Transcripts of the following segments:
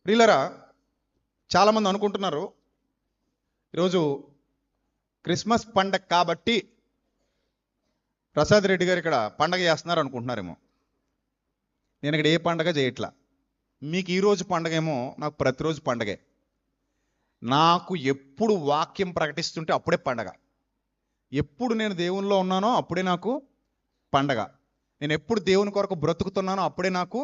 ప్రియులరా, చాలామంది అనుకుంటున్నారు ఈరోజు క్రిస్మస్ పండగ కాబట్టి ప్రసాద్ రెడ్డి గారు ఇక్కడ పండగ చేస్తున్నారు అనుకుంటున్నారేమో. నేను ఇక్కడ ఏ పండగ చేయట్లా. మీకు ఈరోజు పండగ ఏమో, నాకు ప్రతిరోజు పండగే. నాకు ఎప్పుడు వాక్యం ప్రకటిస్తుంటే అప్పుడే పండగ. ఎప్పుడు నేను దేవునిలో ఉన్నానో అప్పుడే నాకు పండగ. నేను ఎప్పుడు దేవుని కొరకు బ్రతుకుతున్నానో అప్పుడే నాకు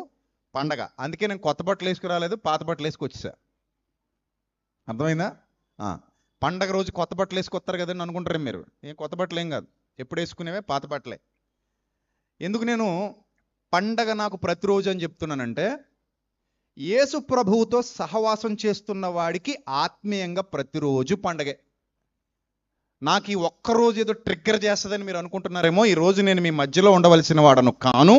పండగ. అందుకే నేను కొత్త బట్టలు వేసుకురాలేదు, పాత బట్టలు వేసుకొచ్చా. అర్థమైందా? పండగ రోజు కొత్త బట్టలు వేసుకొస్తారు కదండి అనుకుంటారు మీరు. ఏం కొత్త బట్టలు ఏం కాదు, ఎప్పుడు వేసుకునేవే పాత బట్టలే. ఎందుకు నేను పండగ నాకు ప్రతిరోజు అని చెప్తున్నానంటే, యేసు ప్రభువుతో సహవాసం చేస్తున్న వాడికి ఆత్మీయంగా ప్రతిరోజు పండగే. నాకు ఈ ఒక్కరోజు ఏదో ట్రిగ్గర్ చేస్తుందని మీరు అనుకుంటున్నారేమో. ఈరోజు నేను మీ మధ్యలో ఉండవలసిన వాడను కాను,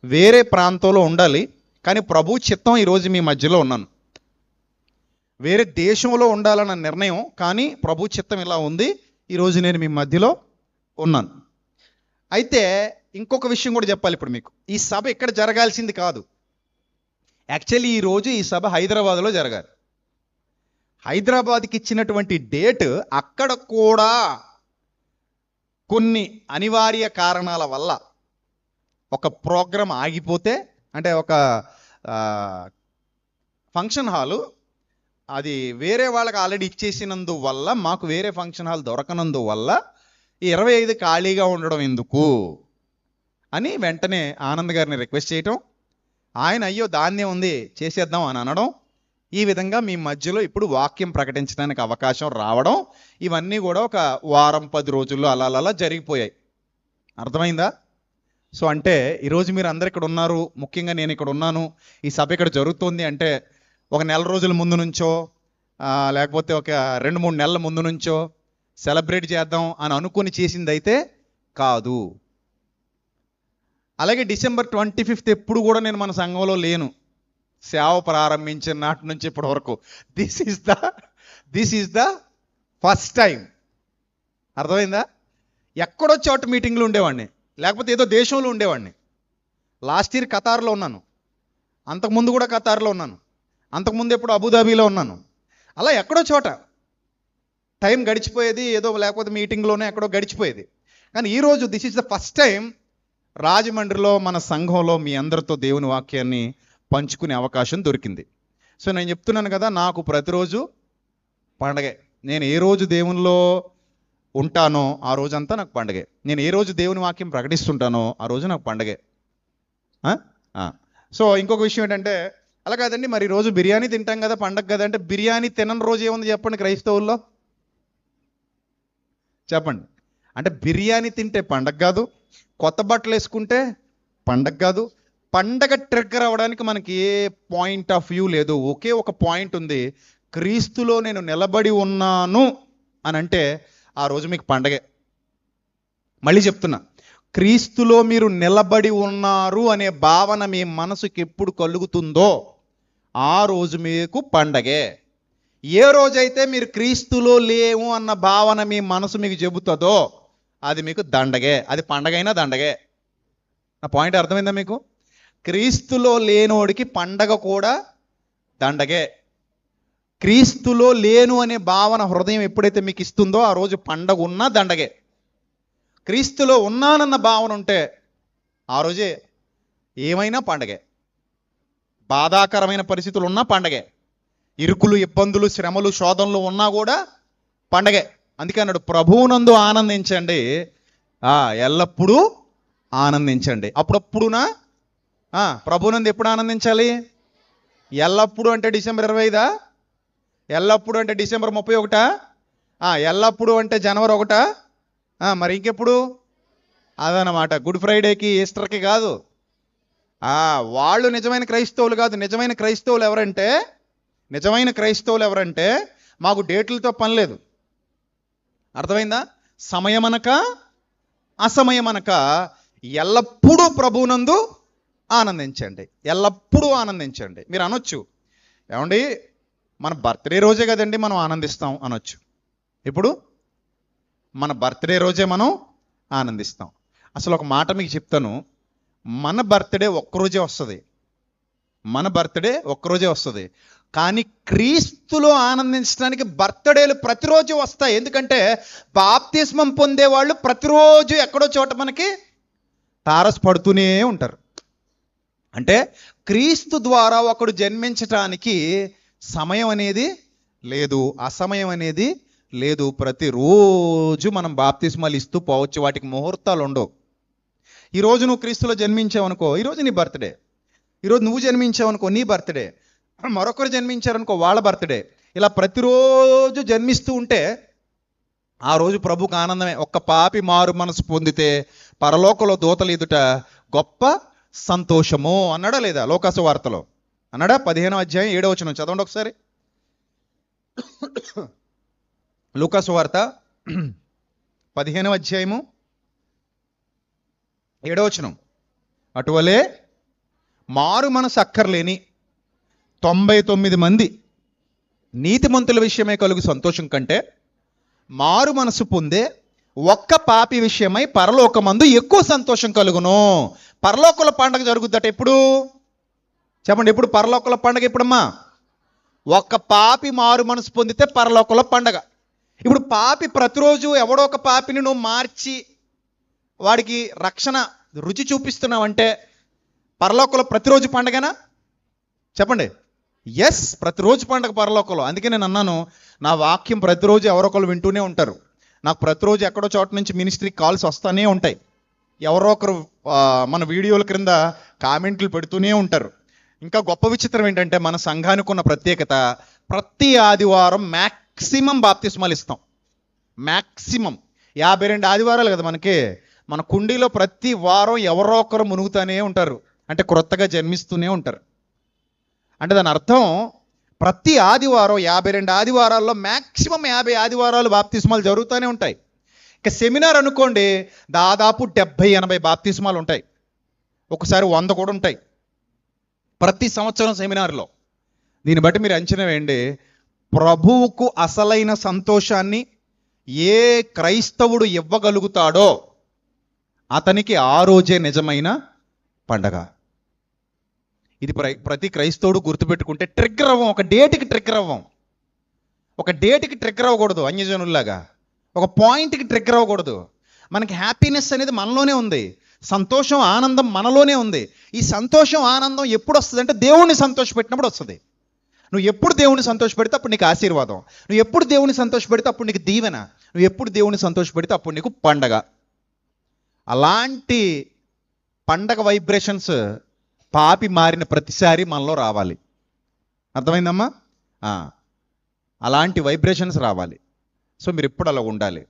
వేరే ప్రాంతంలో ఉండాలి. కానీ ప్రభు చిత్తం ఈరోజు మీ మధ్యలో ఉన్నాను. వేరే దేశంలో ఉండాలన్న నిర్ణయం, కానీ ప్రభు చిత్తం ఇలా ఉంది, ఈరోజు నేను మీ మధ్యలో ఉన్నాను. అయితే ఇంకొక విషయం కూడా చెప్పాలి ఇప్పుడు మీకు. ఈ సభ ఇక్కడ జరగాల్సింది కాదు. యాక్చువల్లీ ఈరోజు ఈ సభ హైదరాబాద్లో జరగాలి. హైదరాబాద్కి ఇచ్చినటువంటి డేట్ అక్కడ కూడా కొన్ని అనివార్య కారణాల వల్ల ఒక ప్రోగ్రాం ఆగిపోతే, అంటే ఒక ఫంక్షన్ హాలు అది వేరే వాళ్ళకి ఆల్రెడీ ఇచ్చేసినందువల్ల, మాకు వేరే ఫంక్షన్ హాల్ దొరకనందువల్ల ఈ 25 ఖాళీగా ఉండడం ఎందుకు అని వెంటనే ఆనంద్ గారిని రిక్వెస్ట్ చేయటం, ఆయన అయ్యో దాన్నే ఉంది చేసేద్దాం అని అనడం, ఈ విధంగా మీ మధ్యలో ఇప్పుడు వాక్యం ప్రకటించడానికి అవకాశం రావడం, ఇవన్నీ కూడా ఒక వారం 10 రోజుల్లో అలా జరిగిపోయాయి. అర్థమైందా? సో అంటే ఈరోజు మీరు అందరు ఇక్కడ ఉన్నారు, ముఖ్యంగా నేను ఇక్కడ ఉన్నాను, ఈ సభ ఇక్కడ జరుగుతుంది అంటే ఒక నెల రోజుల ముందు నుంచో లేకపోతే ఒక 2-3 నెలల ముందు నుంచో సెలబ్రేట్ చేద్దాం అని అనుకుని చేసింది అయితే కాదు. అలాగే డిసెంబర్ 25 ఎప్పుడు కూడా నేను మన సంఘంలో లేను. సేవ ప్రారంభించిన నాటి నుంచి ఇప్పటి వరకు this is the first time. అర్థమైందా? ఎక్కడో చోట మీటింగ్లు ఉండేవాడిని, లేకపోతే ఏదో దేశంలో ఉండేవాడిని. లాస్ట్ ఇయర్ ఖతార్లో ఉన్నాను, అంతకుముందు కూడా ఖతార్లో ఉన్నాను, అంతకుముందు ఎప్పుడు అబుదాబీలో ఉన్నాను. అలా ఎక్కడో చోట టైం గడిచిపోయేది, ఏదో లేకపోతే మీటింగ్లోనే ఎక్కడో గడిచిపోయేది. కానీ ఈరోజు this is the first time రాజమండ్రిలో మన సంఘంలో మీ అందరితో దేవుని వాక్యాన్ని పంచుకునే అవకాశం దొరికింది. సో నేను చెప్తున్నాను కదా, నాకు ప్రతిరోజు పండగే. నేను ఏ రోజు దేవునిలో ఉంటానో ఆ రోజంతా నాకు పండగే. నేను ఏ రోజు దేవుని వాక్యం ప్రకటిస్తుంటానో ఆ రోజు నాకు పండగే. సో ఇంకొక విషయం ఏంటంటే, అలా కాదండి మరి రోజు బిర్యానీ తింటాం కదా పండగ కదా అంటే, బిర్యానీ తినని రోజు ఏముంది చెప్పండి క్రైస్తవుల్లో? చెప్పండి. అంటే బిర్యానీ తింటే పండగ కాదు, కొత్త బట్టలు వేసుకుంటే పండగ కాదు. పండగ ట్రిగ్గర్ అవ్వడానికి మనకి ఏ పాయింట్ ఆఫ్ వ్యూ లేదు. ఒకే ఒక పాయింట్ ఉంది, క్రీస్తులో నేను నిలబడి ఉన్నాను అని అంటే ఆ రోజు మీకు పండగే. మళ్ళీ చెప్తున్నా, క్రీస్తులో మీరు నిలబడి ఉన్నారు అనే భావన మీ మనసుకి ఎప్పుడు కలుగుతుందో ఆ రోజు మీకు పండగే. ఏ రోజైతే మీరు క్రీస్తులో లేవు అన్న భావన మీ మనసు మీకు చెబుతుందో అది మీకు దండగే. అది పండగైనా దండగే. నా పాయింట్ అర్థమైందా మీకు? క్రీస్తులో లేనోడికి పండగ కూడా దండగే. క్రీస్తులో లేను అనే భావన హృదయం ఎప్పుడైతే మీకు ఇస్తుందో ఆ రోజు పండగ ఉన్నా దండగే. క్రీస్తులో ఉన్నానన్న భావన ఉంటే ఆ రోజే ఏమైనా పండగే. బాధాకరమైన పరిస్థితులు ఉన్నా పండగే, ఇరుకులు ఇబ్బందులు శ్రమలు శోధనలు ఉన్నా కూడా పండగే. అందుకే అన్నాడు, ప్రభువునందు ఆనందించండి, ఎల్లప్పుడూ ఆనందించండి. అప్పుడప్పుడునా? ప్రభువునందు ఎప్పుడు ఆనందించాలి? ఎల్లప్పుడూ అంటే డిసెంబర్ 25, ఎల్లప్పుడూ అంటే డిసెంబర్ 31, ఎల్లప్పుడూ అంటే జనవరి 1, మరి ఇంకెప్పుడు? అదనమాట. గుడ్ ఫ్రైడేకి ఈస్టర్కి కాదు. వాళ్ళు నిజమైన క్రైస్తవులు కాదు. నిజమైన క్రైస్తవులు ఎవరంటే మాకు డేట్లతో పని లేదు. అర్థమైందా? సమయమనక అసమయమనక ఎల్లప్పుడూ ప్రభువునందు ఆనందించండి, ఎల్లప్పుడూ ఆనందించండి. మీరు అనొచ్చు, ఏమండి మన బర్త్డే రోజే కదండి మనం ఆనందిస్తాం అనొచ్చు. ఇప్పుడు మన బర్త్డే రోజే మనం ఆనందిస్తాం. అసలు ఒక మాట మీకు చెప్తాను, మన బర్త్డే ఒక్కరోజే వస్తుంది. కానీ క్రీస్తులో ఆనందించడానికి బర్త్డేలు ప్రతిరోజు వస్తాయి. ఎందుకంటే బాప్తిస్మం పొందేవాళ్ళు ప్రతిరోజు ఎక్కడో చోట మనకి తారసపడుతూనే ఉంటారు. అంటే క్రీస్తు ద్వారా ఒకడు జన్మించటానికి సమయం అనేది లేదు, అసమయం అనేది లేదు. ప్రతిరోజు మనం బాప్తిస్మాలు ఇస్తూ పోవచ్చు, వాటికి ముహూర్తాలు ఉండవు. ఈరోజు నువ్వు క్రీస్తులో జన్మించావనుకో, ఈరోజు నీ బర్త్డే. ఈరోజు నువ్వు జన్మించావనుకో, నీ బర్త్డే. మరొకరు జన్మించారనుకో, వాళ్ళ బర్త్డే. ఇలా ప్రతిరోజు జన్మిస్తూ ఉంటే ఆ రోజు ప్రభుకు ఆనందమే. ఒక్క పాపి మారు మనసు పొందితే పరలోకలో దూతలు ఎదుట గొప్ప సంతోషము అన్నాడా లేదా? లోకాసు వార్తలో అన్నాడా? 15వ అధ్యాయం 7వ వచనం చదవండి ఒకసారి. లూకాసు వార్త 15వ అధ్యాయము 7వ వచనం. అటువలే మారు మనసు అక్కర్లేని 99 మంది నీతిమంతుల విషయమై కలుగు సంతోషం కంటే మారు మనసు పొందే ఒక్క పాపి విషయమై పరలోకమందు ఎక్కువ సంతోషం కలుగును. పరలోకల పండగ జరుగుద్దట ఎప్పుడు చెప్పండి? ఎప్పుడు పరలోకల పండగ? ఎప్పుడమ్మా? ఒక్క పాపి మారు మనసు పొందితే పరలోకల పండగ. ఇప్పుడు పాపి ప్రతిరోజు ఎవడో ఒక పాపిని నువ్వు మార్చి వాడికి రక్షణ రుచి చూపిస్తున్నావంటే పరలోకలో ప్రతిరోజు పండగనా? చెప్పండి. ఎస్, ప్రతిరోజు పండగ పరలోకంలో. అందుకే నేను అన్నాను, నా వాక్యం ప్రతిరోజు ఎవరో ఒకరు వింటూనే ఉంటారు. నాకు ప్రతిరోజు ఎక్కడో చోట నుంచి మినిస్ట్రీ కాల్స్ వస్తూనే ఉంటాయి. ఎవరో ఒకరు మన వీడియోల క్రింద కామెంట్లు పెడుతూనే ఉంటారు. ఇంకా గొప్ప విచిత్రం ఏంటంటే మన సంఘానికి ఉన్న ప్రత్యేకత, ప్రతి ఆదివారం మ్యాక్సిమం బాప్తిస్మాలు ఇస్తాం. మ్యాక్సిమం 52 ఆదివారాలు కదా మనకి. మన కుండీలో ప్రతి వారం ఎవరో ఒకరు మునుగుతూనే ఉంటారు, అంటే క్రొత్తగా జన్మిస్తూనే ఉంటారు. అంటే దాని అర్థం ప్రతి ఆదివారం 52 ఆదివారాల్లో మ్యాక్సిమం 50 ఆదివారాలు బాప్తిస్మాలు జరుగుతూనే ఉంటాయి. ఇక సెమినార్ అనుకోండి, దాదాపు 70-80 బాప్తిస్మాలు ఉంటాయి, ఒకసారి 100 కూడా ఉంటాయి ప్రతి సంవత్సరం సెమినార్లో. దీన్ని బట్టి మీరు అంచనా వేయండి, ప్రభువుకు అసలైన సంతోషాన్ని ఏ క్రైస్తవుడు ఇవ్వగలుగుతాడో అతనికి ఆ రోజే నిజమైన పండగ. ఇది ప్రతి క్రైస్తవుడు గుర్తుపెట్టుకుంటే ట్రిగ్గర్ అవ్వం. ఒక డేట్కి ట్రిగ్గర్ అవ్వం. ఒక డేట్కి ట్రిగ్గర్ అవ్వకూడదు అన్యజనుల్లాగా. ఒక పాయింట్కి ట్రిగ్గర్ అవ్వకూడదు. మనకి హ్యాపీనెస్ అనేది మనలోనే ఉంది, సంతోషం ఆనందం మనలోనే ఉంది. ఈ సంతోషం ఆనందం ఎప్పుడు వస్తుంది అంటే దేవుణ్ణి సంతోషపెట్టినప్పుడు వస్తుంది. నువ్వు ఎప్పుడు దేవుణ్ణి సంతోషపెడితే అప్పుడు నీకు ఆశీర్వాదం. నువ్వు ఎప్పుడు దేవుని సంతోషపెడితే అప్పుడు నీకు దీవెన. నువ్వు ఎప్పుడు దేవుని సంతోషపెడితే అప్పుడు నీకు పండగ. అలాంటి పండగ వైబ్రేషన్స్ పాపి మారిన ప్రతిసారి మనలో రావాలి. అర్థమైందమ్మా? అలాంటి వైబ్రేషన్స్ రావాలి. సో మీరు ఎప్పుడు అలా ఉండాలి.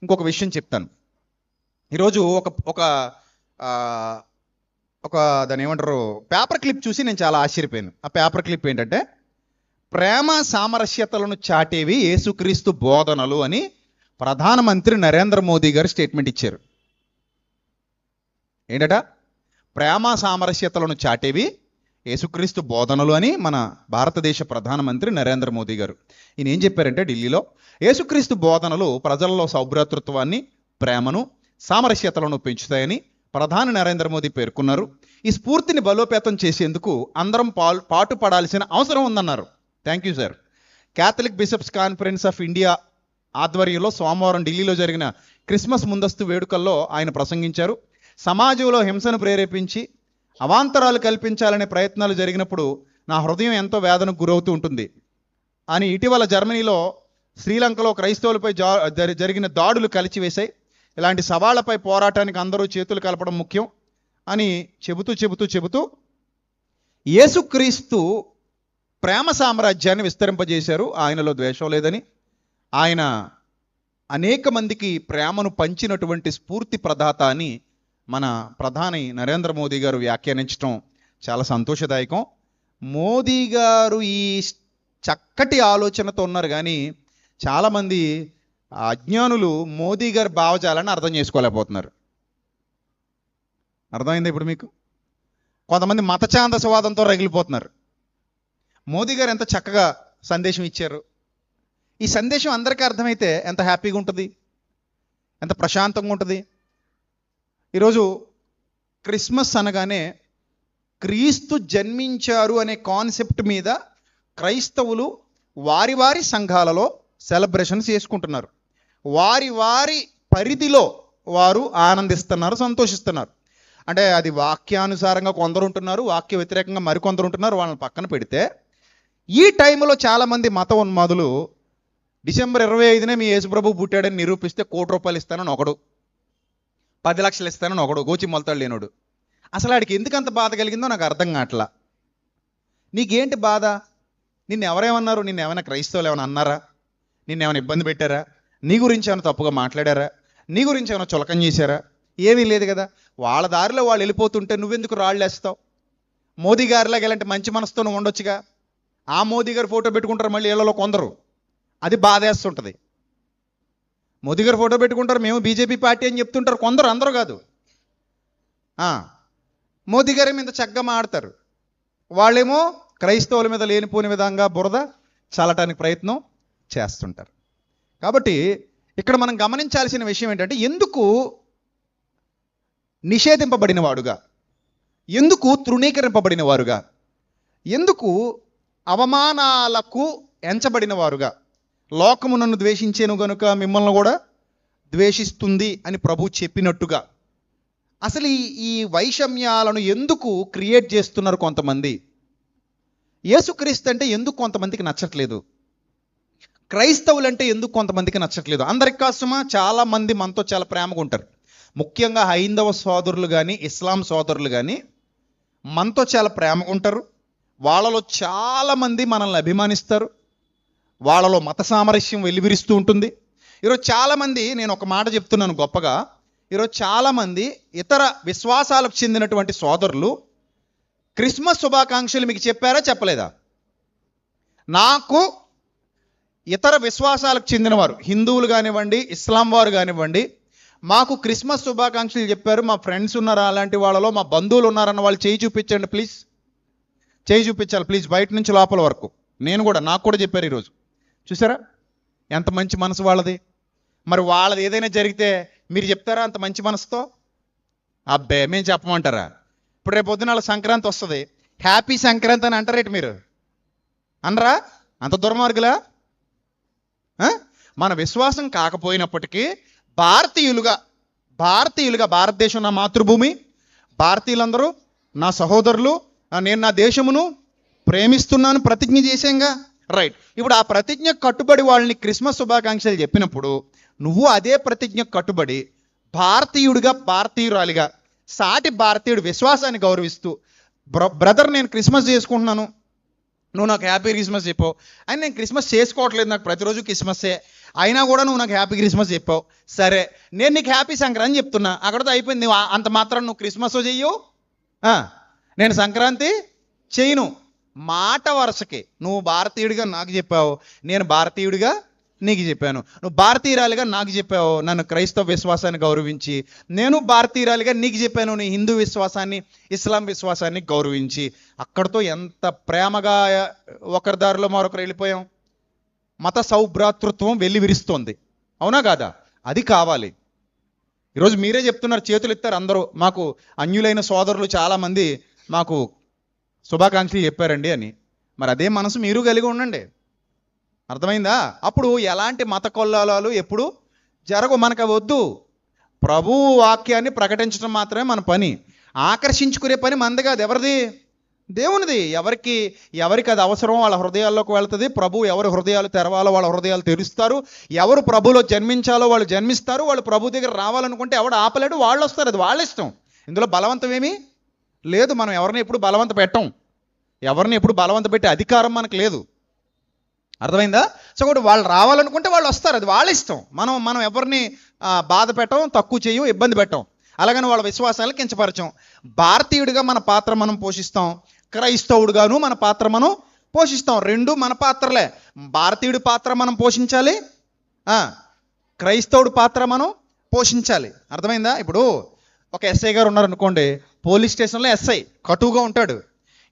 ఇంకొక విషయం చెప్తాను. ఈరోజు ఒక దాని ఏమంటారు పేపర్ క్లిప్ చూసి నేను చాలా ఆశ్చర్యపోయాను. ఆ పేపర్ క్లిప్ ఏంటంటే, ప్రేమ సామరస్యతలను చాటేవి యేసుక్రీస్తు బోధనలు అని ప్రధానమంత్రి నరేంద్ర మోదీ గారు స్టేట్మెంట్ ఇచ్చారు. ఏంటట? ప్రేమ సామరస్యతలను చాటేవి యేసుక్రీస్తు బోధనలు అని మన భారతదేశ ప్రధానమంత్రి నరేంద్ర మోదీ గారు. ఈయన ఏం చెప్పారంటే, ఢిల్లీలో యేసుక్రీస్తు బోధనలు ప్రజల్లో సౌభ్రాతృత్వాన్ని, ప్రేమను, సామరస్యతలను పెంచుతాయని ప్రధాని నరేంద్ర మోదీ పేర్కొన్నారు. ఈ స్ఫూర్తిని బలోపేతం చేసేందుకు అందరం పాటు పడాల్సిన అవసరం ఉందన్నారు. Thank you sir. Catholic bishops conference of India ఆధ్వర్యంలో సోమవారం ఢిల్లీలో జరిగిన క్రిస్మస్ ముందస్తు వేడుకల్లో ఆయన ప్రసంగించారు. సమాజంలో హింసను ప్రేరేపించి అవాంతరాలు కల్పించాలనే ప్రయత్నాలు జరిగినప్పుడు నా హృదయం ఎంతో వేదనకు గురవుతూ ఉంటుంది అని, ఇటీవల జర్మనీలో శ్రీలంకలో క్రైస్తవులపై జరిగిన దాడులు కలిచివేశాయి. ఇలాంటి సవాళ్లపై పోరాటానికి అందరూ చేతులు కలపడం ముఖ్యం అని చెబుతూ యేసుక్రీస్తు ప్రేమ సామ్రాజ్యాన్ని విస్తరింపజేశారు. ఆయనలో ద్వేషం లేదని, ఆయన అనేక మందికి ప్రేమను పంచినటువంటి స్ఫూర్తి ప్రదాత అని మన ప్రధాని నరేంద్ర మోదీ గారు వ్యాఖ్యానించడం చాలా సంతోషదాయకం. మోదీ గారు ఈ చక్కటి ఆలోచనతో ఉన్నారు, కానీ చాలామంది అజ్ఞానులు మోదీ గారి భావజాలాన్ని అర్థం చేసుకోలేకపోతున్నారు. అర్థమైంది ఇప్పుడు మీకు? కొంతమంది మతఛాందసవాదంతో రగిలిపోతున్నారు. మోదీ గారు ఎంత చక్కగా సందేశం ఇచ్చారు. ఈ సందేశం అందరికీ అర్థమైతే ఎంత హ్యాపీగా ఉంటుంది, ఎంత ప్రశాంతంగా ఉంటుంది. ఈరోజు క్రిస్మస్ అనగానే క్రీస్తు జన్మించారు అనే కాన్సెప్ట్ మీద క్రైస్తవులు వారి వారి సంఘాలలో సెలబ్రేషన్స్ చేసుకుంటున్నారు. వారి వారి పరిధిలో వారు ఆనందిస్తున్నారు, సంతోషిస్తున్నారు. అంటే అది వాక్యానుసారంగా కొందరు ఉంటున్నారు, వాక్య వ్యతిరేకంగా మరికొందరు ఉంటున్నారు. వాళ్ళని పక్కన పెడితే ఈ టైంలో చాలామంది మత ఉన్మాదులు డిసెంబర్ 25నే మీ యేసుప్రభు పుట్టాడని నిరూపిస్తే ₹1,00,000 ఇస్తానని ఒకడు, 10 లక్షలు ఇస్తానని ఒకడు, గోచి మొలతాడు లేనోడు. అసలు ఆడికి ఎందుకంత బాధ కలిగిందో నాకు అర్థం కావట్లా. నీకేంటి బాధ? నిన్ను ఎవరేమన్నారు? నిన్ను ఏమైనా క్రైస్తవులు ఏమైనా అన్నారా? నిన్ను ఏమైనా ఇబ్బంది పెట్టారా? నీ గురించి ఏమైనా తప్పుగా మాట్లాడారా? నీ గురించి ఏమైనా చులకం చేశారా? ఏమీ లేదు కదా. వాళ్ళ దారిలో వాళ్ళు వెళ్ళిపోతుంటే నువ్వెందుకు రాళ్ళు వేస్తావు? మోదీ గారిలాగా ఇలాంటి మంచి మనసుతో నువ్వు ఉండొచ్చుగా. ఆ మోదీ గారు ఫోటో పెట్టుకుంటారు మళ్ళీ ఇళ్లలో కొందరు, అది బాధేస్తుంటుంది. మోదీ గారు ఫోటో పెట్టుకుంటారు, మేము బీజేపీ పార్టీ అని చెప్తుంటారు కొందరు, అందరూ కాదు. మోదీ గారి మీద చక్కగా మాడతారు, వాళ్ళేమో క్రైస్తవుల మీద లేనిపోని విధంగా బురద చల్లటానికి ప్రయత్నం చేస్తుంటారు. కాబట్టి ఇక్కడ మనం గమనించాల్సిన విషయం ఏంటంటే, ఎందుకు నిషేధింపబడిన వాడుగా, ఎందుకు తృణీకరింపబడిన వారుగా, ఎందుకు అవమానాలకు ఎంచబడిన వారుగా, లోకము నన్ను ద్వేషించేను గనుక మిమ్మల్ని కూడా ద్వేషిస్తుంది అని ప్రభు చెప్పినట్టుగా అసలు ఈ వైషమ్యాలను ఎందుకు క్రియేట్ చేస్తున్నారు కొంతమంది? యేసుక్రీస్తు అంటే ఎందుకు కొంతమందికి నచ్చట్లేదు? క్రైస్తవులంటే ఎందుకు కొంతమందికి నచ్చట్లేదు? అందరికి కోసమా? చాలామంది మనతో చాలా ప్రేమగా ఉంటారు. ముఖ్యంగా హైందవ సోదరులు కానీ ఇస్లాం సోదరులు కానీ మనతో చాలా ప్రేమగా ఉంటారు. వాళ్ళలో చాలామంది మనల్ని అభిమానిస్తారు. వాళ్ళలో మత సామరస్యం వెల్లివిరుస్తూ ఉంటుంది. ఈరోజు చాలామంది, నేను ఒక మాట చెప్తున్నాను గొప్పగా, ఈరోజు చాలామంది ఇతర విశ్వాసాలకు చెందినటువంటి సోదరులు క్రిస్మస్ శుభాకాంక్షలు మీకు చెప్పారా, చెప్పలేదా? నాకు ఇతర విశ్వాసాలకు చెందినవారు, హిందువులు కానివ్వండి, ఇస్లాం వారు కానివ్వండి, మాకు క్రిస్మస్ శుభాకాంక్షలు చెప్పారు, మా ఫ్రెండ్స్ ఉన్నారా, అలాంటి వాళ్ళలో మా బంధువులు ఉన్నారన్న వాళ్ళు చేయి చూపించండి ప్లీజ్. చేయి చూపించాలి ప్లీజ్, బయట నుంచి లోపల వరకు. నాకు కూడా చెప్పారు ఈరోజు. చూసారా ఎంత మంచి మనసు వాళ్ళది. మరి వాళ్ళది ఏదైనా జరిగితే మీరు చెప్తారా అంత మంచి మనసుతో? అబ్బే మేము చెప్పమంటారా? ఇప్పుడు రేపు పొద్దున సంక్రాంతి వస్తుంది, హ్యాపీ సంక్రాంతి అని అంటారేంటి మీరు? అనరా? అంత దుర్మార్గులా? మన విశ్వాసం కాకపోయినప్పటికీ భారతీయులుగా, భారతదేశం నా మాతృభూమి, భారతీయులందరూ నా సహోదరులు, నేను నా దేశమును ప్రేమిస్తున్నాను ప్రతిజ్ఞ చేశాంగా, రైట్. ఇప్పుడు ఆ ప్రతిజ్ఞ కట్టుబడి వాళ్ళని క్రిస్మస్ శుభాకాంక్షలు చెప్పినప్పుడు నువ్వు అదే ప్రతిజ్ఞ కట్టుబడి భారతీయుడిగా, భారతీయురాలిగా సాటి భారతీయుడి విశ్వాసాన్ని గౌరవిస్తూ, బ్రదర్ నేను క్రిస్మస్ చేసుకుంటున్నాను, నువ్వు నాకు హ్యాపీ క్రిస్మస్ చెప్పావు. అని నేను క్రిస్మస్ చేసుకోవట్లేదు, నాకు ప్రతిరోజు క్రిస్మస్సే, అయినా కూడా నువ్వు నాకు హ్యాపీ క్రిస్మస్ చెప్పావు, సరే నేను నీకు హ్యాపీ సంక్రాంతి చెప్తున్నా, అక్కడతో అయిపోయింది. నువ్వు అంత మాత్రం నువ్వు క్రిస్మస్ చెయ్యవు, నేను సంక్రాంతి చేయను. మాట వరుసకి నువ్వు భారతీయుడిగా నాకు చెప్పావు, నేను భారతీయుడిగా నీకు చెప్పాను. నువ్వు భారతీయురాలిగా నాకు చెప్పావు, నన్ను క్రైస్తవ విశ్వాసాన్ని గౌరవించి, నేను భారతీయురాలిగా నీకు చెప్పాను నీ హిందూ విశ్వాసాన్ని, ఇస్లాం విశ్వాసాన్ని గౌరవించి. అక్కడితో ఎంత ప్రేమగా ఒకరి దారిలో మరొకరు వెళ్ళిపోయాం. మత సౌభ్రాతృత్వం వెళ్ళి విరుస్తోంది, అవునా కాదా? అది కావాలి. ఈరోజు మీరే చెప్తున్నారు, చేతులు ఎత్తారు అందరూ, మాకు అన్యులైన సోదరులు చాలామంది మాకు శుభాకాంక్షలు చెప్పారండి అని. మరి అదే మనసు మీరు కలిగి ఉండండి, అర్థమైందా? అప్పుడు ఎలాంటి మత కొల్లాలు ఎప్పుడు జరగవు, మనకు అవి వద్దు. ప్రభువు వాక్యాన్ని ప్రకటించడం మాత్రమే మన పని. ఆకర్షించుకునే పని మనది కాదు, ఎవరిది? దేవునిది. ఎవరికి అది అవసరం వాళ్ళ హృదయాల్లోకి వెళ్తుంది. ప్రభు ఎవరి హృదయాలు తెరవాలో వాళ్ళ హృదయాలు తెరుస్తారు. ఎవరు ప్రభులో జన్మించాలో వాళ్ళు జన్మిస్తారు. వాళ్ళు ప్రభు దగ్గర రావాలనుకుంటే ఎవడు ఆపలేడు, వాళ్ళు వస్తారు. అది వాళ్ళ ఇష్టం, ఇందులో బలవంతం ఏమీ లేదు. మనం ఎవరిని ఎప్పుడు బలవంత పెట్టం, ఎవరిని ఎప్పుడు బలవంత పెట్టే అధికారం మనకు లేదు, అర్థమైందా? సో కూడా వాళ్ళు రావాలనుకుంటే వాళ్ళు వస్తారు, అది వాళ్ళ ఇష్టం. మనం ఎవరిని బాధ పెట్టం, తక్కువ చేయం, ఇబ్బంది పెట్టం, అలాగని వాళ్ళ విశ్వాసాలను కించపరచం. భారతీయుడిగా మన పాత్ర మనం పోషిస్తాం, క్రైస్తవుడుగాను మన పాత్ర మనం పోషిస్తాం. రెండు మన పాత్రలే. భారతీయుడి పాత్ర మనం పోషించాలి, క్రైస్తవుడి పాత్ర మనం పోషించాలి, అర్థమైందా? ఇప్పుడు ఒక ఎస్ఐ గారు ఉన్నారనుకోండి, పోలీస్ స్టేషన్లో ఎస్ఐ కటువుగా ఉంటాడు,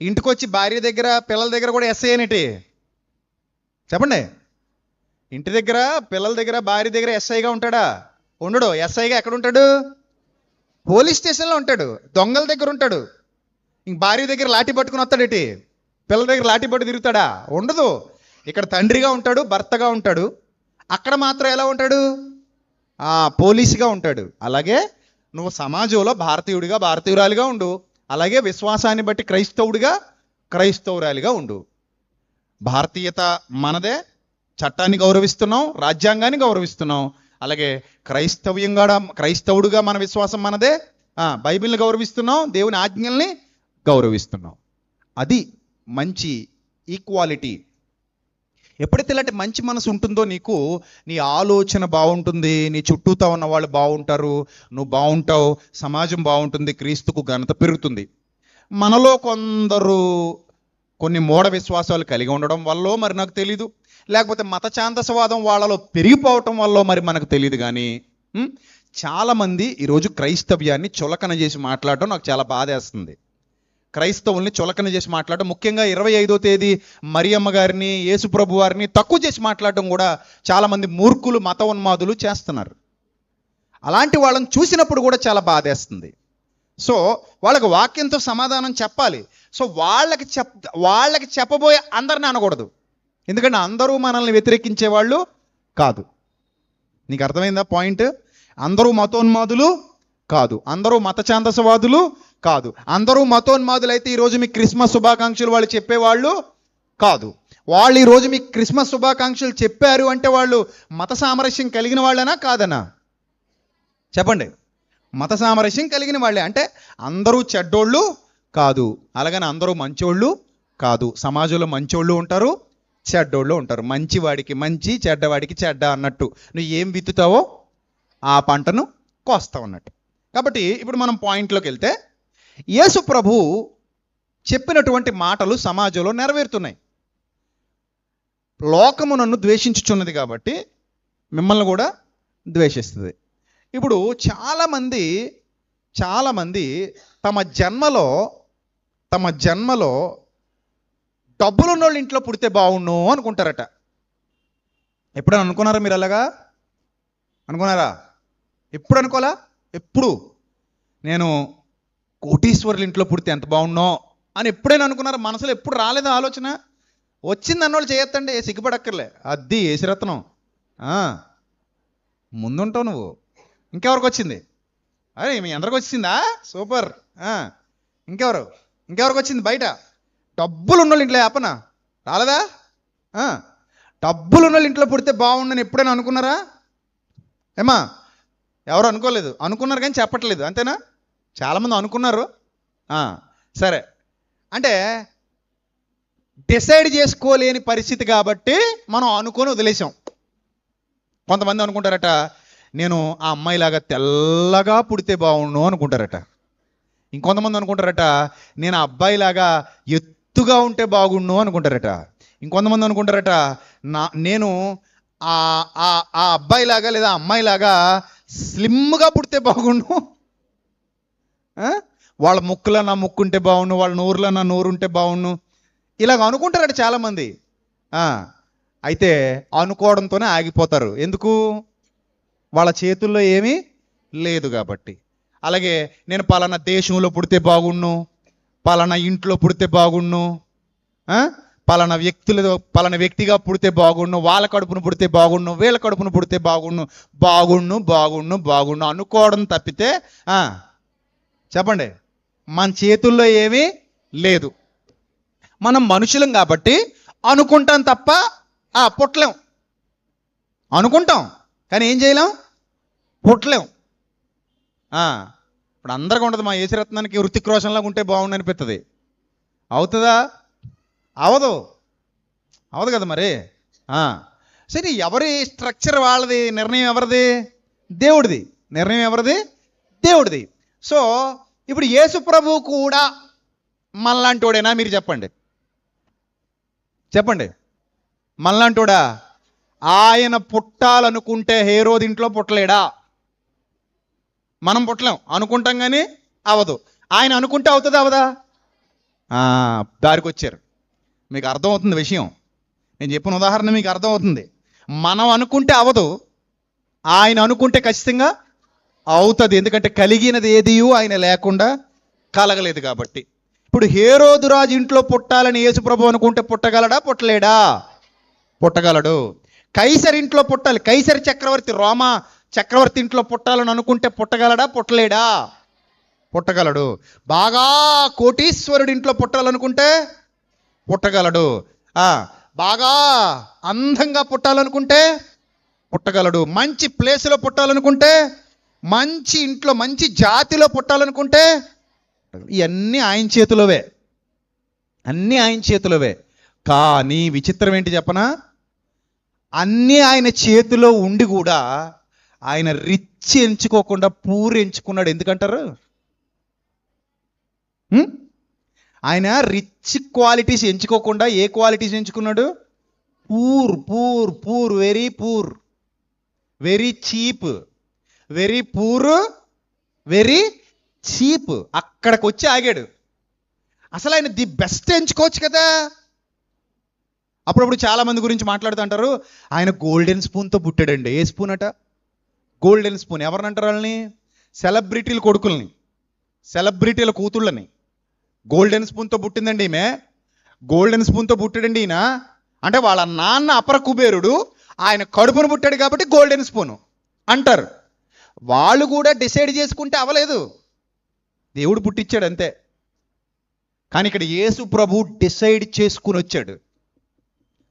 ఇంటికి వచ్చి భార్య దగ్గర పిల్లల దగ్గర కూడా ఎస్ఐ అనేటి చెప్పండి. ఇంటి దగ్గర పిల్లల దగ్గర భార్య దగ్గర ఎస్ఐగా ఉంటాడా? ఉండడు. ఎస్ఐగా ఎక్కడ ఉంటాడు? పోలీస్ స్టేషన్లో ఉంటాడు, దొంగల దగ్గర ఉంటాడు. ఇంక భార్య దగ్గర లాఠీ పట్టుకుని వస్తాడేటి? పిల్లల దగ్గర లాఠీపట్టు తిరుగుతాడా? ఉండదు. ఇక్కడ తండ్రిగా ఉంటాడు, భర్తగా ఉంటాడు. అక్కడ మాత్రం ఎలా ఉంటాడు? పోలీసుగా ఉంటాడు. అలాగే నువ్వు సమాజంలో భారతీయుడిగా, భారతీయురాలిగా ఉండు. అలాగే విశ్వాసాన్ని బట్టి క్రైస్తవుడిగా, క్రైస్తవురాలిగా ఉండు. భారతీయత మనదే, చట్టాన్ని గౌరవిస్తున్నాం, రాజ్యాంగాన్ని గౌరవిస్తున్నాం. అలాగే క్రైస్తవుడుగా మన విశ్వాసం మనదే, బైబిల్ని గౌరవిస్తున్నాం, దేవుని ఆజ్ఞల్ని గౌరవిస్తున్నాం. అది మంచి ఈక్వాలిటీ. ఎప్పుడైతే ఇలాంటి మంచి మనసు ఉంటుందో నీకు, నీ ఆలోచన బాగుంటుంది, నీ చుట్టూతో ఉన్న వాళ్ళు బాగుంటారు, నువ్వు బాగుంటావు, సమాజం బాగుంటుంది, క్రీస్తుకు ఘనత పెరుగుతుంది. మనలో కొందరు కొన్ని మూఢ విశ్వాసాలు కలిగి ఉండడం వల్ల మరి నాకు తెలీదు, లేకపోతే మత ఛాందసవాదం వాళ్ళలో పెరిగిపోవటం వల్ల మరి మనకు తెలియదు. కానీ చాలామంది ఈరోజు క్రైస్తవ్యాన్ని చులకన చేసి మాట్లాడటం నాకు చాలా బాధేస్తుంది. క్రైస్తవుల్ని చులకన చేసి మాట్లాడటం, ముఖ్యంగా 25వ తేదీ మరియమ్మ గారిని, యేసుప్రభు వారిని తక్కువ చేసి మాట్లాడటం కూడా చాలామంది మూర్ఖులు, మత ఉన్మాదులు చేస్తున్నారు. అలాంటి వాళ్ళని చూసినప్పుడు కూడా చాలా బాధేస్తుంది. సో వాళ్ళకి వాక్యంతో సమాధానం చెప్పాలి. సో వాళ్ళకి చెప్పబోయే అందరిని అనకూడదు, ఎందుకంటే అందరూ మనల్ని వ్యతిరేకించే వాళ్ళు కాదు. నీకు అర్థమైందా పాయింట్? అందరూ మతోన్మాదులు కాదు, అందరూ మత ఛాందసవాదులు కాదు, అందరూ మతోన్మాదులైతే ఈరోజు మీకు క్రిస్మస్ శుభాకాంక్షలు వాళ్ళు చెప్పేవాళ్ళు కాదు. వాళ్ళు ఈరోజు మీకు క్రిస్మస్ శుభాకాంక్షలు చెప్పారు అంటే వాళ్ళు మత సామరస్యం కలిగిన వాళ్ళనా కాదనా? చెప్పండి. మత సామరస్యం కలిగిన వాళ్ళే. అంటే అందరూ చెడ్డోళ్ళు కాదు, అలాగని అందరూ మంచోళ్ళు కాదు. సమాజంలో మంచోళ్ళు ఉంటారు, చెడ్డోళ్ళు ఉంటారు. మంచివాడికి మంచి, చెడ్డవాడికి చెడ్డ అన్నట్టు నువ్వు ఏం విత్తుతావో ఆ పంటను కోస్తావు అన్నట్టు. కాబట్టి ఇప్పుడు మనం పాయింట్లోకి వెళ్తే, యేసు ప్రభు చెప్పినటువంటి మాటలు సమాజంలో నెరవేరుతున్నాయి. లోకము నన్ను ద్వేషించుచున్నది కాబట్టి మిమ్మల్ని కూడా ద్వేషిస్తుంది. ఇప్పుడు చాలామంది తమ జన్మలో డబ్బులున్న వాళ్ళ ఇంట్లో పుడితే బాగుండు అనుకుంటారట. ఎప్పుడైనా అనుకున్నారా మీరు? అలాగా అనుకున్నారా? ఎప్పుడు అనుకోలా? ఎప్పుడు నేను కోటీశ్వరుల ఇంట్లో పుడితే ఎంత బాగుండో అని ఎప్పుడైనా అనుకున్నారా? మనసులో ఎప్పుడు రాలేదా ఆలోచన? వచ్చింది అన్నోళ్ళు చేయొద్దండి, సిగ్గుపడక్కర్లే. అది ఏసిరత్నం ముందుంటావు నువ్వు. ఇంకెవరికి వచ్చింది? అరే మీ అందరికి వచ్చిందా? సూపర్. ఇంకెవరికి వచ్చింది? బయట డబ్బులు ఉన్నోళ్ళు ఇంట్లో ఆపనా రాలేదా? డబ్బులు ఉన్నోళ్ళు ఇంట్లో పుడితే బాగుండని ఎప్పుడైనా అనుకున్నారా? ఏమా ఎవరు అనుకోలేదు, అనుకున్నారు కానీ చెప్పట్లేదు, అంతేనా? చాలామంది అనుకున్నారు. సరే, అంటే డిసైడ్ చేసుకోలేని పరిస్థితి కాబట్టి మనం అనుకొని వదిలేసాం. కొంతమంది అనుకుంటారట, నేను ఆ అమ్మాయిలాగా తెల్లగా పుడితే బాగుండు అనుకుంటారట. ఇంకొంతమంది అనుకుంటారట, నేను ఆ అబ్బాయిలాగా ఎత్తుగా ఉంటే బాగుండు అనుకుంటారట. ఇంకొంతమంది అనుకుంటారట, నేను ఆ అబ్బాయిలాగా లేదా అమ్మాయిలాగా స్లిమ్గా పుడితే బాగుండు, వాళ్ళ ముక్కులో నా ముక్కు ఉంటే బాగుండు, వాళ్ళ నోరులో నా నోరు ఉంటే బాగుండు, ఇలాగ అనుకుంటారట చాలామంది. అయితే అనుకోవడంతోనే ఆగిపోతారు. ఎందుకు? వాళ్ళ చేతుల్లో ఏమీ లేదు కాబట్టి. అలాగే నేను పలానా దేశంలో పుడితే బాగుండు, పలానా ఇంట్లో పుడితే బాగుండు, పలానా వ్యక్తిగా పుడితే బాగుండు, వాళ్ళ కడుపును పుడితే బాగుండు, వీళ్ళ కడుపును పుడితే బాగుండు అనుకోవడం తప్పితే చెప్పండి, మన చేతుల్లో ఏమీ లేదు. మనం మనుషులం కాబట్టి అనుకుంటాం తప్ప పుట్టలేం. అనుకుంటాం కానీ ఏం చేయలేం, పుట్టలేం. ఇప్పుడు అందరికీ ఉండదు, మా యేసురత్నానికి హృతిక్ రోషన్ లాగా ఉంటే బాగుండు అనిపిస్తుంది. అవుతుందా? అవదు కదా మరి. సరే, ఎవరి స్ట్రక్చర్ వాళ్ళది, నిర్ణయం ఎవరిది? దేవుడిది. నిర్ణయం ఎవరిది? దేవుడిది. సో ఇప్పుడు యేసు ప్రభు కూడా మనలాంటోడేనా? మీరు చెప్పండి మనలాంటోడా? ఆయన పుట్టాలనుకుంటే హేరోదు ఇంట్లో పుట్టలేడా? మనం పుట్టలేం, అనుకుంటాం కానీ అవదు. ఆయన అనుకుంటే అవుతుందా అవదా? దారికి వచ్చారు. మీకు అర్థమవుతుంది విషయం. నేను చెప్పిన ఉదాహరణ మీకు అర్థమవుతుంది. మనం అనుకుంటే అవదు, ఆయన అనుకుంటే ఖచ్చితంగా అవుతుంది. ఎందుకంటే కలిగినది ఏది ఆయన లేకుండా కలగలేదు కాబట్టి. ఇప్పుడు హేరోదు రాజు ఇంట్లో పుట్టాలని యేసుప్రభు అనుకుంటే పుట్టగలడా? పుట్టలేడా? పుట్టగలడు. కైసర్ ఇంట్లో పుట్టాలి, కైసర్ చక్రవర్తి, రోమా చక్రవర్తి ఇంట్లో పుట్టాలని అనుకుంటే పుట్టగలడా? పుట్టలేడా? పుట్టగలడు. బాగా కోటీశ్వరుడి ఇంట్లో పుట్టాలనుకుంటే పుట్టగలడు. బాగా అందంగా పుట్టాలనుకుంటే పుట్టగలడు. మంచి ప్లేస్లో పుట్టాలనుకుంటే, మంచి ఇంట్లో మంచి జాతిలో పుట్టాలనుకుంటే, ఇవన్నీ ఆయన చేతిలోవే, అన్నీ ఆయన చేతిలోవే. కానీ విచిత్రం ఏంటి చెప్పనా? అన్నీ ఆయన చేతిలో ఉండి కూడా ఆయన రిచ్ ఎంచుకోకుండా పూర్ ఎంచుకున్నాడు. ఎందుకంటారు? ఆయన రిచ్ క్వాలిటీస్ ఎంచుకోకుండా ఏ క్వాలిటీస్ ఎంచుకున్నాడు? Poor poor poor, very poor, very cheap, very poor, very cheap. అక్కడికి వచ్చి ఆగాడు. అసలు ఆయన ది బెస్ట్ ఎంచుకోవచ్చు కదా. అప్పుడప్పుడు చాలామంది గురించి మాట్లాడుతుంటారు, ఆయన గోల్డెన్ స్పూన్తో పుట్టాడండి. ఏ స్పూన్ అట? Golden spoon. ఎవరినంటారు వాళ్ళని? సెలబ్రిటీల కొడుకుల్ని, సెలబ్రిటీల కూతుళ్ళని. గోల్డెన్ స్పూన్తో పుట్టిందండి ఈమె, గోల్డెన్ స్పూన్తో పుట్టాడండి ఈయన అంటే వాళ్ళ నాన్న అపర కుబేరుడు, ఆయన కడుపును పుట్టాడు కాబట్టి గోల్డెన్ స్పూను అంటారు. వాళ్ళు కూడా డిసైడ్ చేసుకుంటే అవ్వలేదు, దేవుడు పుట్టించాడు అంతే. కానీ ఇక్కడ యేసు ప్రభు డిసైడ్ చేసుకుని వచ్చాడు.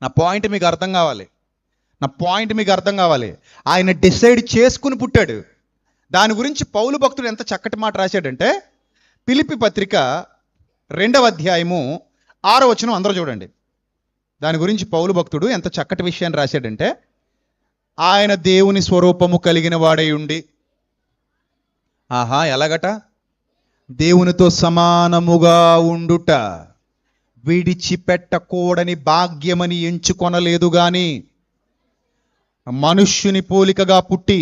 నా పాయింట్ మీకు అర్థం కావాలి, నా పాయింట్ మీకు అర్థం కావాలి. ఆయన డిసైడ్ చేసుకుని పుట్టాడు. దాని గురించి పౌలు భక్తుడు ఎంత చక్కటి మాట రాశాడంటే, ఫిలిప్పీ పత్రిక 2వ అధ్యాయము 6వ వచనం అందరూ చూడండి. దాని గురించి పౌలు భక్తుడు ఎంత చక్కటి విషయాన్ని రాశాడంటే, ఆయన దేవుని స్వరూపము కలిగిన వాడై ఉండి, ఎలాగట? దేవునితో సమానముగా ఉండుట విడిచిపెట్టకూడని భాగ్యమని ఎంచుకొనలేదు గాని, మనుష్యుని పోలికగా పుట్టి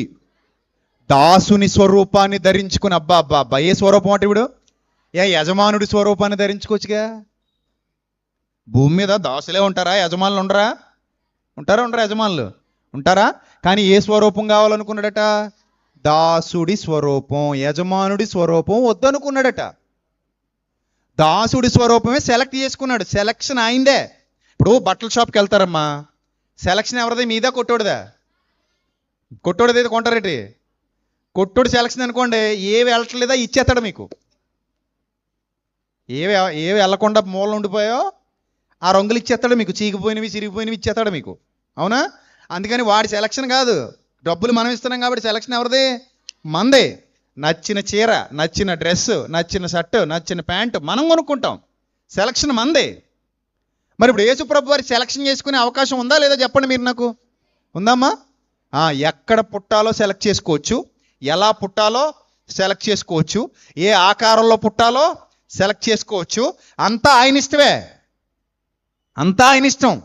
దాసుని స్వరూపాన్ని ధరించుకుని. అబ్బా ఏ స్వరూపం అంటే ఇప్పుడు? యజమానుడి స్వరూపాన్ని ధరించుకోవచ్చుగా. భూమి మీద దాసులే ఉంటారా? యజమానులు ఉండరా? ఉంటారా? యజమానులు ఉంటారా? కానీ ఏ స్వరూపం కావాలనుకున్నాడట? దాసుడి స్వరూపం, యజమానుడి స్వరూపం వద్దనుకున్నాడట. దాసుడి స్వరూపమే సెలెక్ట్ చేసుకున్నాడు. సెలక్షన్ అయిందే. ఇప్పుడు బట్టల షాప్కి వెళ్తారమ్మా, సెలక్షన్ ఎవరిది? మీదా కొట్టోడిదా? కొట్టోడిది కొంటారేటి? కొట్టోడు సెలక్షన్ అనుకోండి, ఏవి వెళ్ళట్లేదా ఇచ్చేస్తాడు మీకు. ఏవి వెళ్ళకుండా మూల ఉండిపోయో ఆ రంగులు ఇచ్చేస్తాడు మీకు, చీకిపోయినవి చిరిగిపోయినవి ఇచ్చేస్తాడు మీకు. అవునా? అందుకని వాడి సెలక్షన్ కాదు, డబ్బులు మనం ఇస్తున్నాం కాబట్టి సెలక్షన్ ఎవరిది? మందే. నచ్చిన చీర, నచ్చిన డ్రెస్, నచ్చిన షర్ట్, నచ్చిన ప్యాంటు మనం కొనుక్కుంటాం. సెలక్షన్ మందే. మరి ఇప్పుడు యేసుప్రభు వారి సెలక్షన్ చేసుకునే అవకాశం ఉందా లేదా చెప్పండి మీరు నాకు. ఉందమ్మా? ఎక్కడ పుట్టాలో సెలెక్ట్ చేసుకోవచ్చు, ఎలా పుట్టాలో సెలెక్ట్ చేసుకోవచ్చు, ఏ ఆకారంలో పుట్టాలో సెలెక్ట్ చేసుకోవచ్చు. అంతా ఆయన ఇష్టమే, అంతా ఆయన ఇష్టం.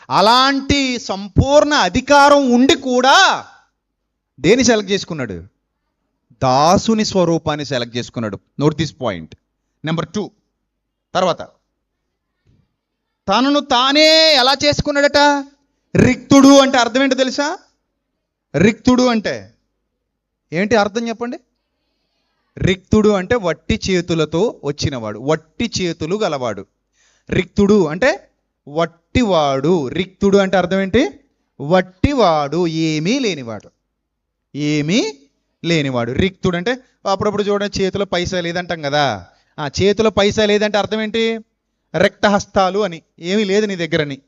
అలాంటి సంపూర్ణ అధికారం ఉండి కూడా దేని సెలెక్ట్ చేసుకున్నాడు? దాసుని స్వరూపాన్ని సెలెక్ట్ చేసుకున్నాడు. Note this point. నెంబర్ 2, తర్వాత తనను తానే ఎలా చేసుకున్నాడట? రిక్తుడు అంటే అర్థం ఏంటో తెలుసా? రిక్తుడు అంటే ఏంటి అర్థం చెప్పండి? రిక్తుడు అంటే వట్టి చేతులతో వచ్చినవాడు, వట్టి చేతులు గలవాడు. రిక్తుడు అంటే వట్టివాడు. రిక్తుడు అంటే అర్థం ఏంటి? వట్టివాడు, ఏమీ లేనివాడు, ఏమీ లేనివాడు. రిక్తుడు అంటే అప్పుడప్పుడు చూడండి, చేతిలో పైసా లేదంటాం కదా. చేతిలో పైసా లేదంటే అర్థం ఏంటి? రక్తహస్తాలు అని, ఏమీ లేదు నీ దగ్గరని.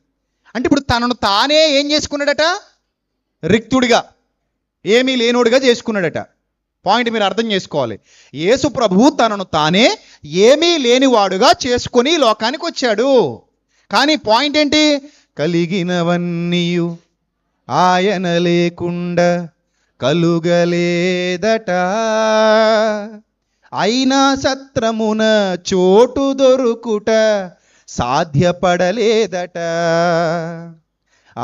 అంటే ఇప్పుడు తనను తానే ఏం చేసుకున్నాడట? రిక్తుడిగా, ఏమీ లేనోడిగా చేసుకున్నాడట. పాయింట్ మీరు అర్థం చేసుకోవాలి. యేసు ప్రభువు తనను తానే ఏమీ లేనివాడుగా చేసుకొని లోకానికి వచ్చాడు. కానీ పాయింట్ ఏంటి? కలిగినవన్నీ ఆయన లేకుండా కలుగలేదట, అయినా సత్రమున చోటు దొరుకుట సాధ్యపడలేదట,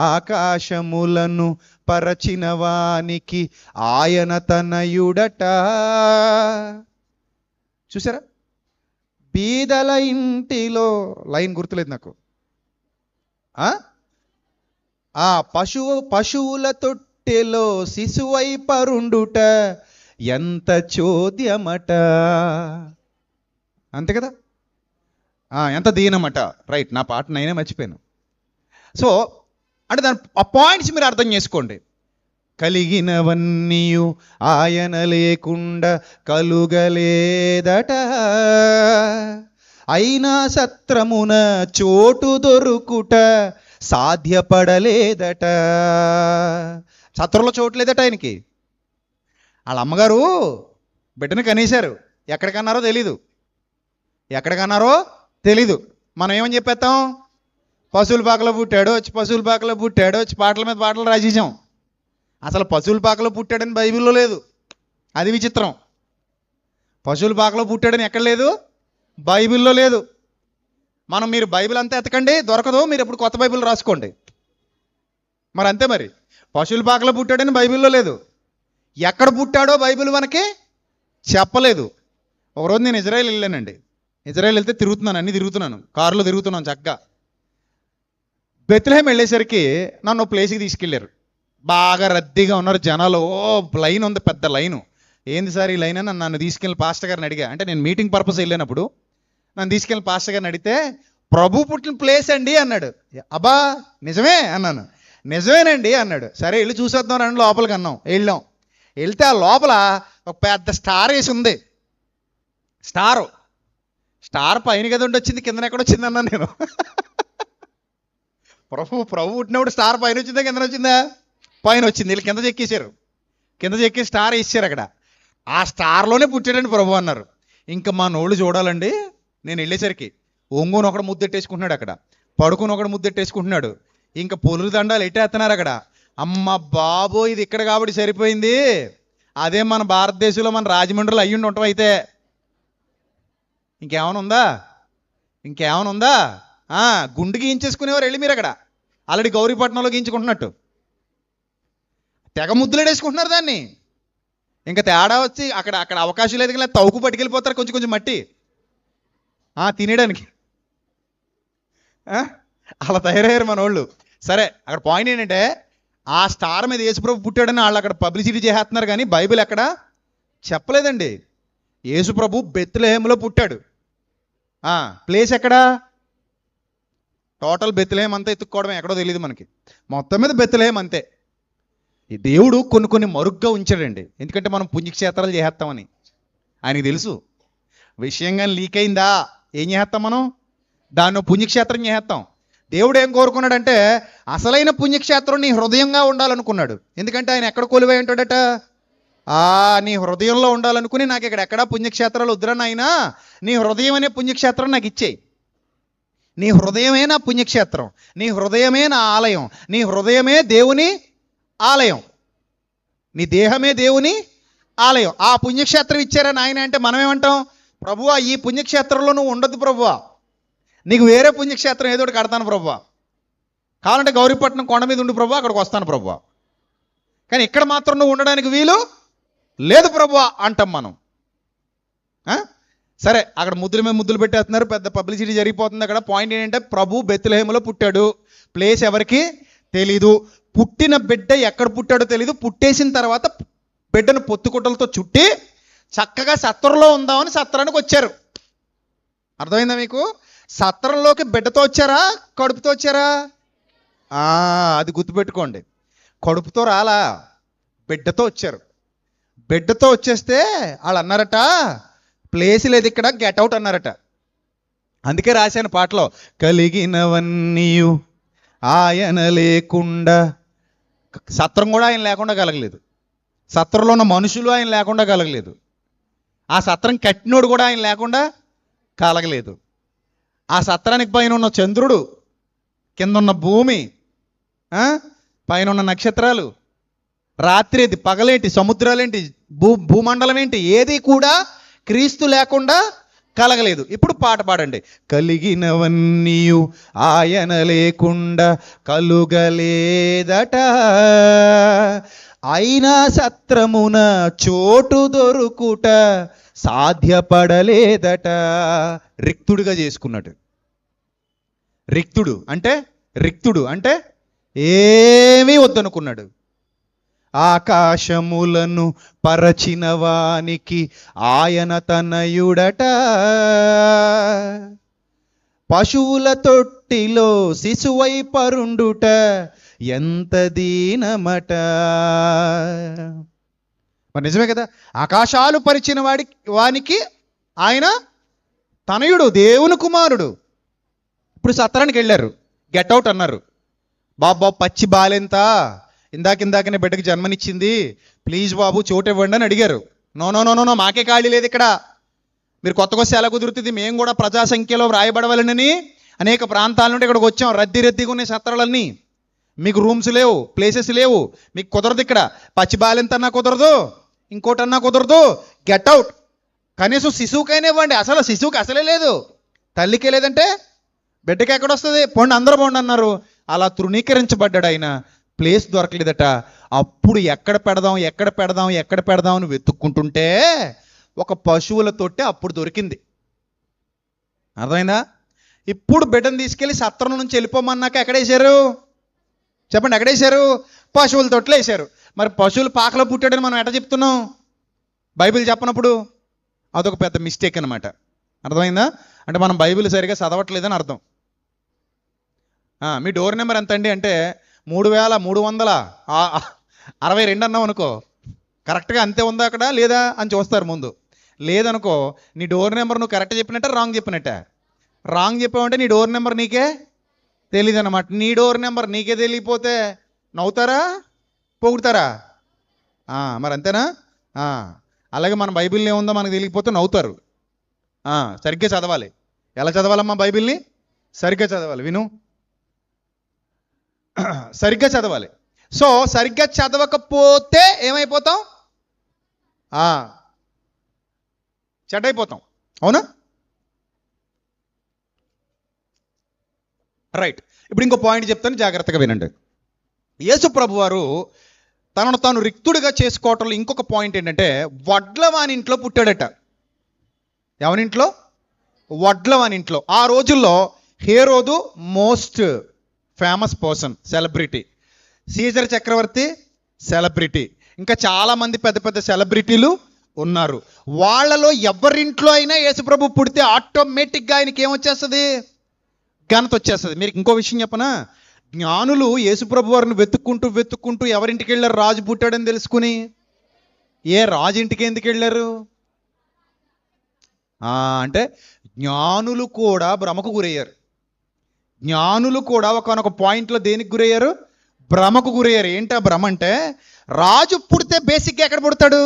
ఆకాశములను పరచిన వానికి ఆయన తనయుడట. చూసారా? బీదల ఇంటిలో, లైన్ గుర్తులేదు నాకు. పశువుల తొట్టెలో శిశువై పరుండుట ఎంత చోద్యమట. అంతే కదా? ఎంత దీనమట. రైట్, నా పాట నేనే మర్చిపోయాను. సో అంటే దాని ఆ పాయింట్స్ మీరు అర్థం చేసుకోండి. కలిగినవన్నీయు ఆయన లేకుండా కలుగలేదట, అయినా సత్రమున చోటు దొరుకుట సాధ్యపడలేదట. సత్రంలో చోటు లేదట ఆయనకి. వాళ్ళ అమ్మగారు బిడ్డను కనేశారు. ఎక్కడికన్నారో తెలీదు. మనం ఏమని చెప్పేస్తాం? పశువుల పాకలో పుట్టాడు, వచ్చి పాటల మీద పాటలు రాసేసాం. అసలు పశువుల పాకలో పుట్టాడని బైబిల్లో లేదు. అది విచిత్రం. పశువుల పాకలో పుట్టాడని ఎక్కడ లేదు, బైబిల్లో లేదు. మీరు బైబిల్ అంతా ఎతకండి, దొరకదు. మీరు ఎప్పుడు కొత్త బైబిల్ రాసుకోండి. మరి అంతే. మరి పశువుల పాకలో పుట్టాడని బైబిల్లో లేదు. ఎక్కడ పుట్టాడో బైబిల్ మనకి చెప్పలేదు. ఒకరోజు నేను ఇజ్రాయెల్ వెళ్ళానండి. ఇజ్రాయెల్ వెళ్తే అన్నీ తిరుగుతున్నాను, కారులో తిరుగుతున్నాను చక్కగా. బెత్లెహేం వెళ్ళేసరికి నన్ను ప్లేస్కి తీసుకెళ్ళారు. బాగా రద్దీగా ఉన్నారు జనాలు. లైన్ ఉంది, పెద్ద లైను. ఏంది సార్ ఈ లైన్ అని నన్ను తీసుకెళ్ళి పాస్టర్ గారిని అడిగా. అంటే నేను మీటింగ్ పర్పస్ వెళ్ళినప్పుడు నన్ను తీసుకెళ్ళి పాస్టర్ గారిని అడిగితే, ప్రభు పుట్టిన ప్లేస్ అండి అన్నాడు. అబ్బా నిజమే అన్నాను. నిజమేనండి అన్నాడు. సరే వెళ్ళి చూసేద్దాం రండి లోపలికి అన్నాం. వెళ్తే ఆ లోపల ఒక పెద్ద స్టార్ వేసి ఉంది. స్టార్ పైన కదా ఉండి వచ్చింది, కిందన ఎక్కడ వచ్చింది అన్నాను నేను. ప్రభు పుట్టినప్పుడు స్టార్ పైన వచ్చిందా కిందన వచ్చిందా? పైన వచ్చింది. వీళ్ళు కింద చెక్కేశారు. కింద చెక్కి స్టార్ వేసారు అక్కడ. ఆ స్టార్లోనే పుట్టాడండి ప్రభు అన్నారు. ఇంకా మా నోళ్ళు చూడాలండి. నేను వెళ్ళేసరికి ఒంగుని ఒకడు ముద్దెట్టేసుకుంటున్నాడు, అక్కడ పడుకుని ఒకడు ముద్దెట్టేసుకుంటున్నాడు. ఇంకా పొలులు దండాలు ఎట్టేస్తున్నారు అక్కడ. అమ్మ బాబో, ఇది ఇక్కడ కాబట్టి సరిపోయింది. అదే మన భారతదేశంలో మన రాజమండ్రిలో అయ్యుండి ఉంటాం. అయితే ఇంకేమైనా ఉందా? గుండు గీయించేసుకునేవారు వెళ్ళి మీరు అక్కడ. ఆల్రెడీ గౌరీపట్నంలో గీయించుకుంటున్నట్టు తెగ ముద్దులేడేసుకుంటున్నారు దాన్ని. ఇంకా తేడా వచ్చి అక్కడ అవకాశం లేదు కదా, తవ్వుకు పట్టుకెళ్ళిపోతారు కొంచెం మట్టి తినేయడానికి. అలా తయారయ్యారు మన వాళ్ళు. సరే, అక్కడ పాయింట్ ఏంటంటే, ఆ స్టార్ మీద యేసుప్రభు పుట్టాడని వాళ్ళు అక్కడ పబ్లిసిటీ చేస్తున్నారు, కానీ బైబిల్ ఎక్కడ చెప్పలేదండి. యేసుప్రభు బెత్లెహేములో పుట్టాడు. ప్లేస్ ఎక్కడా? టోటల్ బెత్లెహేం అంతా ఎత్తుక్కోవడం ఎక్కడో తెలియదు మనకి. మొత్తం మీద బెత్లెహేం అంతే. ఈ దేవుడు కొన్ని మరుగ్గా ఉంచాడండి. ఎందుకంటే మనం పుణ్యక్షేత్రాలు చేసేస్తామని ఆయనకి తెలుసు. విషయంగా లీక్ అయిందా ఏం చేస్తాం మనం? దాన్ని పుణ్యక్షేత్రం చేసేస్తాం. దేవుడు ఏం కోరుకున్నాడంటే, అసలైన పుణ్యక్షేత్రం నీ హృదయంగా ఉండాలనుకున్నాడు. ఎందుకంటే ఆయన ఎక్కడ కొలువై ఉంటాడట? నీ హృదయంలో ఉండాలనుకుని, నాకు ఎక్కడా పుణ్యక్షేత్రాలు వద్దురా నాయనా, నీ హృదయం అనే పుణ్యక్షేత్రం నాకు ఇచ్చేయి. నీ హృదయమే నా పుణ్యక్షేత్రం, నీ హృదయమే నా ఆలయం, నీ హృదయమే దేవుని ఆలయం, నీ దేహమే దేవుని ఆలయం. ఆ పుణ్యక్షేత్రం ఇచ్చారా నాయన అంటే మనం ఏమంటాం? ప్రభువా, ఈ పుణ్యక్షేత్రంలో నువ్వు ఉండదు ప్రభువా, నీకు వేరే పుణ్యక్షేత్రం ఏదో ఒకటి కడతాను ప్రభువా, కావాలంటే గౌరీపట్నం కొండ మీద ఉండి ప్రభువా, అక్కడికి వస్తాను ప్రభువా, కానీ ఇక్కడ మాత్రం నువ్వు ఉండడానికి వీలు లేదు ప్రభువా అంటాం మనం. సరే, అక్కడ ముద్దుల మీద ముద్దులు పెట్టేస్తున్నారు, పెద్ద పబ్లిసిటీ జరిగిపోతుంది అక్కడ. పాయింట్ ఏంటంటే, ప్రభు బెత్లెహేములో పుట్టాడు. ప్లేస్ ఎవరికి తెలీదు. పుట్టిన బిడ్డ ఎక్కడ పుట్టాడో తెలీదు. పుట్టేసిన తర్వాత బిడ్డను పొత్తుకుట్టలతో చుట్టి చక్కగా సత్రంలో ఉందామని సత్రానికి వచ్చారు. అర్థమైందా మీకు? సత్రంలోకి బిడ్డతో వచ్చారా, కడుపుతో వచ్చారా? అది గుర్తుపెట్టుకోండి. కడుపుతో రాలా, బిడ్డతో వచ్చారు. బిడ్డతో వచ్చేస్తే వాళ్ళు అన్నారట, ప్లేస్ లేదు ఇక్కడ, గెట్ అవుట్ అన్నారట. అందుకే రాశాను పాటలో, కలిగినవన్నీ ఆయన లేకుండా. సత్రం కూడా ఆయన లేకుండా కలగలేదు. సత్రంలో ఉన్న మనుషులు ఆయన లేకుండా కలగలేదు. ఆ సత్రం కట్టినోడు కూడా ఆయన లేకుండా కలగలేదు. ఆ సత్రానికి పైన ఉన్న చంద్రుడు, కింద ఉన్న భూమి, పైన ఉన్న నక్షత్రాలు, రాత్రి ఏది, పగలేంటి, సముద్రాలేంటి, భూమండలం ఏంటి, ఏది కూడా క్రీస్తు లేకుండా కలగలేదు. ఇప్పుడు పాట పాడండి. కలిగినవన్నీ ఆయన లేకుండా కలుగలేదట, అయినా సత్రమున చోటు దొరుకుట సాధ్యపడలేదట. రిక్తుడుగా చేసుకున్నాడు. రిక్తుడు అంటే ఏమీ వద్దనుకున్నాడు. ఆకాశములను పరచిన వానికి ఆయన తనయుడట, పశువుల తొట్టిలో శిశువై పరుండుట ఎంత దీనమట. మరి నిజమే కదా, ఆకాశాలు పరిచిన వానికి ఆయన తనయుడు, దేవుని కుమారుడు. ఇప్పుడు సత్రానికి వెళ్ళారు, గెట్ అవుట్ అన్నారు. బాబు పచ్చి బాలెంత, ఇందాకనే బిడ్డకి జన్మనిచ్చింది, ప్లీజ్ బాబు చోటు ఇవ్వండి అని అడిగారు. నో నో నో నో మాకే ఖాళీ లేదు ఇక్కడ, మీరు కొత్తగా వస్తే ఎలా కుదురుతుంది, మేము కూడా ప్రజాసంఖ్యలో వ్రాయబడవాలని అనేక ప్రాంతాల నుండి ఇక్కడికి వచ్చాం. రద్దీగా ఉన్నాయి సత్రాలన్నీ, మీకు రూమ్స్ లేవు, ప్లేసెస్ లేవు, మీకు కుదరదు. ఇక్కడ పచ్చి బాలెంతన్నా కుదరదు, ఇంకోటన్నా కుదరదు, గెట్ అవుట్. కనీసం శిశువుకైనా ఇవ్వండి. అసలు శిశువుకి అసలే లేదు, తల్లికే లేదంటే బిడ్డకి ఎక్కడొస్తుంది, పోండి అందరూ పోండి అన్నారు. అలా తృణీకరించబడ్డాడు ఆయన, ప్లేస్ దొరకలేదట. అప్పుడు ఎక్కడ పెడదాం అని వెతుక్కుంటుంటే ఒక పశువుల తొట్టి అప్పుడు దొరికింది. అర్థమైందా? ఇప్పుడు బిడ్డను తీసుకెళ్ళి సత్రం నుంచి వెళ్ళిపోమన్నాక ఎక్కడేశారు చెప్పండి, ఎక్కడేశారు? పశువుల తొట్టిలో వేశారు. మరి పశువులు పాకలో పుట్టాడని మనం ఎట్లా చెప్తున్నాం బైబిల్ చెప్పనప్పుడు? అదొక పెద్ద మిస్టేక్ అనమాట. అర్థమైందా? అంటే మనం బైబిల్ సరిగా చదవట్లేదని అర్థం. మీ డోర్ నెంబర్ ఎంత అండి అంటే 3362 అన్నాం అనుకో, కరెక్ట్గా అంతే ఉందా అక్కడ లేదా అని చూస్తారు ముందు. లేదనుకో, నీ డోర్ నెంబర్ నువ్వు కరెక్ట్ చెప్పినట్ట రాంగ్ చెప్పినట్ట? రాంగ్ చెప్పావంటే నీ డోర్ నెంబర్ నీకే తెలియదు అనమాట. నీ డోర్ నెంబర్ నీకే తెలియకపోతే నవ్వుతారా పొగుడతారా? మరి అంతేనా? అలాగే మన బైబిల్లో ఏముందో మనకు తెలియకపోతే నవ్వుతారు. సరిగ్గా చదవాలి. ఎలా చదవాలమ్మా బైబిల్ని? సరిగ్గా చదవాలి. విను, సరిగ్గా చదవాలి. సో సరిగ్గా చదవకపోతే ఏమైపోతాం? చెడ్డైపోతాం. అవునా? రైట్. ఇప్పుడు ఇంకో పాయింట్ చెప్తాను, జాగ్రత్తగా వినండి. యేసు ప్రభు వారు తనను తాను రిక్తుడిగా చేసుకోవటంలో ఇంకొక పాయింట్ ఏంటంటే, వడ్లవాని ఇంట్లో పుట్టాడట. ఎవరింట్లో? వడ్లవాని ఇంట్లో. ఆ రోజుల్లో Herod most famous person, celebrity. Caesar చక్రవర్తి సెలబ్రిటీ. ఇంకా చాలామంది పెద్ద పెద్ద సెలబ్రిటీలు ఉన్నారు. వాళ్ళలో ఎవరింట్లో అయినా యేసుప్రభు పుడితే ఆటోమేటిక్గా ఆయనకి ఏమొచ్చేస్తుంది? ఘనత వచ్చేస్తుంది. మీరు ఇంకో విషయం చెప్పనా? జ్ఞానులు యేసుప్రభు వారిని వెతుక్కుంటూ ఎవరింటికి వెళ్ళారు? రాజు పుట్టాడని తెలుసుకుని. ఏ రాజు ఇంటికి ఎందుకు వెళ్ళారు అంటే జ్ఞానులు కూడా భ్రమకు గురయ్యారు. జ్ఞానులు కూడా ఒకనొక పాయింట్లో దేనికి గురయ్యారు? భ్రమకు గురయ్యారు. ఏంటా భ్రమ అంటే, రాజు పుడితే బేసిక్గా ఎక్కడ పుడతాడు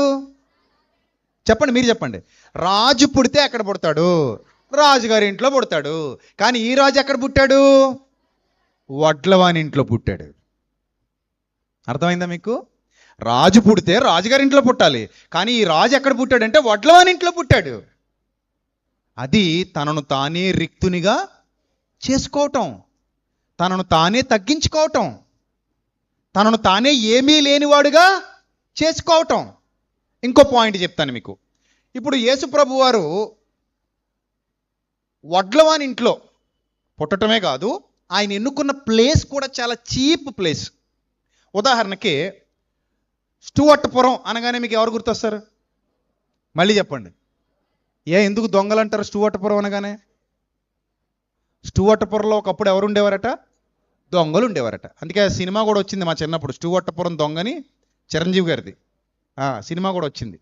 చెప్పండి, మీరు చెప్పండి. రాజు పుడితే ఎక్కడ పుడతాడు? రాజుగారి ఇంట్లో పుడతాడు. కానీ ఈ రాజు ఎక్కడ పుట్టాడు? వడ్లవాని ఇంట్లో పుట్టాడు. అర్థమైందా మీకు? రాజు పుడితే రాజుగారి ఇంట్లో పుట్టాలి, కానీ ఈ రాజు ఎక్కడ పుట్టాడంటే వడ్లవాని ఇంట్లో పుట్టాడు. అది తనను తానే రిక్తునిగా చేసుకోవటం, తనను తానే తగ్గించుకోవటం, తనను తానే ఏమీ లేనివాడుగా చేసుకోవటం. ఇంకో పాయింట్ చెప్తాను మీకు. ఇప్పుడు యేసు ప్రభు వారు వడ్లవాని ఇంట్లో పుట్టటమే కాదు, ఆయన ఎన్నుకున్న ప్లేస్ కూడా చాలా చీప్ ప్లేస్. ఉదాహరణకి స్టూవర్ట్పురం అనగానే మీకు ఎవరు గుర్తొస్తారు? మళ్ళీ చెప్పండి. ఎందుకు దొంగలు అంటారు స్టూవర్ట్పురం అనగానే? స్టూవర్ట్పురంలో ఒకప్పుడు ఎవరు ఉండేవారట? దొంగలు ఉండేవారట. అందుకే సినిమా కూడా వచ్చింది మా చిన్నప్పుడు, స్టూవర్ట్పురం దొంగని, చిరంజీవి గారిది సినిమా కూడా వచ్చింది.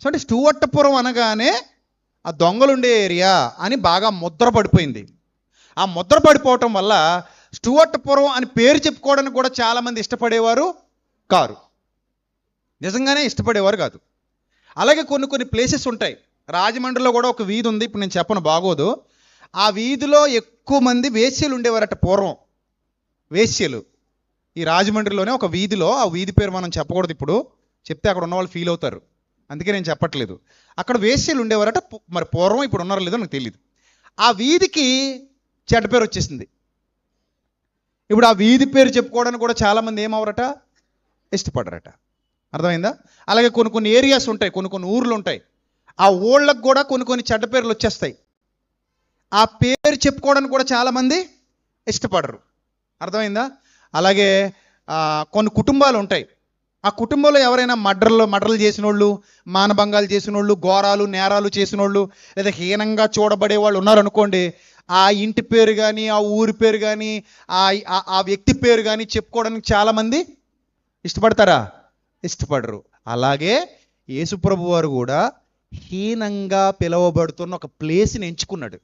సో అంటే స్టూవర్ట్పురం అనగానే ఆ దొంగలు ఉండే ఏరియా అని బాగా ముద్ర పడిపోయింది. ఆ ముద్ర పడిపోవటం వల్ల స్టూవర్ట్పురం అని పేరు చెప్పుకోవడానికి కూడా చాలామంది ఇష్టపడేవారు కారు, నిజంగానే ఇష్టపడేవారు కాదు. అలాగే కొన్ని ప్లేసెస్ ఉంటాయి. రాజమండ్రిలో కూడా ఒక వీధి ఉంది, ఇప్పుడు నేను చెప్పను బాగోదు. ఆ వీధిలో ఎక్కువ మంది వేశ్యలు ఉండేవారట పూర్వం. వేశ్యలు ఈ రాజమండ్రిలోనే ఒక వీధిలో, ఆ వీధి పేరు మనం చెప్పకూడదు, ఇప్పుడు చెప్తే అక్కడ ఉన్న వాళ్ళు ఫీల్ అవుతారు, అందుకే నేను చెప్పట్లేదు. అక్కడ వేశ్యలు ఉండేవారట. మరి పూర్వం ఇప్పుడు ఉన్నారో లేదో నాకు తెలియదు. ఆ వీధికి చెడ్డ పేరు వచ్చేసింది. ఇప్పుడు ఆ వీధి పేరు చెప్పుకోవడానికి కూడా చాలామంది ఏమవరట? ఇష్టపడరట. అర్థమైందా? అలాగే కొన్ని ఏరియాస్ ఉంటాయి, కొన్ని ఊర్లు ఉంటాయి. ఆ ఊళ్ళకు కూడా కొన్ని చెడ్డ పేర్లు వచ్చేస్తాయి. ఆ పేరు చెప్పుకోవడానికి కూడా చాలామంది ఇష్టపడరు. అర్థమైందా? అలాగే కొన్ని కుటుంబాలు ఉంటాయి. ఆ కుటుంబంలో ఎవరైనా మర్డర్లు చేసిన వాళ్ళు, మానభంగాలు చేసిన వాళ్ళు, ఘోరాలు నేరాలు చేసిన వాళ్ళు, లేదా హీనంగా చూడబడే వాళ్ళు ఉన్నారనుకోండి, ఆ ఇంటి పేరు కానీ, ఆ ఊరి పేరు కానీ, ఆ ఆ వ్యక్తి పేరు కానీ చెప్పుకోవడానికి చాలామంది ఇష్టపడతారా? ఇష్టపడరు. అలాగే యేసుప్రభు వారు కూడా హీనంగా పిలువబడుతున్న ఒక ప్లేస్ని ఎంచుకున్నాడు.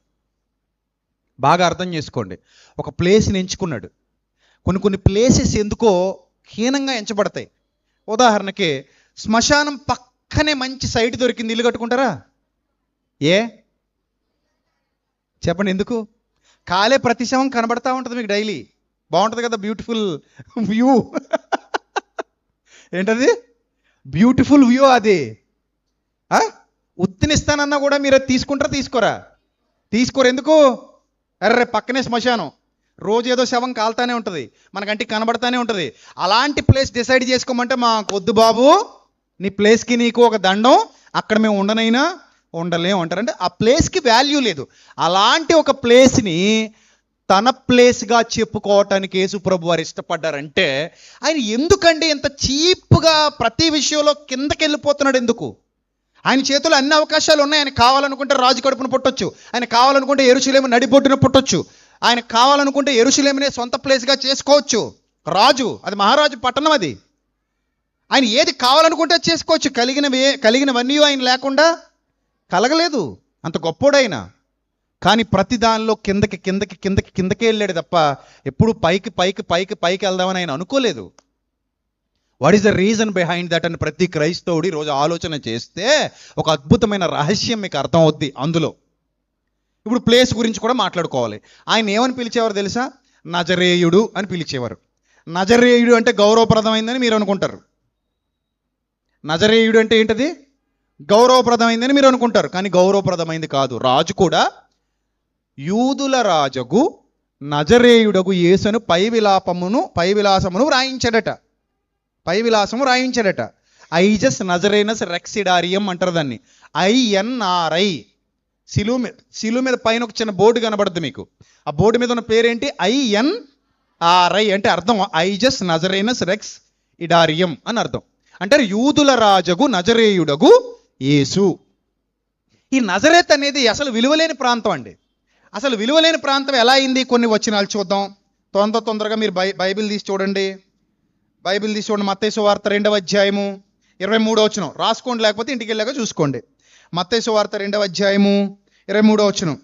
బాగా అర్థం చేసుకోండి. ఒక ప్లేస్ని ఎంచుకున్నాడు. కొన్ని ప్లేసెస్ ఎందుకో హీనంగా ఎంచబడతాయి. ఉదాహరణకి శ్మశానం పక్కనే మంచి సైట్ దొరికింది, ఇల్లు కట్టుకుంటారా? ఏ చెప్పండి ఎందుకు? కాలే ప్రతి శవం కనబడతా ఉంటుంది మీకు డైలీ. బాగుంటుంది కదా, బ్యూటిఫుల్ వ్యూ. ఏంటది? బ్యూటిఫుల్ వ్యూ అది. ఉత్తినిస్తానన్నా కూడా మీరు అది తీసుకుంటారా? తీసుకోరు. ఎందుకు? అర్రే పక్కనే శ్మశానం, రోజు ఏదో శవం కాలుతానే ఉంటుంది, మనకంటే కనబడతానే ఉంటుంది. అలాంటి ప్లేస్ డిసైడ్ చేసుకోమంటే మాకొద్దు బాబు, నీ ప్లేస్కి నీకు ఒక దండం, అక్కడ మేము ఉండలేము అంటారు. అంటే ఆ ప్లేస్కి వాల్యూ లేదు. అలాంటి ఒక ప్లేస్ని తన ప్లేస్గా చెప్పుకోవటానికి యేసుప్రభు వారు ఇష్టపడ్డారంటే ఆయన ఎందుకండి ఇంత చీప్గా ప్రతి విషయంలో కిందకి వెళ్ళిపోతున్నాడు? ఎందుకు? ఆయన చేతిలో అన్ని అవకాశాలు ఉన్నాయి. ఆయన కావాలనుకుంటే రాజు కడుపును పుట్టొచ్చు, ఆయన కావాలనుకుంటే యెరూషలేము నడిబొడ్డున పుట్టొచ్చు, ఆయన కావాలనుకుంటే యెరూషలేమునే సొంత ప్లేస్గా చేసుకోవచ్చు. రాజు, అది మహారాజు పట్టణం, అది ఆయన ఏది కావాలనుకుంటే చేసుకోవచ్చు. కలిగినవన్నీ ఆయన లేకుండా కలగలేదు, అంత గొప్పోడైనా. కానీ ప్రతి దానిలో కిందకే వెళ్ళాడు తప్ప ఎప్పుడు పైకి వెళ్దామని ఆయన అనుకోలేదు. What is the reason behind that అని ప్రతి క్రైస్తవుడు ఈరోజు ఆలోచన చేస్తే ఒక అద్భుతమైన రహస్యం మీకు అర్థం అవుద్ది అందులో. ఇప్పుడు ప్లేస్ గురించి కూడా మాట్లాడుకోవాలి. ఆయన ఏమని పిలిచేవారు తెలుసా? నజరేయుడు అని పిలిచేవారు. నజరేయుడు అంటే గౌరవప్రదమైందని మీరు అనుకుంటారు. నజరేయుడు అంటే ఏంటది? గౌరవప్రదమైందని మీరు అనుకుంటారు, కానీ గౌరవప్రదమైంది కాదు. రాజు కూడా యూదుల రాజుకు నజరేయుడకు యేసును పై విలాసమును రాయించాడట. ఐజస్ నజరేనస్ రెక్సిడారియం అంటారు దాన్ని. INRI. సిలువ మీద పైన ఒక చిన్న బోర్డు కనబడుతుంది మీకు. ఆ బోర్డు మీద ఉన్న పేరేంటి? INRI అంటే అర్థం ఐజస్ నజరేనస్ రెక్స్ ఇడారియం అని అర్థం. అంటే యూదుల రాజుకు నజరేయుడకు యేసు. ఈ నజరేత్ అనేది అసలు విలువలేని ప్రాంతం అండి. అసలు విలువలేని ప్రాంతం ఎలా అయింది? కొన్ని వచనాలు చూద్దాం. తొందరగా మీరు బైబిల్ తీసి చూడండి. మత్తయి సువార్త 2వ అధ్యాయము 23వ వచనం రాసుకోండి, లేకపోతే ఇంటికి వెళ్ళాక చూసుకోండి. మత్తయి సువార్త 2వ అధ్యాయము 23వ వచనం.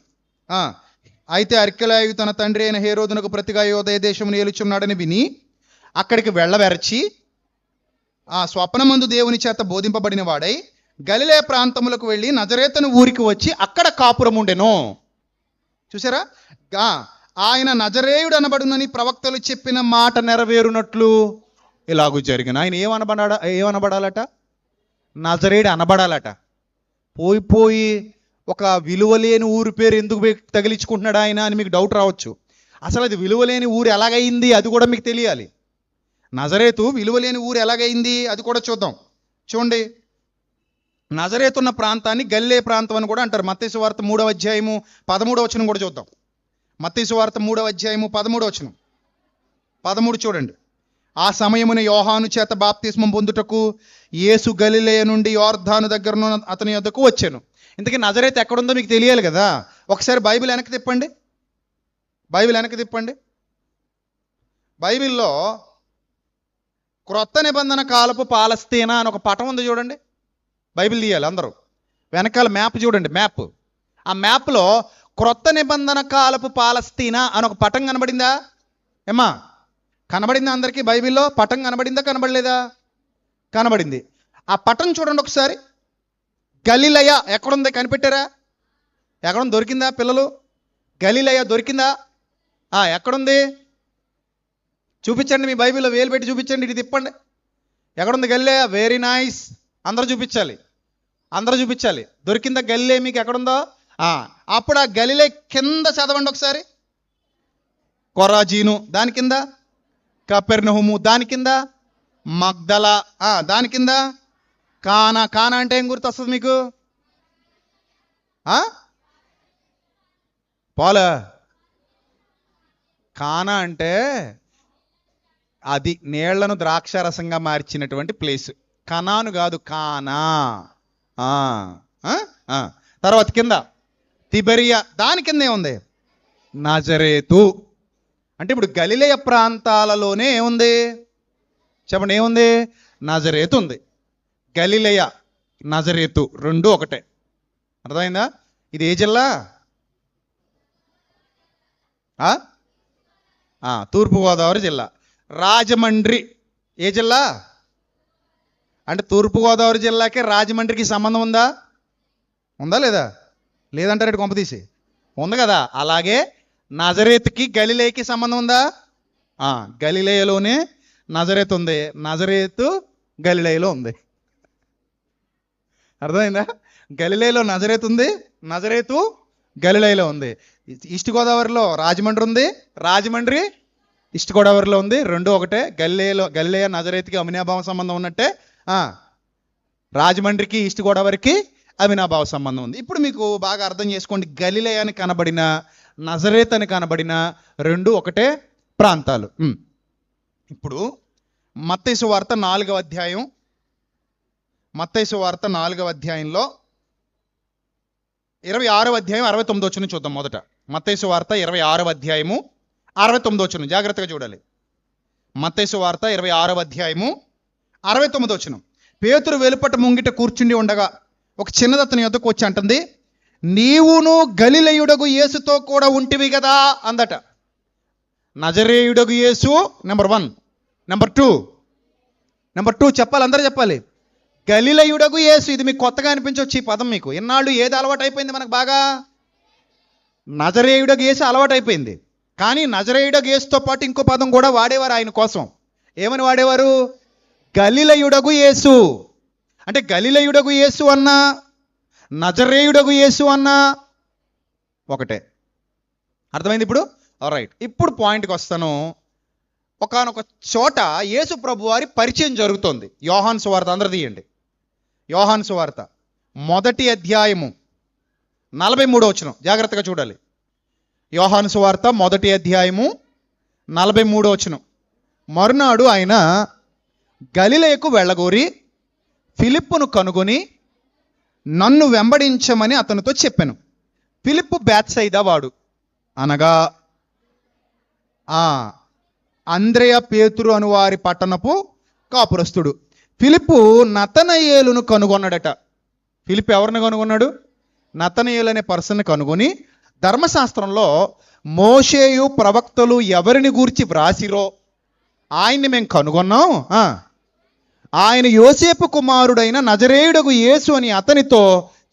అయితే అర్కెలాయు తన తండ్రి అయిన హేరోదునకు ప్రతిగా యూదయ దేశమును ఏలుచున్నాడని విని అక్కడికి వెళ్ళవెరచి ఆ స్వప్నమందు దేవుని చేత బోధింపబడిన వాడై గలిలయ ప్రాంతములకు వెళ్ళి నజరేతను ఊరికి వచ్చి అక్కడ కాపురం ఉండెను. చూసారా? ఆయన నజరేయుడు అనబడునని ప్రవక్తలు చెప్పిన మాట నెరవేరునట్లు ఇలాగూ జరిగిన. ఆయన ఏమనబడాలట? నజరేయుడు అనబడాలట. పోయి ఒక విలువలేని ఊరి పేరు ఎందుకు తగిలించుకుంటున్నాడు ఆయన అని మీకు డౌట్ రావచ్చు. అసలు అది విలువలేని ఊరు ఎలాగైంది అది కూడా మీకు తెలియాలి. నజరేతు విలువలేని ఊరు ఎలాగైంది అది కూడా చూద్దాం. చూడండి, నజరేతున్న ప్రాంతాన్ని గలిలయ ప్రాంతం అని కూడా అంటారు. మత్తయి సువార్త 3వ అధ్యాయము 13వ వచనం కూడా చూద్దాం. మత్తయి సువార్త 3వ అధ్యాయము 13వ వచనం. 13 చూడండి. ఆ సమయమున యోహాను చేత బాప్తిస్మం పొందుటకు యేసు గలిలయ నుండి యోర్దాను దగ్గరను అతని యొద్దకు వచ్చాను. ఇంతకీ నజరేతు ఎక్కడుందో మీకు తెలియాలి కదా. ఒకసారి బైబిల్ వెనక్కి తిప్పండి. బైబిల్లో క్రొత్త నిబంధన కాలపు పాలస్తీనా అని ఒక పటం ఉంది చూడండి. బైబిల్ తీయాలి అందరూ. వెనకాల మ్యాప్ చూడండి, మ్యాప్. ఆ మ్యాప్లో క్రొత్త నిబంధన కాలపు పాలస్తీనా అని ఒక పటం కనబడిందా? ఏమ్మా కనబడిందా అందరికీ? బైబిల్లో పటం కనబడిందా, కనబడలేదా? కనబడింది. ఆ పటం చూడండి ఒకసారి. గలిలయ ఎక్కడుంది కనిపెట్టారా? ఎక్కడుంది? దొరికిందా పిల్లలు? గలిలయ దొరికిందా? ఎక్కడుంది చూపించండి. మీ బైబిల్లో వేలు పెట్టి చూపించండి, ఇది తిప్పండి. ఎక్కడుంది గలిలయ? Very nice. అందరూ చూపించాలి. దొరికిందా గలిలే మీకు? ఎక్కడుందో అప్పుడు ఆ గలిలే కింద చదవండి ఒకసారి. కొరాజీను దాని కింద, కపెర్నహుము దాని కింద, మగ్దల దాని కింద, కానా అంటే ఏం గుర్తు వస్తుంది మీకు? పోలా కానా అంటే అది నీళ్లను ద్రాక్షారసంగా మార్చినటువంటి ప్లేస్. కనాను కాదు, కానా. తర్వాత కింద తిబెరియా దాని కింద ఏముంది? నజరేతు. అంటే ఇప్పుడు గలిలయ ప్రాంతాలలోనే ఏముంది చెప్పండి, ఏముంది? నజరేతు ఉంది. గలిలయ, నజరేతు రెండు ఒకటే. అర్థమైందా? ఇది ఏ జిల్లా? తూర్పుగోదావరి జిల్లా. రాజమండ్రి ఏ జిల్లా? అంటే తూర్పుగోదావరి జిల్లాకే రాజమండ్రికి సంబంధం ఉందా? ఉందా లేదా? లేదంటారు కొంప తీసి. ఉంది కదా. అలాగే నజరేతుకి గలిలేకి సంబంధం ఉందా? గలిలేయలోనే నజరేతు ఉంది. నజరేతు గలిలేయలో ఉంది. అర్థమైందా? గలిలేయలో నజరేతు ఉంది, నజరేతు గలిలేయలో ఉంది. ఈస్ట్ గోదావరిలో రాజమండ్రి ఉంది, రాజమండ్రి ఈస్ట్ గోదావరిలో ఉంది. రెండు ఒకటే. గలిలేయ నజరేతుకి అవినాభావ సంబంధం ఉన్నట్టే రాజమండ్రికి ఈస్ట్ గోదావరికి అవినాభావ సంబంధం ఉంది. ఇప్పుడు మీకు బాగా అర్థం చేసుకోండి, గలిలయ అని కనబడిన, నజరేత్ అని కనబడిన రెండు ఒకటే ప్రాంతాలు. ఇప్పుడు మత్తయి సువార్త 4వ అధ్యాయం, మత్తయి సువార్త 4వ అధ్యాయంలో 26వ అధ్యాయం 69వ వచనం చూద్దాం. మొదట మత్తయి సువార్త 26వ అధ్యాయము 69వ వచనం జాగ్రత్తగా చూడాలి. మత్తయి సువార్త 26వ అధ్యాయము 69వ వచనం. పేతురు వెలుపట ముంగిట కూర్చుండి ఉండగా ఒక చిన్నది అతని యొద్దకు వచ్చి అంటుంది, నీవును గలిలయుడగు యేసుతో కూడా ఉంటివి కదా అందట. నజరేయుడగు యేసు నెంబర్ 1. నెంబర్ 2 చెప్పాలి, అందరూ చెప్పాలి. గలిలయుడగు యేసు. ఇది మీకు కొత్తగా అనిపించవచ్చు ఈ పదం. మీకు ఎన్నాళ్ళు ఏది అలవాటు అయిపోయింది మనకు బాగా? నజరేయుడగు యేసు అలవాటు అయిపోయింది. కానీ నజరేయుడగు యేసుతో పాటు ఇంకో పదం కూడా వాడేవారు ఆయన కోసం. ఏమని వాడేవారు? గలిలయుడగు యేసు. అంటే గలిలయుడగు యేసు అన్నా నజరేయుడగు యేసు అన్నా ఒకటే. అర్థమైంది ఇప్పుడు? రైట్. ఇప్పుడు పాయింట్కి వస్తాను. ఒకానొక చోట యేసు ప్రభు వారి పరిచయం జరుగుతోంది. యోహాను సువార్త, అందరూ తీయండి. యోహాను సువార్త 1వ అధ్యాయము 43వ వచనం జాగ్రత్తగా చూడాలి. యోహాను సువార్త 1వ అధ్యాయము 43వ వచనం. మరునాడు ఆయన గలిలయకు వెళ్ళగోరి ఫిలిప్పును కనుగొని నన్ను వెంబడించమని అతనితో చెప్పాను. ఫిలిప్పు బేత్సయిదా వాడు, అనగా అంద్రెయ, పేతురు అను వారి పట్టణపు కాపురస్తుడు. ఫిలిప్పు నతనయేలును కనుగొన్నాడట. ఫిలిప్పు ఎవరిని కనుగొన్నాడు? నతనయేలు అనే పర్సన్ని కనుగొని, ధర్మశాస్త్రంలో మోషేయు ప్రవక్తలు ఎవరిని గూర్చి వ్రాసిరో ఆయన్ని మేము కనుగొన్నాం, ఆయన యోసేపు కుమారుడైన నజరేయుడగు యేసు అని అతనితో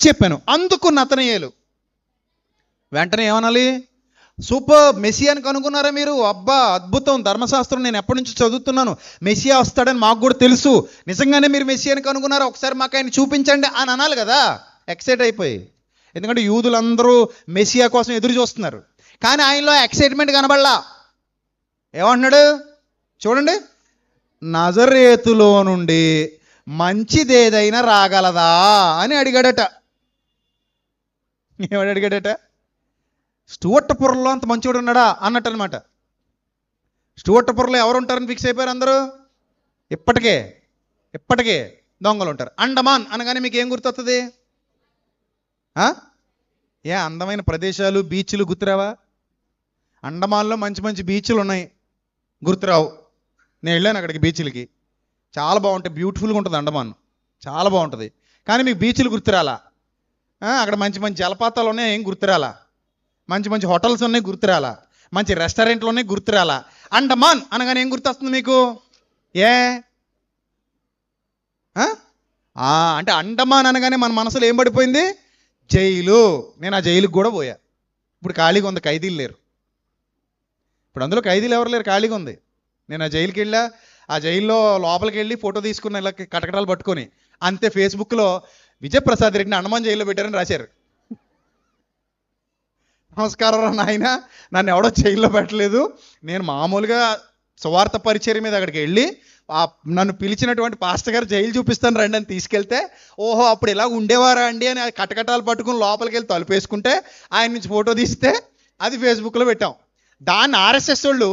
చెప్పాను. అందుకు నతనయేలు వెంటనే ఏమనాలి? సూపర్, మెస్సియాని కనుగొన్నారా మీరు? అబ్బా అద్భుతం, ధర్మశాస్త్రం నేను ఎప్పటి నుంచి చదువుతున్నాను, మెస్సియా వస్తాడని మాకు కూడా తెలుసు, నిజంగానే మీరు మెస్సియాని కనుగొన్నారా, ఒకసారి మాకు ఆయన చూపించండి అని అనాలి కదా, ఎక్సైట్ అయిపోయి. ఎందుకంటే యూదులందరూ మెస్సియా కోసం ఎదురు చూస్తున్నారు. కానీ ఆయనలో ఎక్సైట్మెంట్ కనబడలా. ఏమంటున్నాడు చూడండి, నజరేతులో నుండి మంచిదేదైనా రాగలదా అని అడిగాడట. ఏమని అడిగాడట? స్టూవర్టపురంలో అంత మంచివాడు ఉన్నాడా అన్నట్టు అనమాట. స్టూవర్టపురంలో ఎవరు ఉంటారని ఫిక్స్ అయిపోయారు అందరూ. ఇప్పటికే దొంగలు ఉంటారు. అండమాన్ అనగానే మీకు ఏం గుర్తొస్తుంది? అందమైన ప్రదేశాలు, బీచ్లు గుర్తురావా? అండమాన్లో మంచి మంచి బీచ్లు ఉన్నాయి, గుర్తురావు. నేను వెళ్ళాను అక్కడికి, బీచ్లకి చాలా బాగుంటాయి, బ్యూటిఫుల్గా ఉంటుంది అండమాన్, చాలా బాగుంటుంది. కానీ మీకు బీచ్లు గుర్తురాలా? అక్కడ మంచి మంచి జలపాతాలు ఉన్నాయి, ఏం గుర్తురాలా? మంచి మంచి హోటల్స్ ఉన్నాయి, గుర్తురాలా? మంచి రెస్టారెంట్లు ఉన్నాయి, గుర్తురాలా? అండమాన్ అనగానే ఏం గుర్తొస్తుంది మీకు? అంటే అండమాన్ అనగానే మన మనసులో ఏం పడిపోయింది? జైలు. నేను ఆ జైలుకి కూడా పోయా. ఇప్పుడు ఖాళీగా ఉంది, ఖైదీలు లేరు. ఇప్పుడు అందులో ఖైదీలు ఎవరు లేరు, ఖాళీగా ఉంది. నేను ఆ జైలుకి వెళ్ళా, ఆ జైల్లో లోపలికి వెళ్ళి ఫోటో తీసుకున్న, ఇలా కటకటాలు పట్టుకొని అంతే. ఫేస్బుక్లో విజయప్రసాద్ రెడ్డిని అండమాన్ జైల్లో పెట్టారని రాశారు. నమస్కారం రా నాయన, నన్ను ఎవడో జైల్లో పెట్టలేదు, నేను మామూలుగా సువార్త పరిచర్య మీద అక్కడికి వెళ్ళి నన్ను పిలిచినటువంటి పాస్టర్ గారు జైలు చూపిస్తాను రండి అని తీసుకెళ్తే, ఓహో అప్పుడు ఇలా ఉండేవారా అండి అని కటకటాలు పట్టుకుని లోపలికి వెళ్ళి తలుపేసుకుంటే ఆయన నుంచి ఫోటో తీస్తే అది ఫేస్బుక్లో పెట్టాం. దాన్ని ఆర్ఎస్ఎస్ వాళ్ళు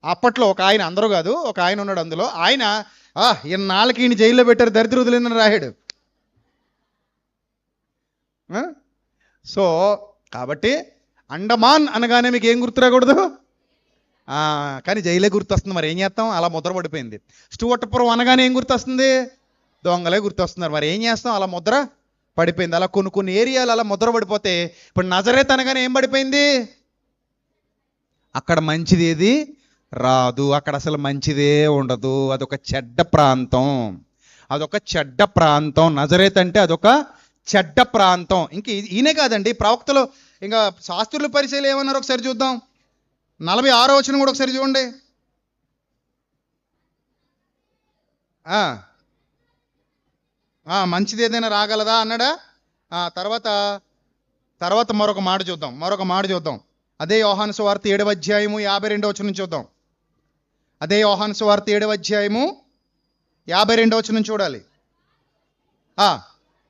అప్పట్లో ఒక ఆయన, అందరూ కాదు, ఒక ఆయన ఉన్నాడు అందులో, ఆయన ఇన్నాళ్ళకి ఈయన జైల్లో పెట్టారు దరిద్రుదులని రాశాడు. సో కాబట్టి అండమాన్ అనగానే మీకు ఏం గుర్తు రాకూడదు? కానీ జైలే గుర్తొస్తుంది. మరి ఏం చేస్తాం? అలా ముద్ర పడిపోయింది. స్టూవర్ట్పురం అనగానే ఏం గుర్తొస్తుంది? దొంగలే గుర్తొస్తున్నారు. మరి ఏం చేస్తాం? అలా ముద్ర పడిపోయింది. అలా కొన్ని ఏరియాలు అలా ముద్ర పడిపోతే ఇప్పుడు నజరేత్ అనగానే ఏం పడిపోయింది? అక్కడ మంచిది ఏది రాదు, అక్కడ అసలు మంచిదే ఉండదు, అదొక చెడ్డ ప్రాంతం, అదొక చెడ్డ ప్రాంతం. నజరేత్ అంటే అదొక చెడ్డ ప్రాంతం. ఇంక ఈయనే కాదండి, ప్రవక్తలు ఇంకా శాస్త్రుల పరిచయాలు ఏమన్నారు ఒకసారి చూద్దాం. 46వ వచనం కూడా ఒకసారి చూడండి. మంచిది ఏదైనా రాగలదా అన్నాడా? తర్వాత మరొక మాట చూద్దాం. అదే యోహాను సువార్త 7వ అధ్యాయము 52వ వచనం చూద్దాం. అదే యోహాను సువార్త 7వ అధ్యాయము 52వ వచనం చూడాలి.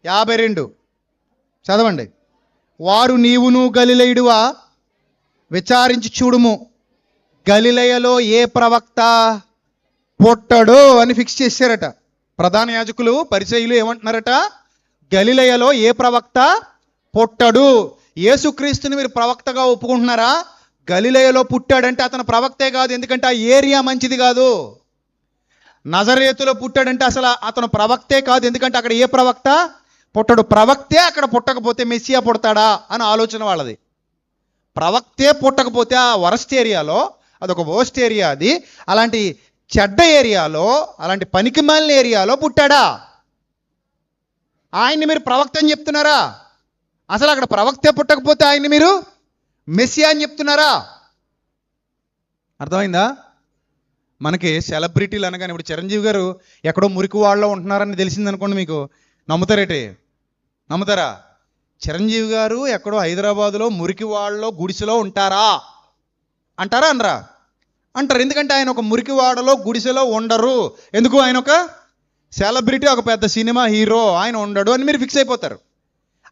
52 చదవండి. వారు నీవును గలిలయుడువా, విచారించి చూడుము, గలిలయలో ఏ ప్రవక్త పుట్టడు అని ఫిక్స్ చేశారట. ప్రధాన యాజకులు పరిసయ్యులు ఏమంటున్నారట? గలిలయలో ఏ ప్రవక్త పుట్టడు. యేసుక్రీస్తుని మీరు ప్రవక్తగా ఒప్పుకుంటున్నారా? గలిలయలో పుట్టాడంటే అతను ప్రవక్తే కాదు, ఎందుకంటే ఆ ఏరియా మంచిది కాదు. నజరేతులో పుట్టాడంటే అసలు అతను ప్రవక్తే కాదు, ఎందుకంటే అక్కడ ఏ ప్రవక్త పుట్టడు. ప్రవక్తే అక్కడ పుట్టకపోతే మెస్సియా పుడతాడా అని ఆలోచన వాళ్ళది. ప్రవక్తే పుట్టకపోతే ఆ వరస్ట్ ఏరియాలో, అదొక వర్స్ట్ ఏరియా, అది అలాంటి చెడ్డ ఏరియాలో, అలాంటి పనికిమాలిన ఏరియాలో పుట్టాడా? ఆయన్ని మీరు ప్రవక్త అని చెప్తున్నారా? అసలు అక్కడ ప్రవక్తే పుట్టకపోతే ఆయన్ని మీరు మెస్సియా అని చెప్తున్నారా? అర్థమైందా? మనకి సెలబ్రిటీలు అనగానే ఇప్పుడు చిరంజీవి గారు ఎక్కడో మురికి వాళ్ళలో ఉంటున్నారని తెలిసిందనుకోండి, మీకు నమ్ముతారా? చిరంజీవి గారు ఎక్కడో హైదరాబాదులో మురికి వాళ్ళలో గుడిసెలో ఉంటారా అంటారా? అనరా? అంటారు. ఎందుకంటే ఆయన ఒక మురికివాడలో గుడిసెలో ఉండరు. ఎందుకు? ఆయన ఒక సెలబ్రిటీ, ఒక పెద్ద సినిమా హీరో, ఆయన ఉండడు అని మీరు ఫిక్స్ అయిపోతారు.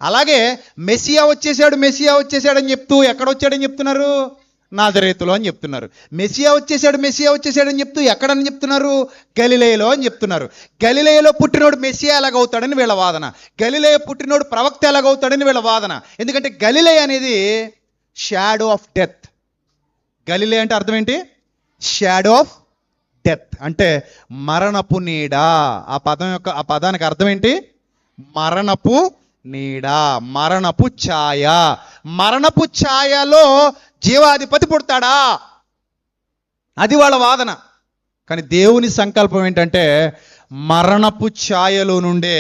అలాగే మెస్సియా వచ్చేసాడని చెప్తూ ఎక్కడొచ్చాడని చెప్తున్నారు? నాజరేతులో అని చెప్తున్నారు. మెస్సియా వచ్చేసాడని చెప్తూ ఎక్కడని చెప్తున్నారు? గలిలయలో అని చెప్తున్నారు. గలిలయలో పుట్టినోడు మెస్సియా ఎలాగవుతాడని వీళ్ళ వాదన, గలిలయ పుట్టినోడు ప్రవక్త ఎలాగవుతాడని వీళ్ళ వాదన. ఎందుకంటే గలిలయ అనేది షాడో ఆఫ్ డెత్. గలిలయ అంటే అర్థం ఏంటి? షాడో ఆఫ్ డెత్ అంటే మరణపు నీడ. ఆ పదానికి అర్థం ఏంటి? మరణపు నీడ, మరణపు ఛాయ. మరణపు ఛాయలో జీవాధిపతి పుడతాడా? అది వాళ్ళ వాదన. కానీ దేవుని సంకల్పం ఏంటంటే మరణపు ఛాయలో నుండే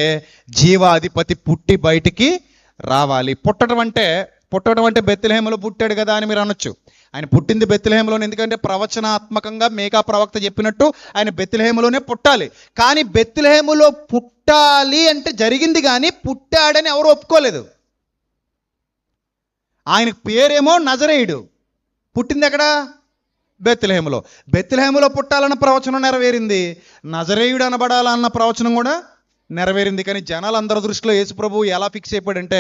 జీవాధిపతి పుట్టి బయటికి రావాలి. పుట్టడం అంటే బెత్లెహేములో పుట్టాడు కదా అని మీరు అనొచ్చు. ఆయన పుట్టింది బెత్లెహేములోనే, ఎందుకంటే ప్రవచనాత్మకంగా మేకా ప్రవక్త చెప్పినట్టు ఆయన బెత్లెహేములోనే పుట్టాలి. కానీ బెత్లెహేములో పుట్టాలి అంటే జరిగింది, కానీ పుట్టాడని ఎవరు ఒప్పుకోలేదు. ఆయనకు పేరేమో నజరేయుడు, పుట్టింది ఎక్కడ? బెత్లెహేములో పుట్టాలన్న ప్రవచనం నెరవేరింది, నజరేయుడు అనబడాలన్న ప్రవచనం కూడా నెరవేరింది. కానీ జనాలందరి దృష్టిలో యేసు ప్రభువు ఎలా ఫిక్స్ అయిపోయాడంటే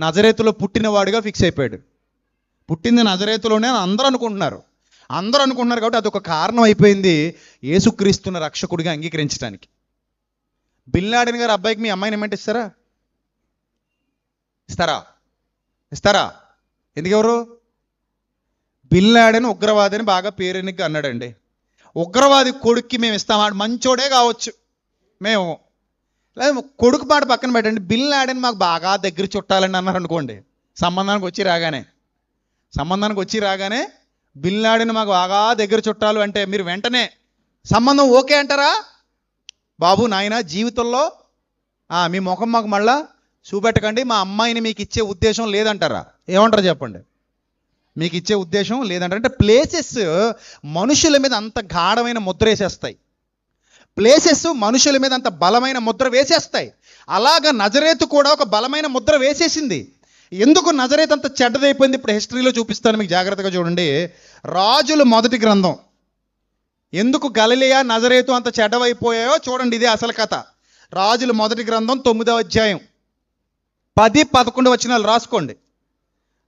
నజరేతులో పుట్టినవాడిగా ఫిక్స్ అయిపోయాడు. పుట్టింది నజరేతులోనే అందరూ అనుకుంటున్నారు కాబట్టి అదొక కారణం అయిపోయింది యేసుక్రీస్తుని రక్షకుడిగా అంగీకరించడానికి. బిన్ లాడెన్ గారు అబ్బాయికి మీ అమ్మాయిని ఏమంటే ఇస్తారా? ఎందుకెవరు? బిన్ లాడెన్ ఉగ్రవాది అని బాగా పేరెనికి అన్నాడండి. ఉగ్రవాది కొడుక్కి మేము ఇస్తాం, ఆడు మంచోడే కావచ్చు, మేము లేదు. కొడుకు మాట పక్కన పెట్టండి, బిన్ లాడెన్ మాకు బాగా దగ్గర చుట్టాలండి అన్నారు అనుకోండి. సంబంధానికి వచ్చి రాగానే బిన్ లాడెన్ మాకు బాగా దగ్గర చుట్టాలు అంటే మీరు వెంటనే సంబంధం ఓకే అంటారా? బాబు నాయన జీవితంలో మీ ముఖం మాకు మళ్ళా చూపెట్టకండి, మా అమ్మాయిని మీకు ఇచ్చే ఉద్దేశం లేదంటారా? ఏమంటారు చెప్పండి? మీకు ఇచ్చే ఉద్దేశం లేదంటారు. అంటే ప్లేసెస్ మనుషుల మీద అంత గాఢమైన ముద్ర వేసేస్తాయి. ప్లేసెస్ మనుషుల మీద అంత బలమైన ముద్ర వేసేస్తాయి. అలాగా నజరేతు కూడా ఒక బలమైన ముద్ర వేసేసింది. ఎందుకు నజరేతు అంత చెడ్డదైపోయింది? ఇప్పుడు హిస్టరీలో చూపిస్తాను, మీకు జాగ్రత్తగా చూడండి. రాజుల మొదటి గ్రంథం. ఎందుకు గలిలయ నజరేతు అంత చెడ్డవైపోయాయో చూడండి, ఇదే అసలు కథ. రాజుల మొదటి గ్రంథం 9వ అధ్యాయం 10-11 వచనాలు రాసుకోండి.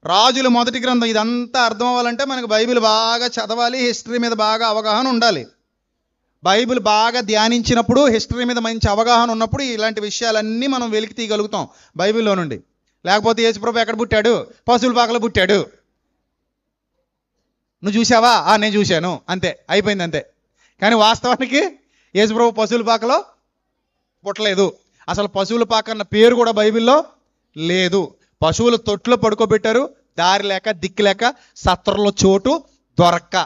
రాజుల మొదటి గ్రంథం. ఇదంతా అర్థం అవ్వాలంటే మనకు బైబిల్ బాగా చదవాలి, హిస్టరీ మీద బాగా అవగాహన ఉండాలి. బైబిల్ బాగా ధ్యానించినప్పుడు, హిస్టరీ మీద మంచి అవగాహన ఉన్నప్పుడు ఇలాంటి విషయాలన్నీ మనం వెలికి తీయగలుగుతాం బైబిల్లో నుండి. లేకపోతే యేసుప్రభు ఎక్కడ పుట్టాడు? పశువుల పాకలో పుట్టాడు, నువ్వు చూసావా? నేను చూశాను, అంతే, అయిపోయింది అంతే. కానీ వాస్తవానికి యేసుప్రభు పశువుల పాకలో పుట్టలేదు. అసలు పశువుల పాక అన్న పేరు కూడా బైబిల్లో లేదు. పశువుల తొట్టులో పడుకోబెట్టారు, దారి లేక దిక్కు లేక, సత్రంలో చోటు దొరక్క.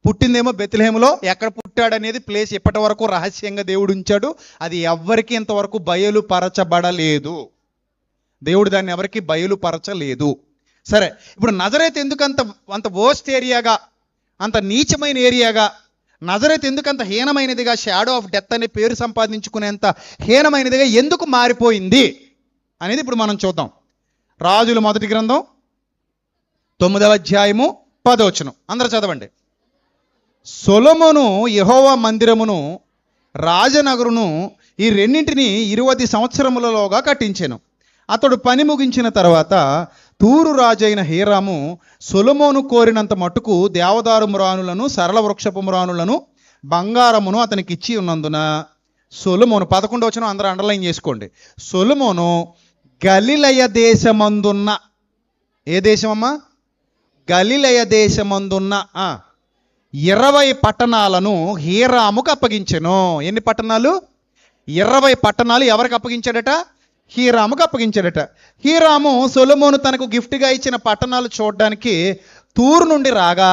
పుట్టిందేమో బెత్లెహేములో. ఎక్కడ పుట్టాడనేది ప్లేస్ ఇప్పటి వరకు రహస్యంగా దేవుడు ఉంచాడు. అది ఎవరికి ఇంతవరకు బయలుపరచబడలేదు. దేవుడు దాన్ని ఎవరికి బయలుపరచలేదు. సరే, ఇప్పుడు నజరేత్ ఎందుకు అంత వర్స్ట్ ఏరియాగా, అంత నీచమైన ఏరియాగా, నజరేత్ ఎందుకు అంత హీనమైనదిగా, షాడో ఆఫ్ డెత్ అనే పేరు సంపాదించుకునేంత హీనమైనదిగా ఎందుకు మారిపోయింది అనేది ఇప్పుడు మనం చూద్దాం. రాజుల మొదటి గ్రంథం 9వ అధ్యాయము 10వ వచనం అందరూ చదవండి. సొలొమోను యెహోవా మందిరమును రాజనగరును ఈ రెండింటిని 20 సంవత్సరములలోగా కట్టించెను. అతడు పని ముగించిన తర్వాత తూరు రాజైన హీరాము సొలొమోను కోరినంత మట్టుకు దేవదారు మ్రానులను, సరళ వృక్షపు మ్రానులను, బంగారమును అతనికి ఇచ్చి ఉన్నందున సొలొమోను 11వ వచనం అందరూ అండర్లైన్ చేసుకోండి. సొలొమోను గలిలయ దేశమందున్న, ఏ దేశమమ్మా? గలిలయ దేశమందున్న 20 పట్టణాలను హీరాముకు అప్పగించెను. ఎన్ని పట్టణాలు? 20 పట్టణాలు ఎవరికి అప్పగించాడట? హీరాముకు అప్పగించాడట. హీరాము సొలొమోను తనకు గిఫ్ట్గా ఇచ్చిన పట్టణాలు చూడడానికి తూరు నుండి రాగా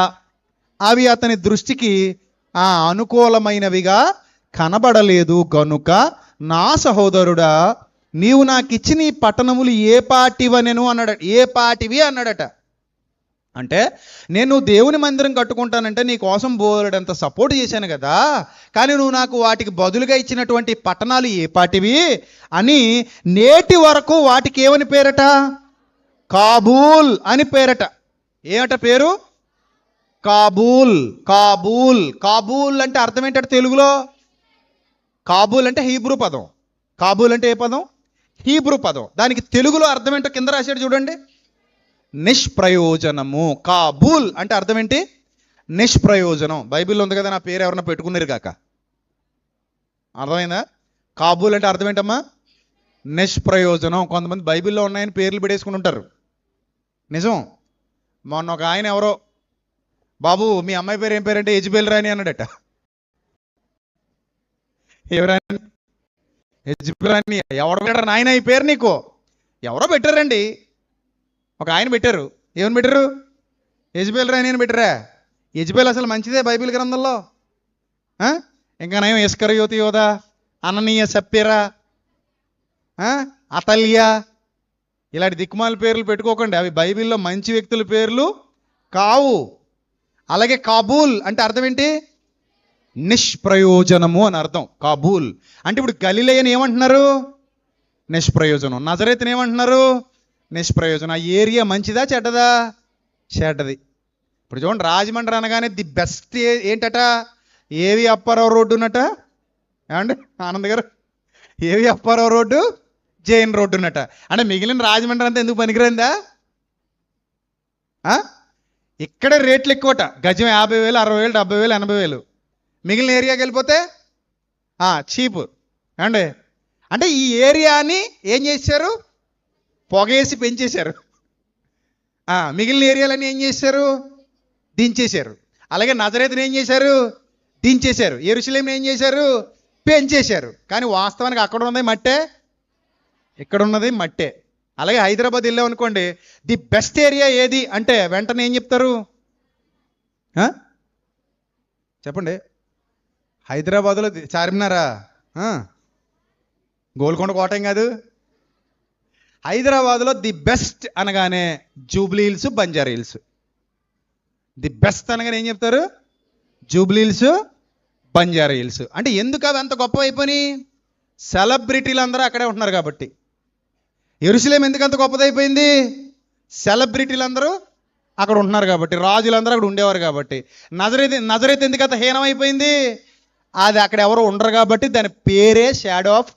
అవి అతని దృష్టికి అనుకూలమైనవిగా కనబడలేదు గనుక, నా సహోదరుడా, నీవు నాకు ఇచ్చిన ఈ పట్టణములు ఏ పాటివనెను అన్నాడట. ఏ పాటివి అన్నాడట. అంటే నేను దేవుని మందిరం కట్టుకుంటానంటే నీ కోసం బోలెడంత సపోర్ట్ చేశాను కదా, కానీ నువ్వు నాకు వాటికి బదులుగా ఇచ్చినటువంటి పట్టణాలు ఏ పాటివి అని నేటి వరకు వాటికి ఏమని పేరట? కాబూల్ అని పేరట. ఏమట పేరు? కాబూల్. కాబూల్. కాబూల్ అంటే అర్థం ఏంటంటే తెలుగులో? కాబూల్ అంటే హీబ్రూ పదం. కాబూల్ అంటే ఏ పదం? హీబ్రూ పదం. దానికి తెలుగులో అర్థం ఏంటో కింద రాశాడు చూడండి. నిష్ప్రయోజనము. కాబూల్ అంటే అర్థం ఏంటి? నిష్ప్రయోజనం. బైబిల్లో ఉంది కదా, నా పేరు ఎవరన్నా పెట్టుకున్నారు కాక. అర్థమైందా? కాబూల్ అంటే అర్థం ఏంటమ్మా? నిష్ప్రయోజనం. కొంతమంది బైబిల్లో ఉన్నాయని పేర్లు పెట్టేసుకుని ఉంటారు. నిజం. మొన్న ఒక ఆయన ఎవరో, బాబు మీ అమ్మాయి పేరు ఏం పేరంటే యెజబెల్ రాణి అన్నాడట. ఎవరాని? యెజబెల్ రాణి. ఎవరు పెట్టారు నాయన ఈ పేరు నీకు? ఎవరో పెట్టారండి. ఒక ఆయన పెట్టారు. ఏమని పెట్టారు? యెజబెల్ రాణి అని పెట్టారా? యెజబెల్ అసలు మంచిదే బైబిల్ గ్రంథంలో. ఇంకా నయం ఇస్కరియోతు యోధ, అననీయ, సప్ఫీరా, అతల్యా, ఇలాంటి దిక్కుమాల పేర్లు పెట్టుకోకండి. అవి బైబిల్లో మంచి వ్యక్తుల పేర్లు కావు. అలాగే కాబూల్ అంటే అర్థం ఏంటి? నిష్ప్రయోజనము అని అర్థం. కాబూల్ అంటే ఇప్పుడు గలిలయని ఏమంటున్నారు? నిష్ప్రయోజనం. నజరేతుని ఏమంటున్నారు? నిష్ప్రయోజనం. ఆ ఏరియా మంచిదా చెడ్డదా? చెడ్డది. ఇప్పుడు చూడండి, రాజమండ్రి అనగానే ది బెస్ట్ ఏంటట? ఏవి అప్పారావు రోడ్డు ఉన్నట. ఏమండి ఆనంద్ గారు? ఏవి అప్పారావు రోడ్డు, జైన్ రోడ్డు ఉన్నట. అంటే మిగిలిన రాజమండ్రి అంతా ఎందుకు పనికిరైందా? ఇక్కడే రేట్లు ఎక్కువట. గజం 50,000, 60,000, 70,000, 80,000. మిగిలిన ఏరియాకి వెళ్ళిపోతే చీప్. అండి అంటే ఈ ఏరియాని ఏం చేశారు? పొగేసి పెంచేశారు. మిగిలిన ఏరియాలని ఏం చేశారు? దించేశారు. అలాగే నజరేతుని ఏం చేశారు? దించేశారు. యెరూషలేముని ఏం చేశారు? పెంచేశారు. కానీ వాస్తవానికి అక్కడ ఉన్నది మట్టే, ఇక్కడ ఉన్నది మట్టే. అలాగే హైదరాబాద్ వెళ్ళామనుకోండి, ది బెస్ట్ ఏరియా ఏది అంటే వెంటనే ఏం చెప్తారు? చెప్పండి. హైదరాబాద్లో చార్మినారా? గోల్కొండ కోట ఏం కాదు. హైదరాబాద్లో ది బెస్ట్ అనగానే Jubilee hills, Banjara hills. The best అనగానే ఏం చెప్తారు? Jubilee hills, Banjara hills. అంటే ఎందుకు అవి అంత గొప్ప అయిపోయినాయి? సెలబ్రిటీలు అందరూ అక్కడే ఉంటున్నారు కాబట్టి. యెరూషలేం ఎందుకు అంత గొప్పదైపోయింది? సెలబ్రిటీలు అందరూ అక్కడ ఉంటున్నారు కాబట్టి, రాజులందరూ అక్కడ ఉండేవారు కాబట్టి. నజరేత్ ఎందుకు అంత హీనమైపోయింది? అది అక్కడ ఎవరు ఉండరు కాబట్టి దాని పేరే షాడో ఆఫ్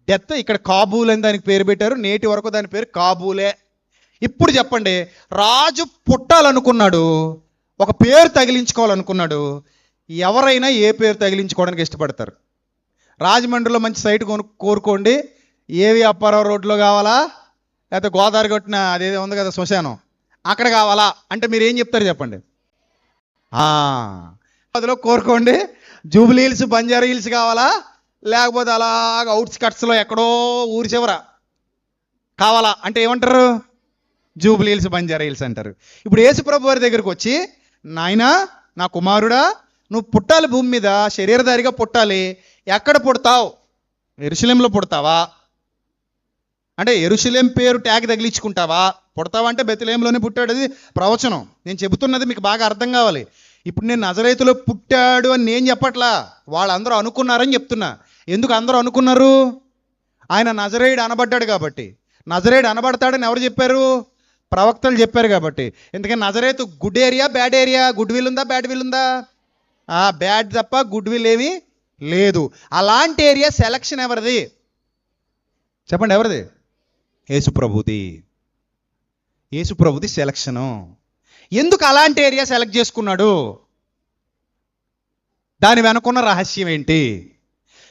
డెత్. ఇక్కడ కాబూల్ అని దానికి పేరు పెట్టారు. నేటి వరకు దాని పేరు కాబూలే. ఇప్పుడు చెప్పండి, రాజు పుట్టాలనుకున్నాడు, ఒక పేరు తగిలించుకోవాలనుకున్నాడు. ఎవరైనా ఏ పేరు తగిలించుకోవడానికి ఇష్టపడతారు? రాజమండ్రిలో మంచి సైట్ కోరుకోండి. ఏవి అప్పారావు రోడ్లో కావాలా, లేకపోతే గోదావరి కొట్టిన అదేదో ఉంది కదా శ్మశానం, అక్కడ కావాలా అంటే మీరు ఏం చెప్తారు చెప్పండి? అందులో కోరుకోండి, జూబ్లీ హిల్స్ బంజారా హిల్స్ కావాలా, లేకపోతే అలాగ అవుట్స్కట్స్లో ఎక్కడో ఊరి చివర కావాలా అంటే ఏమంటారు? జూబ్లీ హిల్స్ బంజారా హిల్స్ అంటారు. ఇప్పుడు యేసు ప్రభు వారి దగ్గరికి వచ్చి, నాయనా నా కుమారుడా, నువ్వు పుట్టాలి, భూమి మీద శరీరధారిగా పుట్టాలి. ఎక్కడ పుడతావు? యెరూషలేంలో పుడతావా అంటే యెరూషలేం పేరు ట్యాగ్ తగిలించుకుంటావా? పుడతావా అంటే బెత్లెహేంలోనే పుట్టాడు. అది ప్రవచనం. నేను చెబుతున్నది మీకు బాగా అర్థం కావాలి. ఇప్పుడు నేను నజరేతులో పుట్టాడు అని నేను చెప్పట్లా, వాళ్ళందరూ అనుకున్నారని చెప్తున్నా. ఎందుకు అందరూ అనుకున్నారు? ఆయన నజరేయుడు అనబడ్డాడు కాబట్టి. నజరేయుడు అనబడతాడని ఎవరు చెప్పారు? ప్రవక్తలు చెప్పారు కాబట్టి. ఎందుకని Nazareth good area, bad area? Good will ఉందా, బ్యాడ్ విల్ ఉందా? బ్యాడ్ తప్ప గుడ్ విల్ ఏమీ లేదు. అలాంటి ఏరియా సెలక్షన్ ఎవరిది చెప్పండి? ఎవరిది? యేసుప్రభుది. యేసుప్రభుది సెలక్షను. ఎందుకు అలాంటి ఏరియా సెలెక్ట్ చేసుకున్నాడు? దాని వెనుకున్న రహస్యం ఏంటి?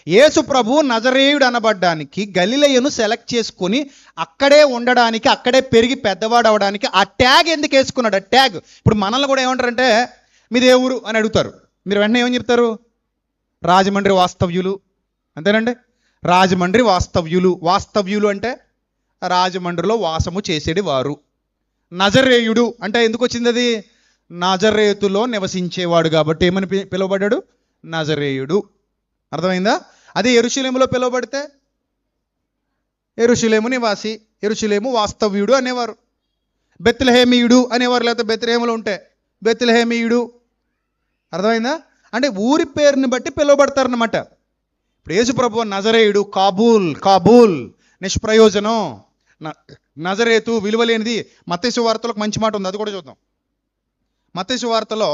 యేసు ప్రభు నజరేయుడు అనబడ్డానికి గలిలయను సెలెక్ట్ చేసుకొని అక్కడే ఉండడానికి, అక్కడే పెరిగి పెద్దవాడు అవడానికి ఆ ట్యాగ్ ఎందుకు వేసుకున్నాడు? ఆ ట్యాగ్. ఇప్పుడు మనల్ని కూడా ఏమంటారంటే మీది ఏ ఊరు అని అడుగుతారు. మీరు వెంటనే ఏమని చెప్తారు? రాజమండ్రి వాస్తవ్యులు. అంతేనండి, రాజమండ్రి వాస్తవ్యులు. వాస్తవ్యులు అంటే రాజమండ్రిలో వాసము చేసేది వారు. నజరేయుడు అంటే ఎందుకు వచ్చింది? అది నజరేతులో నివసించేవాడు కాబట్టి ఏమని పిలువబడ్డాడు? నజరేయుడు. అర్థమైందా? అదే యెరూషలేములో పిలువబడితే యెరూషలేము నివాసి, యెరూషలేము వాస్తవ్యుడు అనేవారు. బెత్లెహేమీయుడు అనేవారు, లేకపోతే బెత్లెహేములో ఉంటే బెత్లెహేమీయుడు. అర్థమైందా? అంటే ఊరి పేరుని బట్టి పిలువబడతారనమాట. ఇప్పుడు యేసు ప్రభువు నజరేయుడు, కాబూల్, కాబూల్ నిష్ప్రయోజనం. నజరేతు విలువలేనిది. మత్తయి సువార్తలో ఒక మంచి మాట ఉంది, అది కూడా చూద్దాం. మత్తయి సువార్తలో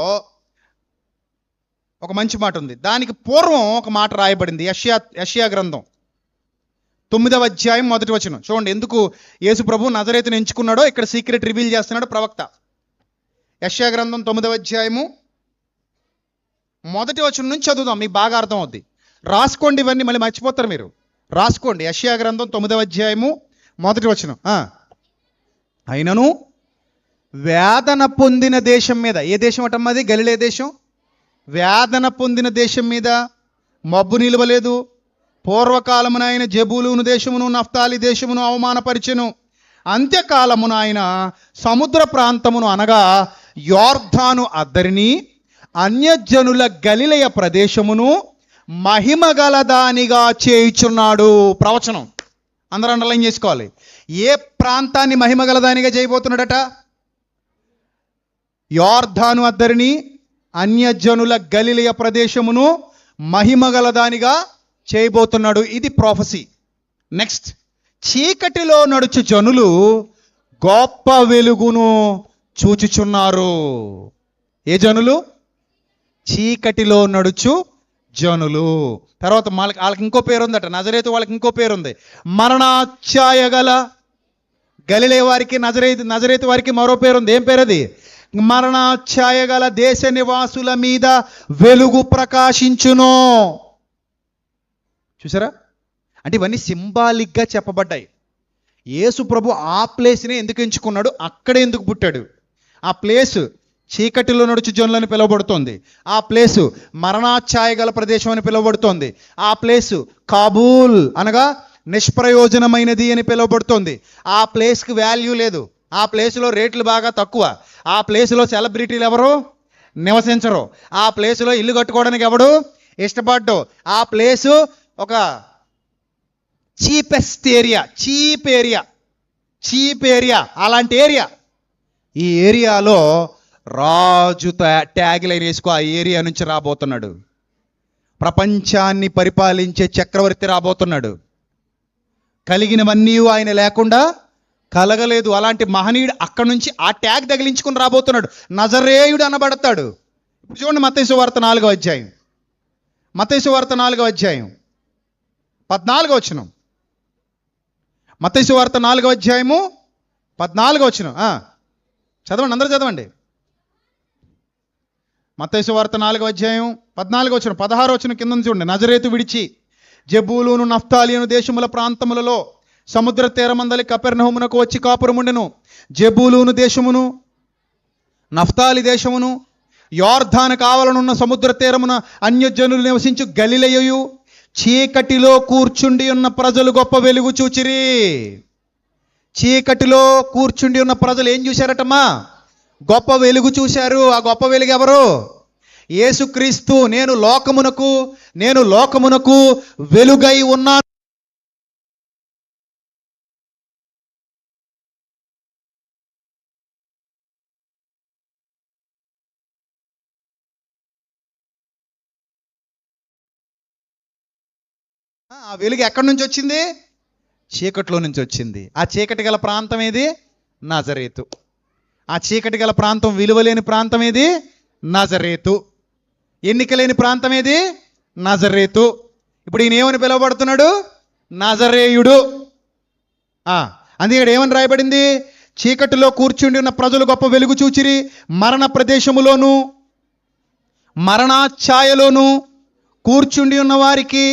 ఒక మంచి మాట ఉంది. దానికి పూర్వం ఒక మాట రాయబడింది యెషయా గ్రంథం 9వ అధ్యాయం 1వ వచనం. చూడండి ఎందుకు యేసు ప్రభు నజరేతుని ఎంచుకున్నాడో ఇక్కడ సీక్రెట్ రివీల్ చేస్తున్నాడు ప్రవక్త. యెషయా గ్రంథం 9వ అధ్యాయము 1వ వచనం నుంచి చదువుదాం, మీకు బాగా అర్థం అవుద్ది. రాసుకోండి, ఇవన్నీ మళ్ళీ మర్చిపోతారు మీరు. రాసుకోండి. యెషయా గ్రంథం 9వ అధ్యాయము 1వ వచనం. అయినను వేదన పొందిన దేశం మీద, ఏ దేశం అటమ్మది? గలిలే దేశం. వేదన పొందిన దేశం మీద మబ్బు నిలవలేదు. పూర్వకాలమున ఆయన జెబూలూను దేశమును, నఫ్తాలి దేశమును అవమానపరిచెను. అంత్యకాలమున ఆయన సముద్ర ప్రాంతమును అనగా యోర్దాను అద్దరిని, అన్యజనుల గలిలయ ప్రదేశమును మహిమగలదానిగా చేయుచున్నాడు. ప్రవచనం అందరూ అండర్లైన్ చేసుకోవాలి. ఏ ప్రాంతాన్ని మహిమగలదానిగా చేయబోతున్నాడట? యోర్దాను అద్దరిని, అన్యజనుల గలిలయ ప్రదేశమును మహిమగలదానిగా చేయబోతున్నాడు. ఇది ప్రొఫెసీ. నెక్స్ట్, చీకటిలో నడుచు జనులు గొప్ప వెలుగును చూచుచున్నారు. ఏ జనులు? చీకటిలో నడుచు జనులు. తర్వాత వాళ్ళకి ఇంకో పేరు ఉందట. నజరేతు వాళ్ళకి ఇంకో పేరు ఉంది, మరణాఛాయ గల. గలిలే వారికి నజరేతు వారికి మరో పేరు ఉంది. ఏం పేరు అది? మరణాఛాయ గల దేశ నివాసుల మీద వెలుగు ప్రకాశించును. చూసారా? అంటే ఇవన్నీ సింబాలిక్గా చెప్పబడ్డాయి. యేసు ప్రభు ఆ ప్లేస్ని ఎందుకు ఎంచుకున్నాడు? అక్కడే ఎందుకు పుట్టాడు? ఆ ప్లేస్ చీకటిలో నడుచు జనులని పిలువబడుతోంది. ఆ ప్లేసు మరణాఛాయ గల ప్రదేశం అని పిలువబడుతోంది. ఆ ప్లేసు కాబూల్ అనగా నిష్ప్రయోజనమైనది అని పిలువబడుతోంది. ఆ ప్లేస్కి వాల్యూ లేదు. ఆ ప్లేస్లో రేట్లు బాగా తక్కువ. ఆ ప్లేస్లో సెలబ్రిటీలు ఎవరు నివసించరు. ఆ ప్లేస్లో ఇల్లు కట్టుకోవడానికి ఎవడు ఇష్టపడ్డు. ఆ ప్లేసు ఒక చీపెస్ట్ ఏరియా, చీప్ ఏరియా, అలాంటి ఏరియా. ఈ ఏరియాలో రాజు ట్యాగ్ లైన్ వేసుకో, ఆ ఏరియా నుంచి రాబోతున్నాడు. ప్రపంచాన్ని పరిపాలించే చక్రవర్తి రాబోతున్నాడు. కలిగినవన్నీ ఆయన లేకుండా కలగలేదు. అలాంటి మహనీయుడు అక్కడ నుంచి ఆ ట్యాగ్ తగిలించుకుని రాబోతున్నాడు. నజరేయుడు అనబడతాడు. ఇప్పుడు చూడండి మత్తయి సువార్త 4వ అధ్యాయం. మత్తయి సువార్త 4వ అధ్యాయం 14వ వచనం. మత్తయి సువార్త 4వ అధ్యాయము 14వ వచనం. చదవండి, అందరూ చదవండి. మత్తయి సువార్త 4వ అధ్యాయం 14వ వచనం, 16వ వచనం కింద చూడండి. నజరేతు విడిచి జెబూలూను నఫ్తాలియను దేశముల ప్రాంతములలో సముద్ర తీరమందలి కపెర్నహూమునకు వచ్చి కాపురముండెను. జెబూలూను దేశమును, నఫ్తాలి దేశమును, యోర్ధాను కావలనున్న సముద్ర తీరమున అన్యజనులు నివసించు గలిలయయు చీకటిలో కూర్చుండి ఉన్న ప్రజలు గొప్ప వెలుగు చూచిరి. చీకటిలో కూర్చుండి ఉన్న ప్రజలు ఏం చూశారటమ్మా? గొప్ప వెలుగు చూశారు. ఆ గొప్ప వెలుగు ఎవరు? యేసుక్రీస్తు. నేను లోకమునకు వెలుగై ఉన్నాను. ఆ వెలుగు ఎక్కడి నుంచి వచ్చింది? చీకటిలో నుంచి వచ్చింది. ఆ చీకటి గల ప్రాంతం ఏది? నజరేతు. ఆ చీకటి గల ప్రాంతం, విలువలేని ప్రాంతం ఏది? నజరేతు. ఎన్నిక లేని ప్రాంతం ఏది? నజరేతు. ఇప్పుడు ఈయన ఏమని పిలువబడుతున్నాడు? నజరేయుడు. అందుకే ఇక్కడ ఏమని రాయబడింది? చీకటిలో కూర్చుండి ఉన్న ప్రజలు గొప్ప వెలుగు చూచిరి, మరణ ప్రదేశములోను మరణాఛాయలోను కూర్చుండి ఉన్న వారికి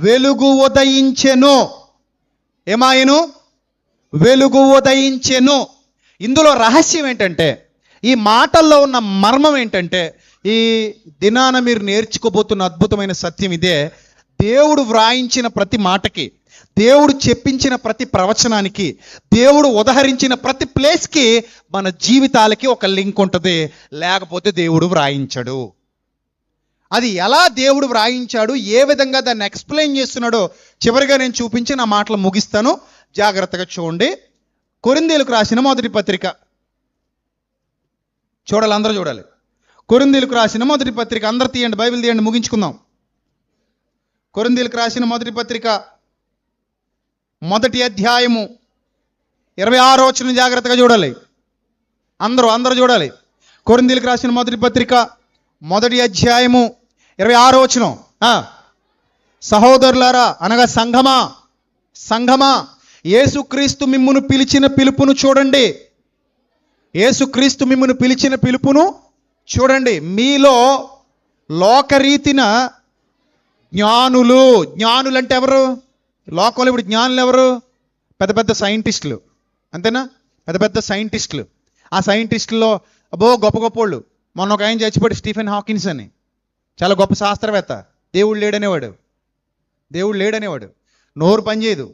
వెలుగు ఉదయించెను. ఏమాయను? వెలుగు ఉదయించెను. ఇందులో రహస్యం ఏంటంటే, ఈ మాటల్లో ఉన్న మర్మం ఏంటంటే, ఈ దినాన మీరు నేర్చుకోబోతున్న అద్భుతమైన సత్యం ఇదే. దేవుడు వ్రాయించిన ప్రతి మాటకి, దేవుడు చెప్పించిన ప్రతి ప్రవచనానికి, దేవుడు ఉదహరించిన ప్రతి ప్లేస్కి మన జీవితాలకి ఒక లింక్ ఉంటుంది. లేకపోతే దేవుడు వ్రాయించడు. అది ఎలా దేవుడు వ్రాయించాడు, ఏ విధంగా దాన్ని ఎక్స్ప్లెయిన్ చేస్తున్నాడో చివరిగా నేను చూపించి నా మాటలు ముగిస్తాను. జాగ్రత్తగా చూడండి. కొరింథీయులకు రాసిన మొదటి పత్రిక చూడాలి, అందరూ చూడాలి. కొరింథీయులకు రాసిన మొదటి పత్రిక, అందరు తీయండి, బైబిల్ తీయండి, ముగించుకుందాం. కొరింథీయులకు రాసిన మొదటి పత్రిక మొదటి అధ్యాయము 26వ వచనం జాగ్రత్తగా చూడాలి. అందరూ చూడాలి. కొరింథీయులకు రాసిన మొదటి పత్రిక మొదటి అధ్యాయము 26వ వచనం. సహోదరులారా, అనగా సంఘమా, యేసుక్రీస్తు మిమ్మును పిలిచిన పిలుపును చూడండి. యేసుక్రీస్తు మిమ్మును పిలిచిన పిలుపును చూడండి. మీలో లోకరీతిన జ్ఞానులు అంటే ఎవరు? లోకంలో ఇప్పుడు జ్ఞానులు ఎవరు? పెద్ద పెద్ద సైంటిస్టులు, అంతేనా? పెద్ద పెద్ద సైంటిస్టులు. ఆ సైంటిస్టుల్లో గొప్ప గొప్పోళ్ళు. మొన్న ఒక ఆయన చచ్చిపోయాడు, స్టీఫెన్ హాకిన్స్ అని, చాలా గొప్ప శాస్త్రవేత్త. దేవుడు లేడనేవాడు. నోరు పనిచేయదు,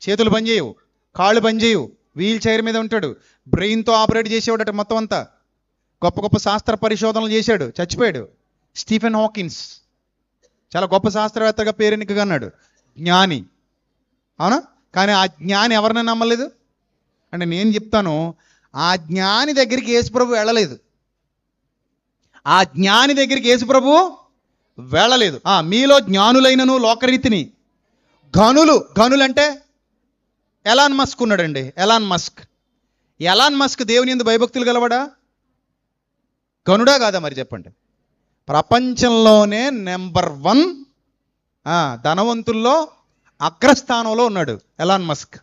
చేతులు పనిచేయవు, కాళ్ళు పనిచేయవు, వీల్ చైర్ మీద ఉంటాడు, బ్రెయిన్తో ఆపరేట్ చేసేవాడట. మొత్తం అంతా గొప్ప గొప్ప శాస్త్ర పరిశోధనలు చేశాడు, చచ్చిపోయాడు. స్టీఫెన్ హాకిన్స్ చాలా గొప్ప శాస్త్రవేత్తగా పేరెన్నికగా అన్నాడు, జ్ఞాని. అవునా? కానీ ఆ జ్ఞాని ఎవరిని నమ్మలేదు అంటే, నేను చెప్తాను, ఆ జ్ఞాని దగ్గరికి యేసుప్రభు వెళ్ళలేదు. ఆ జ్ఞాని దగ్గరికి యేసుప్రభు వెళ్ళలేదు. మీలో జ్ఞానులైనను లోకరీతిని గనులు అంటే ఎలాన్ మస్క్ ఉన్నాడండి. ఎలాన్ మస్క్ దేవుని యందు భయభక్తులు గలవాడా? గనుడా కాదా? మరి చెప్పండి. ప్రపంచంలోనే నెంబర్ 1 ధనవంతుల్లో అగ్రస్థానంలో ఉన్నాడు ఎలాన్ మస్క్.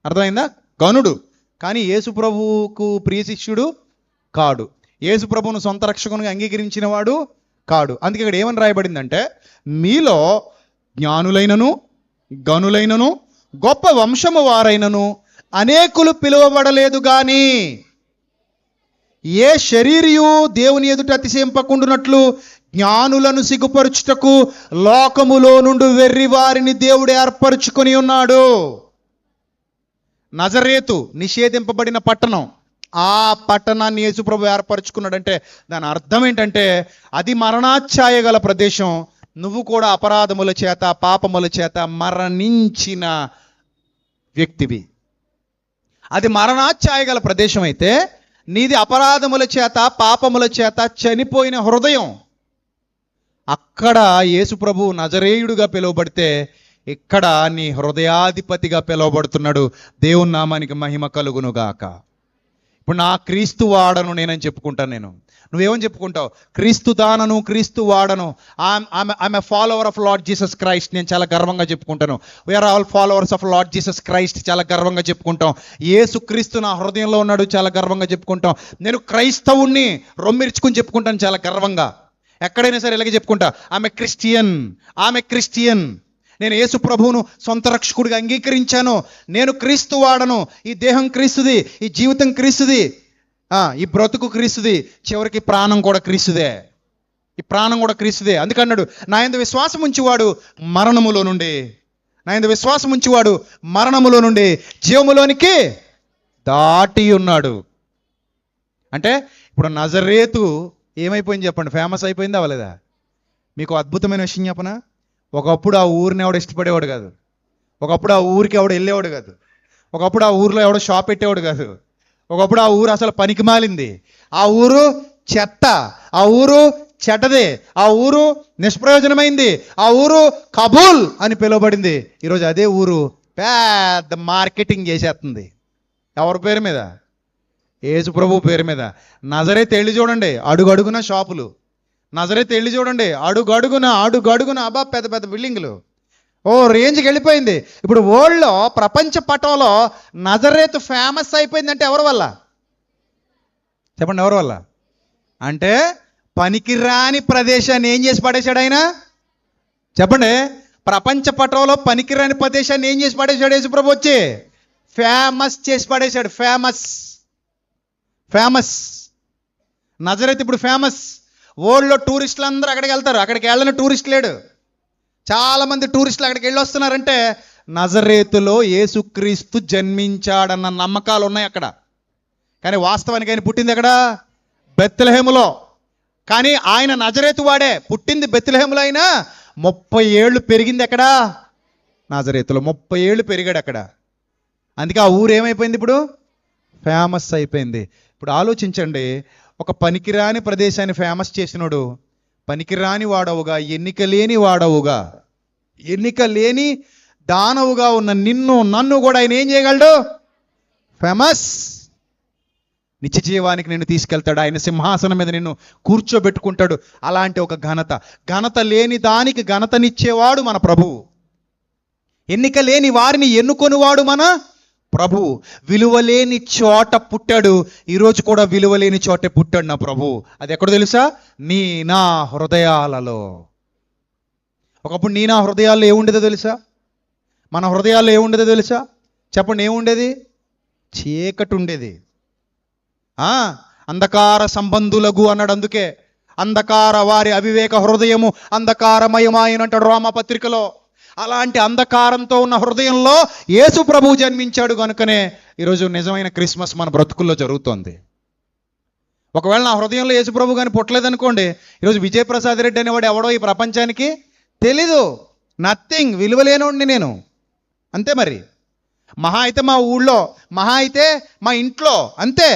అర్థమైందా? గనుడు. కానీ యేసుప్రభువుకు ప్రియ శిష్యుడు కాడు. యేసుప్రభువును సొంత రక్షకునిగా అంగీకరించిన వాడు కాడు. అందుకే ఇక్కడ ఏమని రాయబడిందంటే, మీలో జ్ఞానులైనను గనులైనను గొప్ప వంశము వారైనను అనేకులు పిలువబడలేదు గాని, ఏ శరీరియు దేవుని ఎదుట అతిశయింపకుండునట్లు జ్ఞానులను సిగ్గుపరుచుటకు లోకములో నుండి వెర్రి వారిని దేవుడు ఏర్పరచుకొని ఉన్నాడు. నజరేతు నిషేధింపబడిన పట్టణం, ఆ పట్టణాన్ని యేసుప్రభు ఏర్పరచుకున్నాడంటే దాని అర్థం ఏంటంటే, అది మరణాఛాయ గల ప్రదేశం. నువ్వు కూడా అపరాధముల చేత పాపముల చేత మరణించిన వ్యక్తివి. అది మరణాఛాయ గల ప్రదేశం అయితే, నీది అపరాధముల చేత పాపముల చేత చనిపోయిన హృదయం. అక్కడ యేసుప్రభు నజరేయుడుగా పిలువబడితే, ఇక్కడ నీ హృదయాధిపతిగా పిలువబడుతున్నాడు. దేవుని నామానికి మహిమ కలుగునుగాక. ఇప్పుడు నా క్రీస్తు వాడను నేనని చెప్పుకుంటాను. నువ్వేమని చెప్పుకుంటావు? క్రీస్తు దానను, క్రీస్తు వాడను. I'm a follower of Lord Jesus Christ. నేను చాలా గర్వంగా చెప్పుకుంటాను. We are all followers of Lord Jesus Christ. చాలా గర్వంగా చెప్పుకుంటాం. యేసు క్రీస్తు నా హృదయంలో ఉన్నాడు, చాలా గర్వంగా చెప్పుకుంటాం. నేను క్రైస్తవుణ్ణి రొమ్మిర్చుకుని చెప్పుకుంటాను చాలా గర్వంగా. ఎక్కడైనా సరే ఇలాగే చెప్పుకుంటా, ఆమె క్రిస్టియన్. నేను యేసు ప్రభువును సొంత రక్షకుడిగా అంగీకరించాను. నేను క్రీస్తు వాడను. ఈ దేహం క్రీస్తుది, ఈ జీవితం క్రీస్తుది. ఈ బ్రతుకు క్రీస్తుది, చివరికి ప్రాణం కూడా క్రీస్తుదే. ఈ ప్రాణం కూడా క్రీస్తుదే. అందుకన్నాడు, నా యందు విశ్వాసం ఉంచువాడు మరణములో నుండి, నా యందు విశ్వాసం ఉంచువాడు మరణములో నుండి జీవములోనికి దాటి ఉన్నాడు. అంటే ఇప్పుడు నజరేతు ఏమైపోయింది చెప్పండి? ఫేమస్ అయిపోయింది అవ్వలేదా? మీకు అద్భుతమైన విషయం చెప్పనా? ఒకప్పుడు ఆ ఊరిని ఎవడు ఇష్టపడేవాడు కాదు, ఒకప్పుడు ఆ ఊరికి ఎవడు వెళ్ళేవాడు కాదు, ఒకప్పుడు ఆ ఊరిలో ఎవడో షాప్ పెట్టేవాడు కాదు, ఒకప్పుడు ఆ ఊరు అసలు పనికి మాలింది, ఆ ఊరు చెత్త, ఆ ఊరు చెడ్డదే, ఆ ఊరు నిష్ప్రయోజనమైంది, ఆ ఊరు కబూల్ అని పిలువబడింది. ఈరోజు అదే ఊరు పెద్ద మార్కెటింగ్ చేసేస్తుంది. ఎవరి పేరు మీద? యేసు ప్రభు పేరు మీద. నజరేతు వెళ్ళి చూడండి, అడుగడుగున షాపులు. నజరేతు వెళ్ళి చూడండి, అడుగడుగున అబ్బా పెద్ద పెద్ద బిల్డింగులు. ఓ రేంజ్కి వెళ్ళిపోయింది. ఇప్పుడు వరల్డ్లో, ప్రపంచ పటంలో నజరేతు ఫేమస్ అయిపోయిందంటే ఎవరి వల్ల చెప్పండి? ఎవరి వల్ల? అంటే పనికిరాని ప్రదేశాన్ని ఏం చేసి పడేశాడు ఆయన? చెప్పండి. ప్రపంచ పటంలో పనికిరాని ప్రదేశాన్ని ఏం చేసి పడేశాడు యేసు ప్రభు? వచ్చి ఫేమస్ చేసి పడేశాడు. ఫేమస్ నజరేతు ఇప్పుడు ఫేమస్. వరల్డ్లో టూరిస్టులు అందరూ అక్కడికి వెళ్తారు. అక్కడికి వెళ్ళని టూరిస్ట్ లేడు. చాలామంది టూరిస్టులు అక్కడికి వెళ్ళి వస్తున్నారంటే నజరేతులో యేసుక్రీస్తు జన్మించాడన్న నమ్మకాలు ఉన్నాయి అక్కడ. కానీ వాస్తవానికి ఆయన పుట్టింది ఎక్కడ? బెత్లెహేములో. కానీ ఆయన నజరేతు వాడే, పుట్టింది బెత్లెహేములో. అయినా 30 ఏళ్ళు పెరిగింది ఎక్కడ? నజరేతులో 30 ఏళ్ళు పెరిగాడు అక్కడ. అందుకే ఆ ఊరు ఏమైపోయింది? ఇప్పుడు ఫేమస్ అయిపోయింది. ఇప్పుడు ఆలోచించండి, ఒక పనికిరాని ప్రదేశాన్ని ఫేమస్ చేసినోడు పనికిరాని వాడవుగా, ఎన్నిక లేని దానవుగా ఉన్న నన్ను కూడా ఆయన ఏం చేయగలడు? ఫేమస్. నిత్య జీవానికి నిన్ను తీసుకెళ్తాడు. ఆయన సింహాసనం మీద నిన్ను కూర్చోబెట్టుకుంటాడు. అలాంటి ఒక ఘనత లేని దానికి ఘనతనిచ్చేవాడు మన ప్రభువు. ఎన్నిక లేని వారిని ఎన్నుకొనివాడు మన ప్రభువు. విలువలేని చోట పుట్టాడు. ఈరోజు కూడా విలువలేని చోటే పుట్టాడు నా ప్రభువు. అది ఎక్కడో తెలుసా? నా హృదయాలలో. ఒకప్పుడు నా హృదయాల్లో ఏముండేదో తెలుసా? మన హృదయాల్లో ఏముండేదో తెలుసా? చెప్పండి, ఏముండేది? చీకటి ఉండేది. అంధకార సంబంధులగు అన్నాడు. అందుకే అంధకార వారి అవివేక హృదయము అంధకారమయమాయన అంటాడు రోమపత్రికలో. అలాంటి అంధకారంతో ఉన్న హృదయంలో యేసు ప్రభువు జన్మించాడు. కనుకనే ఈరోజు నిజమైన క్రిస్మస్ మన బ్రతుకుల్లో జరుగుతోంది. ఒకవేళ నా హృదయంలో యేసు ప్రభు కానీ పుట్టలేదనుకోండి, ఈరోజు విజయప్రసాద్ రెడ్డి అనేవాడు ఎవడో ఈ ప్రపంచానికి తెలీదు. నథింగ్, విలువలేనోడిని నేను. అంతే మరి. మహా అయితే మా ఊళ్ళో, మహా అయితే మా ఇంట్లో, అంతే.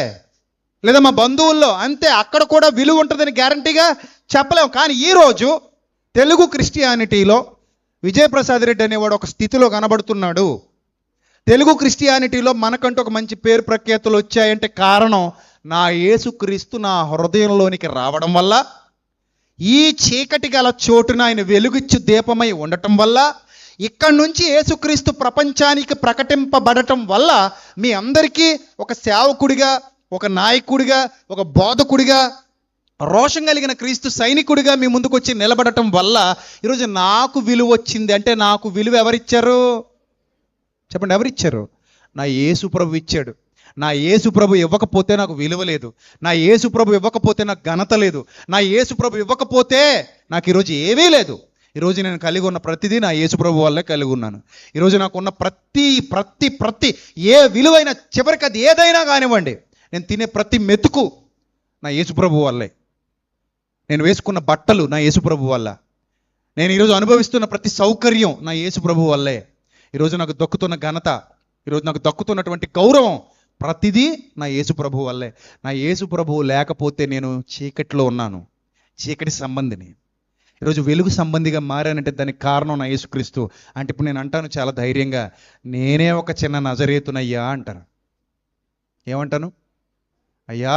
లేదా మా బంధువుల్లో, అంతే. అక్కడ కూడా విలువ ఉంటుందని గ్యారంటీగా చెప్పలేము. కానీ ఈరోజు తెలుగు క్రిస్టియానిటీలో విజయప్రసాద్ రెడ్డి అనేవాడు ఒక స్థితిలో కనబడుతున్నాడు. తెలుగు క్రిస్టియానిటీలో మనకంటూ ఒక మంచి పేరు ప్రఖ్యాతులు వచ్చాయంటే కారణం నా యేసుక్రీస్తు నా హృదయంలోనికి రావడం వల్ల, ఈ చీకటి గల చోటున ఆయన వెలుగిచ్చు దీపమై ఉండటం వల్ల, ఇక్కడి నుంచి యేసుక్రీస్తు ప్రపంచానికి ప్రకటింపబడటం వల్ల మీ అందరికీ ఒక సేవకుడిగా, ఒక నాయకుడిగా, ఒక బోధకుడిగా, రోషం కలిగిన క్రీస్తు సైనికుడిగా మీ ముందుకు వచ్చి నిలబడటం వల్ల ఈరోజు నాకు విలువ వచ్చింది. అంటే నాకు విలువ ఎవరిచ్చారు? చెప్పండి, ఎవరిచ్చారు? నా యేసు ప్రభు ఇచ్చాడు. నా యేసు ప్రభు ఇవ్వకపోతే నాకు విలువ లేదు. నా యేసు ప్రభు ఇవ్వకపోతే నాకు ఘనత లేదు. నా యేసు ప్రభు ఇవ్వకపోతే నాకు ఈరోజు ఏమీ లేదు. ఈరోజు నేను కలిగి ఉన్న ప్రతిదీ నా యేసు ప్రభు వల్లే కలిగి ఉన్నాను. ఈరోజు నాకున్న ప్రతి ఏ విలువైన, చివరికి అది ఏదైనా కానివ్వండి, నేను తినే ప్రతి మెతుకు నా యేసు ప్రభు వల్లే. నేను వేసుకున్న బట్టలు నా యేసు ప్రభు వల్ల. నేను ఈరోజు అనుభవిస్తున్న ప్రతి సౌకర్యం నా యేసు ప్రభు వల్లే. ఈరోజు నాకు దక్కుతున్న ఘనత, ఈరోజు నాకు దక్కుతున్నటువంటి గౌరవం ప్రతిదీ నా యేసు ప్రభు వల్లే. నా యేసు ప్రభువు లేకపోతే నేను చీకటిలో ఉన్నాను, చీకటి సంబంధిని. ఈరోజు వెలుగు సంబంధిగా మారానంటే దానికి కారణం నా యేసుక్రీస్తు. అంటే ఇప్పుడు నేను అంటాను చాలా ధైర్యంగా, నేనే ఒక చిన్న నజరేతునయ్యా అంటాను. ఏమంటాను? అయ్యా,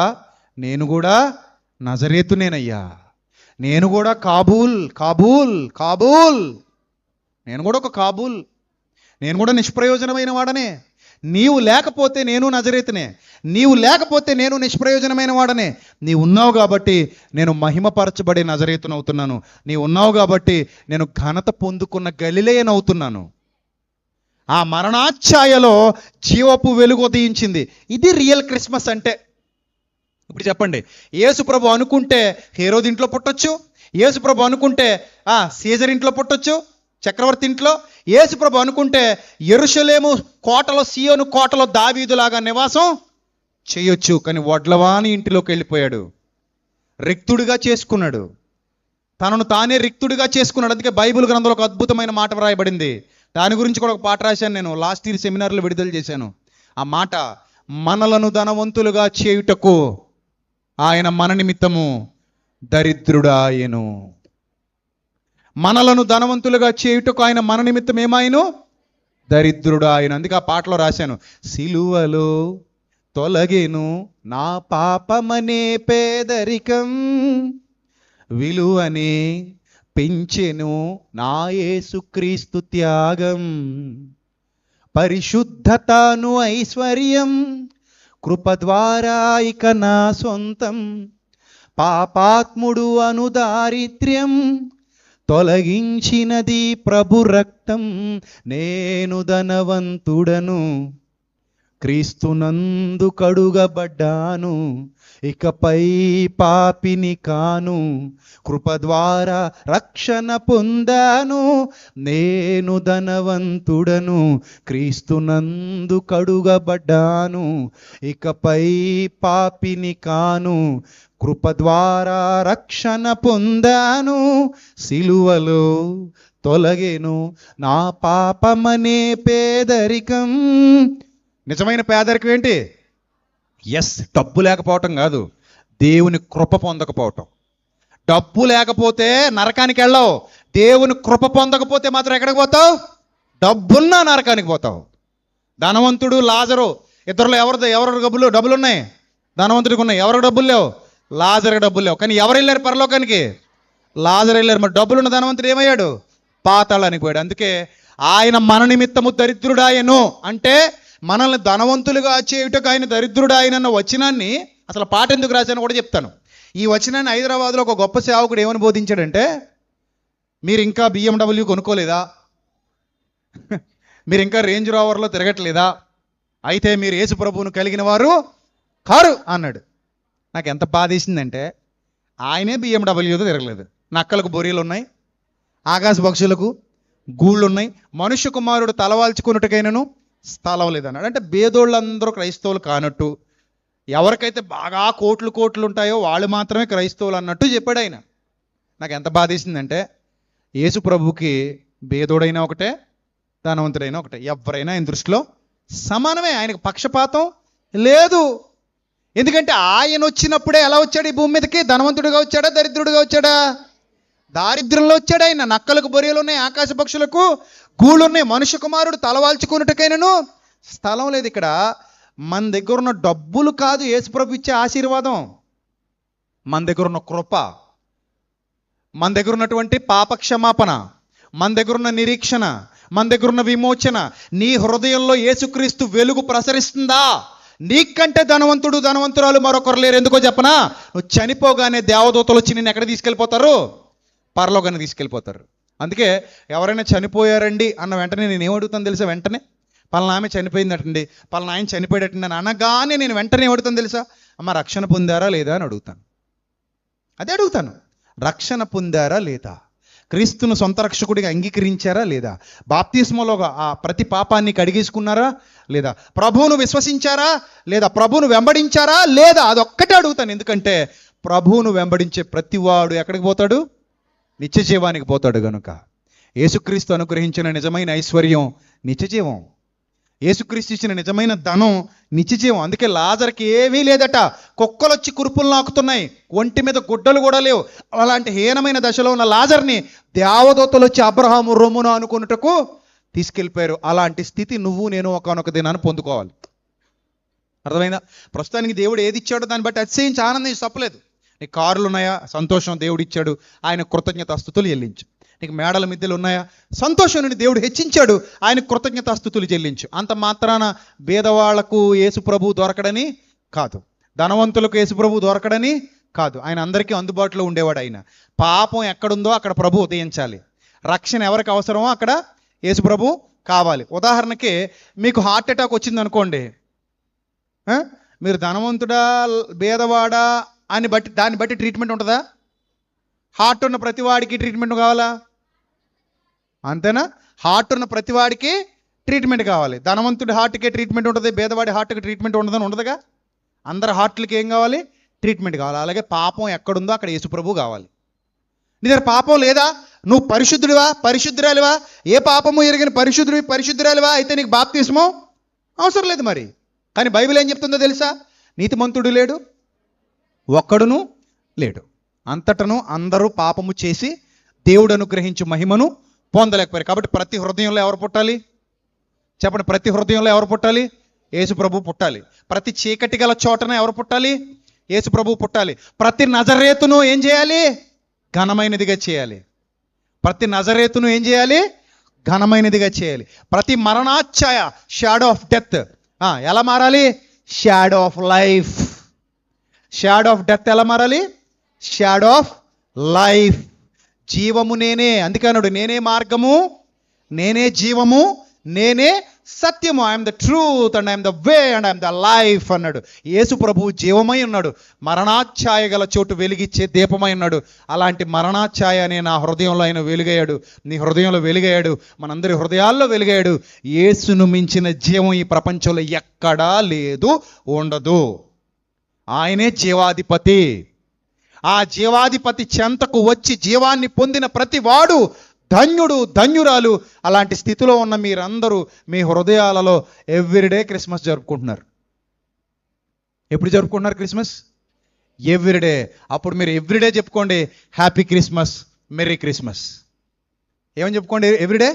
నేను కూడా నజరేతునేనయ్యా. నేను కూడా కాబూల్, నేను కూడా ఒక కాబూల్. నేను కూడా నిష్ప్రయోజనమైన వాడనే. నీవు లేకపోతే నేను నజరేతునే, నీవు లేకపోతే నేను నిష్ప్రయోజనమైన వాడనే. నీవు ఉన్నావు కాబట్టి నేను మహిమపరచబడే నజరేతునవుతున్నాను. నీవు ఉన్నావు కాబట్టి నేను ఘనత పొందుకున్న గలిలయనవుతున్నాను. ఆ మరణాఛాయలో జీవపు వెలుగు ఉదయించింది. ఇది రియల్ క్రిస్మస్ అంటే. ఇప్పుడు చెప్పండి, యేసుప్రభు అనుకుంటే హేరోదు ఇంట్లో పుట్టొచ్చు, యేసుప్రభు అనుకుంటే సీజర్ ఇంట్లో పుట్టొచ్చు, చక్రవర్తి ఇంట్లో. యేసుప్రభు అనుకుంటే యెరూషలేము కోటలో, సియోను కోటలో దావీదులాగా నివాసం చేయొచ్చు. కానీ వడ్లవాని ఇంటిలోకి వెళ్ళిపోయాడు, రిక్తుడిగా చేసుకున్నాడు, తనను తానే రిక్తుడిగా చేసుకున్నాడు. అందుకే బైబిల్ గ్రంథంలో ఒక అద్భుతమైన మాట వ్రాయబడింది. దాని గురించి కూడా ఒక పాట రాశాను నేను, లాస్ట్ ఇయర్ సెమినార్లో విడుదల చేశాను. ఆ మాట, మనలను ధనవంతులుగా చేయుటకు ఆయన మన నిమిత్తము దరిద్రుడాయెను. మనలను ధనవంతులుగా చేయుటకు ఆయన మన నిమిత్తం ఏమాయను? దరిద్రుడాయెను. అందుకే ఆ పాటలో రాశాను, సిలువలో తొలగెను నా పాపమనే పేదరికం, విలువనే పెంచెను నా యేసుక్రీస్తు త్యాగం, పరిశుద్ధతను ఐశ్వర్యం కృప ద్వారా ఇక నా సొంతం, పాపాత్ముడు అను దారిద్ర్యం తొలగించినది ప్రభు రక్తం, నేను ధనవంతుడను క్రీస్తునందు కడుగబడ్డాను, ఇకపై పాపిని కాను, కృప ద్వారా రక్షణ పొందాను, నేను ధనవంతుడను క్రీస్తునందు కడుగబడ్డాను, ఇకపై పాపిని కాను, కృప ద్వారా రక్షణ పొందాను, సిలువలో తొలగెను నా పాపమనే పేదరికం. నిజమైన పేదరికం ఏంటి? డబ్బు లేకపోవటం కాదు, దేవుని కృప పొందకపోవటం. డబ్బు లేకపోతే నరకానికి వెళ్ళావు, దేవుని కృప పొందకపోతే మాత్రం ఎక్కడికి పోతావు? డబ్బున్నా నరకానికి పోతావు. ధనవంతుడు లాజరు ఇద్దరులో ఎవరు డబ్బులు ఉన్నాయి? ధనవంతుడికి ఉన్నాయి. ఎవరికి డబ్బులు లేవు? లాజర్కి డబ్బులు లేవు. కానీ ఎవరు వెళ్ళారు పరలోకానికి? లాజరు వెళ్ళారు. మరి డబ్బులున్న ధనవంతుడు ఏమయ్యాడు? పాతాళానికి పోయాడు. అందుకే ఆయన మన నిమిత్తము దరిద్రుడాయను అంటే మనల్ని ధనవంతులుగా చేయుటకు ఆయన దరిద్రుడాయనన్న వచనాన్ని, అసలు పాట ఎందుకు రాశాను కూడా చెప్తాను. ఈ వచనాన్ని హైదరాబాద్లో ఒక గొప్ప సేవకుడు ఏమని బోధించాడంటే, మీరు ఇంకా BMW కొనుక్కోలేదా? మీరు ఇంకా రేంజ్ రోవర్లో తిరగట్లేదా? అయితే మీరు యేసు ప్రభువును కలిగిన వారు కారు అన్నాడు. నాకు ఎంత బాధేసిందంటే, ఆయనే BMWతో తిరగలేదు. నక్కలకు బొరీలు ఉన్నాయి, ఆకాశ పక్షులకు గూళ్ళు ఉన్నాయి, మనుష్య కుమారుడు తలవాల్చుకున్నట్టుకైనను స్థలం లేదన్నాడు. అంటే పేదోళ్ళందరూ క్రైస్తవులు కానట్టు, ఎవరికైతే బాగా కోట్లు ఉంటాయో వాళ్ళు మాత్రమే క్రైస్తవులు అన్నట్టు చెప్పాడు ఆయన. నాకు ఎంత బాధేసిందంటే, యేసు ప్రభువుకి పేదోడైనా ఒకటే, ధనవంతుడైనా ఒకటే, ఎవరైనా ఆయన దృష్టిలో సమానమే. ఆయనకు పక్షపాతం లేదు. ఎందుకంటే ఆయన వచ్చినప్పుడే ఎలా వచ్చాడు ఈ భూమి మీదకి? ధనవంతుడిగా వచ్చాడా, దరిద్రుడిగా వచ్చాడా? దారిద్ర్యంలో వచ్చాడు ఆయన. నక్కలకు బొరియలు ఉన్నాయి, ఆకాశ పక్షులకు గూళ్ళు ఉన్నాయి, మనుష్య కుమారుడు తలవాల్చుకున్నట్టుకైనను స్థలం లేదు. ఇక్కడ మన దగ్గర ఉన్న డబ్బులు కాదు యేసుప్రభు ఇచ్చే ఆశీర్వాదం, మన దగ్గర ఉన్న కృప, మన దగ్గర ఉన్నటువంటి పాప క్షమాపణ, మన దగ్గర ఉన్న నిరీక్షణ, మన దగ్గర ఉన్న విమోచన. నీ హృదయంలో యేసుక్రీస్తు వెలుగు ప్రసరిస్తుందా? నీకంటే ధనవంతురాలు మరొకరు లేరు. ఎందుకో చెప్పనా? నువ్వు చనిపోగానే దేవదూతలు వచ్చి నిన్ను ఎక్కడ తీసుకెళ్ళిపోతారు? పరలోకాన్ని తీసుకెళ్ళిపోతారు. అందుకే ఎవరైనా చనిపోయారండి అన్న వెంటనే నేను ఏమడుగుతాను తెలుసా? వెంటనే పలానా ఆమె చనిపోయిందటండి, పలానా ఆయన చనిపోయాడటండి అని అనగానే నేను వెంటనే ఏమడుగుతాను తెలుసా? అమ్మ రక్షణ పొందారా లేదా అని అడుగుతాను. అదే అడుగుతాను, రక్షణ పొందారా లేదా? క్రీస్తును సొంత రక్షకుడిగా అంగీకరించారా లేదా? బాప్తిస్మలో ఆ ప్రతి పాపాన్ని కడిగేసుకున్నారా లేదా? ప్రభువును విశ్వసించారా లేదా? ప్రభువును వెంబడించారా లేదా? అదొక్కటే అడుగుతాను. ఎందుకంటే ప్రభువును వెంబడించే ప్రతివాడు ఎక్కడికి పోతాడు? నిత్య జీవానికి పోతాడు. కనుక యేసుక్రీస్తు అనుగ్రహించిన నిజమైన ఐశ్వర్యం నిత్యజీవం, యేసుక్రీస్తు ఇచ్చిన నిజమైన ధనం నిత్యజీవం. అందుకే లాజర్కి ఏమీ లేదట, కుక్కలు వచ్చి కురుపులు నాకుతున్నాయి, ఒంటి మీద గుడ్డలు కూడా లేవు. అలాంటి హీనమైన దశలో ఉన్న లాజర్ని దేవదూతలు వచ్చి అబ్రహాము రొమ్మును అనుకున్నటకు తీసుకెళ్ళిపోయారు. అలాంటి స్థితి నువ్వు నేను ఒకనొక దినాన్ని పొందుకోవాలి. అర్థమైందా? ప్రస్తుతానికి దేవుడు ఏది ఇచ్చాడో దాన్ని బట్టి అతిశయించి ఆనందించి తప్పలేదు. నీకు కార్లు ఉన్నాయా? సంతోషం, దేవుడు ఇచ్చాడు, ఆయన కృతజ్ఞతాస్తుతులు చెల్లించు. నీకు మేడల మిద్దెలు ఉన్నాయా? సంతోషం, నుండి దేవుడు హెచ్చించాడు, ఆయన కృతజ్ఞతాస్తుతులు చెల్లించు. అంత మాత్రాన భేదవాళ్లకు యేసు ప్రభు దొరకడని కాదు, ధనవంతులకు యేసు ప్రభు దొరకడని కాదు. ఆయన అందరికీ అందుబాటులో ఉండేవాడు. ఆయన పాపం ఎక్కడుందో అక్కడ ప్రభు ఉదయించాలి, రక్షణ ఎవరికి అవసరమో అక్కడ యేసు ప్రభు కావాలి. ఉదాహరణకి మీకు హార్ట్ అటాక్ వచ్చింది అనుకోండి, మీరు ధనవంతుడా భేదవాడా అని బట్టి దాన్ని బట్టి ట్రీట్మెంట్ ఉంటుందా? హార్ట్ ఉన్న ప్రతి వాడికి ట్రీట్మెంట్ కావాలా? అంతేనా? హార్ట్ ఉన్న ప్రతి వాడికి ట్రీట్మెంట్ కావాలి. ధనవంతుడి హార్ట్కే ట్రీట్మెంట్ ఉంటుంది, భేదవాడి హార్ట్కి ట్రీట్మెంట్ ఉండదని ఉండదుగా. అందరి హార్ట్లకి ఏం కావాలి? ట్రీట్మెంట్ కావాలి. అలాగే పాపం ఎక్కడుందో అక్కడ యేసుప్రభు కావాలి. నీ దగ్గర పాపం లేదా? నువ్వు పరిశుద్ధుడివా, పరిశుద్ధురాలివా, ఏ పాపము ఎరిగిన పరిశుద్ధుడివి, పరిశుద్ధురాలివా అయితే నీకు బాప్తిస్మో అవసరం లేదు మరి. కానీ బైబిల్ ఏం చెప్తుందో తెలుసా? నీతిమంతుడు లేడు, ఒక్కడును లేడు. అంతటను అందరూ పాపము చేసి దేవుడు అనుగ్రహించు మహిమను పొందలేకపోయారు. కాబట్టి ప్రతి హృదయంలో ఎవరు పుట్టాలి? చెప్పండి, ప్రతి హృదయంలో ఎవరు పుట్టాలి? యేసుప్రభు పుట్టాలి. ప్రతి చీకటి గల చోటన ఎవరు పుట్టాలి? యేసుప్రభు పుట్టాలి. ప్రతి నజరేతును ఏం చేయాలి? ఘనమైనదిగా చేయాలి. ప్రతి నజరేతును ఏం చేయాలి? ఘనమైనదిగా చేయాలి. ప్రతి మరణాఛాయ, షాడో ఆఫ్ డెత్ ఎలా మారాలి? Shadow of life. Shadow of death ఎలా మారాలి? Shadow of life. జీవము నేనే, అందుకన్నాడు నేనే మార్గము, నేనే జీవము, నేనే సత్యము. I'm the truth and I'm the way and I'm the life అన్నాడు. యేసు ప్రభువు జీవమై ఉన్నాడు, మరణాఛాయ గల చోటు వెలిగిచ్చే దీపమై ఉన్నాడు. అలాంటి మరణాఛాయ అనే నా హృదయంలో ఆయన వెలుగయ్యాడు, నీ హృదయంలో వెలుగయ్యాడు, మనందరి హృదయాల్లో వెలుగయ్యాడు. యేసును మించిన జీవం ఈ ప్రపంచంలో ఎక్కడా లేదు, ఉండదు. ఆయనే జీవాధిపతి. ఆ జీవాధిపతి చెంతకు వచ్చి జీవాన్ని పొందిన ప్రతి వాడు ధన్యుడు, ధన్యురాలు. అలాంటి స్థితిలో ఉన్న మీరందరూ మీ హృదయాలలో ఎవ్రీడే క్రిస్మస్ జరుపుకుంటున్నారు. ఎప్పుడు జరుపుకుంటున్నారు క్రిస్మస్? ఎవ్రీడే. అప్పుడు మీరు ఎవ్రీడే చెప్పుకోండి హ్యాపీ క్రిస్మస్, మెర్రీ క్రిస్మస్. ఏమని చెప్పుకోండి? Everyday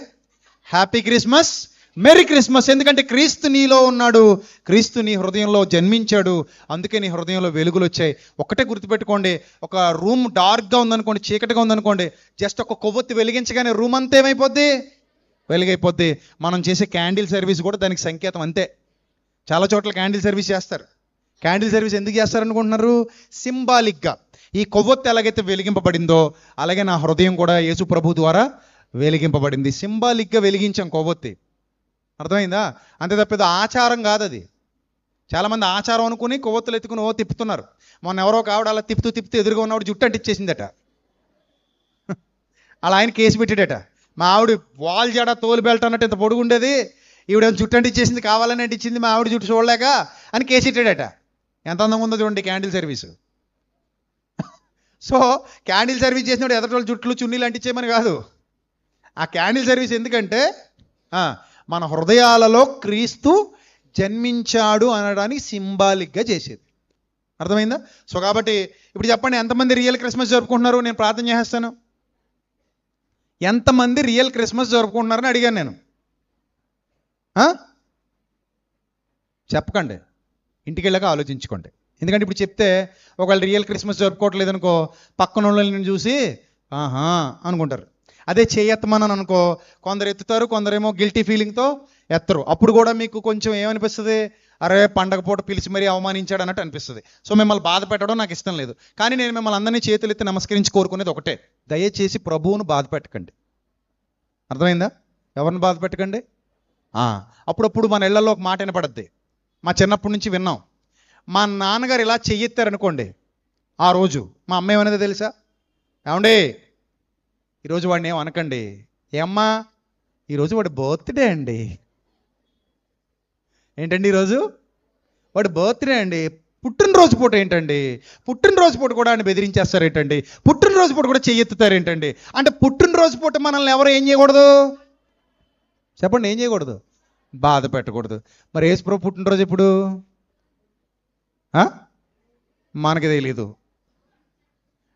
happy Christmas, merry Christmas. ఎందుకంటే క్రీస్తు నీలో ఉన్నాడు, క్రీస్తు నీ హృదయంలో జన్మించాడు, అందుకే నీ హృదయంలో వెలుగులు వచ్చాయి. ఒకటే గుర్తుపెట్టుకోండి, ఒక రూమ్ డార్క్గా ఉందనుకోండి, చీకటిగా ఉందనుకోండి, జస్ట్ ఒక కొవ్వొత్తి వెలిగించగానే రూమ్ అంతా ఏమైపోద్ది? వెలుగైపోద్ది. మనం చేసే క్యాండిల్ సర్వీస్ కూడా దానికి సంకేతం అంతే. చాలా చోట్ల క్యాండిల్ సర్వీస్ చేస్తారు. క్యాండిల్ సర్వీస్ ఎందుకు చేస్తారనుకుంటున్నారు? సింబాలిక్గా. ఈ కొవ్వొత్తి ఎలాగైతే వెలిగింపబడిందో అలాగే నా హృదయం కూడా యేసు ప్రభు ద్వారా వెలిగింపబడింది. సింబాలిక్గా వెలిగించాం కొవ్వొత్తి. అర్థమైందా? అంతే తప్పేదో ఆచారం కాదు అది. చాలామంది ఆచారం అనుకుని కొవ్వొత్తులు ఎత్తుకుని తిప్పుతున్నారు. మొన్న ఎవరో కావడం అలా తిప్పుతూ ఎదురుగా ఉన్నవాడు జుట్టు అంటిచ్చేసిందట. అలా ఆయన కేసు పెట్టాడట. మా ఆవిడ వాల్ జడ తోలు బెల్ట్ అన్నట్టు ఇంత పొడుగుండేది, ఈవిడ జుట్టు అంటిచ్చేసింది, కావాలని అంటించింది, మా ఆవిడ జుట్టు చూడలేక అని కేసు పెట్టాడట. ఎంత అందంగా ఉందో చూడండి candle service. So candle service చేసినప్పుడు ఎదటి జుట్లు చున్నీలు అంటించేయమని కాదు. ఆ క్యాండిల్ సర్వీస్ ఎందుకంటే మన హృదయాలలో క్రీస్తు జన్మించాడు అనడానికి సింబాలిక్గా చేసేది. అర్థమైందా? సో కాబట్టి ఇప్పుడు చెప్పండి, ఎంతమంది రియల్ క్రిస్మస్ జరుపుకుంటున్నారు? నేను ప్రార్థన చేస్తాను. ఎంతమంది రియల్ క్రిస్మస్ జరుపుకుంటున్నారని అడిగాను నేను. చెప్పకండి, ఇంటికి వెళ్ళాక ఆలోచించుకోండి. ఎందుకంటే ఇప్పుడు చెప్తే ఒకవేళ రియల్ క్రిస్మస్ జరుపుకోవట్లేదు అనుకో, పక్కన వాళ్ళని చూసి ఆహా అనుకుంటారు. అదే చేయెత్తమని అనుకో, కొందరు ఎత్తుతారు, కొందరేమో గిల్టీ ఫీలింగ్తో ఎత్తరు. అప్పుడు కూడా మీకు కొంచెం ఏమనిపిస్తుంది? అరే పండగ పూట పిలిచి మరీ అవమానించాడు అన్నట్టు అనిపిస్తుంది. సో మిమ్మల్ని బాధ పెట్టడం నాకు ఇష్టం లేదు. కానీ నేను మిమ్మల్ని అందరినీ చేతులు ఎత్తి నమస్కరించి కోరుకునేది ఒకటే, దయచేసి ప్రభువును బాధ పెట్టకండి. అర్థమైందా? ఎవరిని బాధ పెట్టకండి. అప్పుడప్పుడు మన ఇళ్లలో ఒక మాట వినపడద్ది. మా చిన్నప్పటి నుంచి విన్నాం. మా నాన్నగారు ఇలా చెయ్యెత్తారనుకోండి, ఆ రోజు మా అమ్మ ఏమనేది తెలుసా? ఏమండే ఈరోజు వాడిని ఏం అనకండి. ఏమ్మా ఈరోజు వాడి బర్త్డే అండి. ఏంటండి ఈరోజు వాడి బర్త్డే అండి. పుట్టినరోజు పూట ఏంటండి? పుట్టినరోజు పూట కూడా ఆయన బెదిరించేస్తారు ఏంటండి? పుట్టినరోజు పూట కూడా చెయ్యెత్తుతారు ఏంటండి? అంటే పుట్టినరోజు పూట మనల్ని ఎవరు ఏం చేయకూడదు? చెప్పండి, ఏం చేయకూడదు? బాధ పెట్టకూడదు. మరి యేసుప్రభు పుట్టినరోజు ఎప్పుడు? మనకి తెలీదు.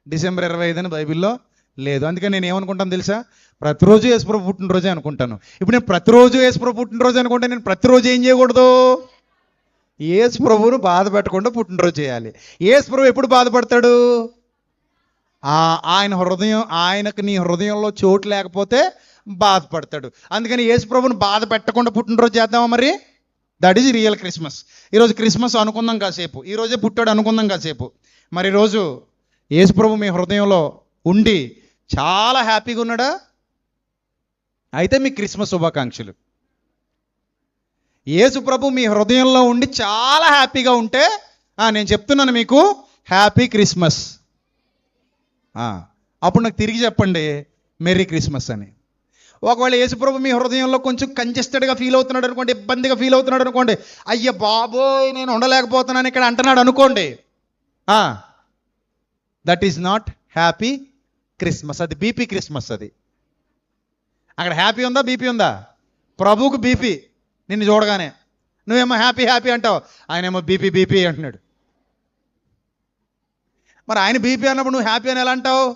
డిసెంబర్ 25 అని బైబిల్లో లేదు. అందుకని నేను ఏమనుకుంటాను తెలుసా? ప్రతిరోజు యేసుప్రభు పుట్టినరోజే అనుకుంటాను. ఇప్పుడు నేను ప్రతిరోజు యేసుప్రభు పుట్టినరోజు అనుకుంటే నేను ప్రతిరోజు ఏం చేయకూడదు? యేసుప్రభువును బాధ పెట్టకుండా పుట్టినరోజు చేయాలి. యేసుప్రభు ఎప్పుడు బాధపడతాడు? ఆయన హృదయం, ఆయనకు నీ హృదయంలో చోటు లేకపోతే బాధపడతాడు. అందుకని యేసుప్రభువును బాధ పెట్టకుండా పుట్టినరోజు చేద్దామా మరి? That is real Christmas. ఈరోజు క్రిస్మస్ అనుకుందాం కాసేపు, ఈరోజే పుట్టాడు అనుకుందాం కాసేపు. మరి ఈరోజు యేసుప్రభు మీ హృదయంలో ఉండి చాలా హ్యాపీగా ఉన్నాడా? అయితే మీ క్రిస్మస్ శుభాకాంక్షలు. యేసు ప్రభు మీ హృదయంలో ఉండి చాలా హ్యాపీగా ఉంటే నేను చెప్తున్నాను మీకు హ్యాపీ క్రిస్మస్. అప్పుడు నాకు తిరిగి చెప్పండి మెర్రీ క్రిస్మస్ అని. ఒకవేళ యేసుప్రభు మీ హృదయంలో కొంచెం కంజెస్టెడ్గా ఫీల్ అవుతున్నాడు అనుకోండి, ఇబ్బందిగా ఫీల్ అవుతున్నాడు అనుకోండి, అయ్య బాబోయ్ నేను ఉండలేకపోతున్నాను ఇక్కడ అంటున్నాడు అనుకోండి, that is not happy Christmas, అది బీపీ క్రిస్మస్. అది అక్కడ హ్యాపీ ఉందా బీపీ ఉందా? ప్రభువుకు బీపీ నిన్ను చూడగానే, నువ్వేమో హ్యాపీ హ్యాపీ అంటావు, ఆయనేమో బీపీ బీపీ అంటున్నాడు. మరి ఆయన బీపీ అన్నప్పుడు నువ్వు హ్యాపీ అని ఎలా అంటావు?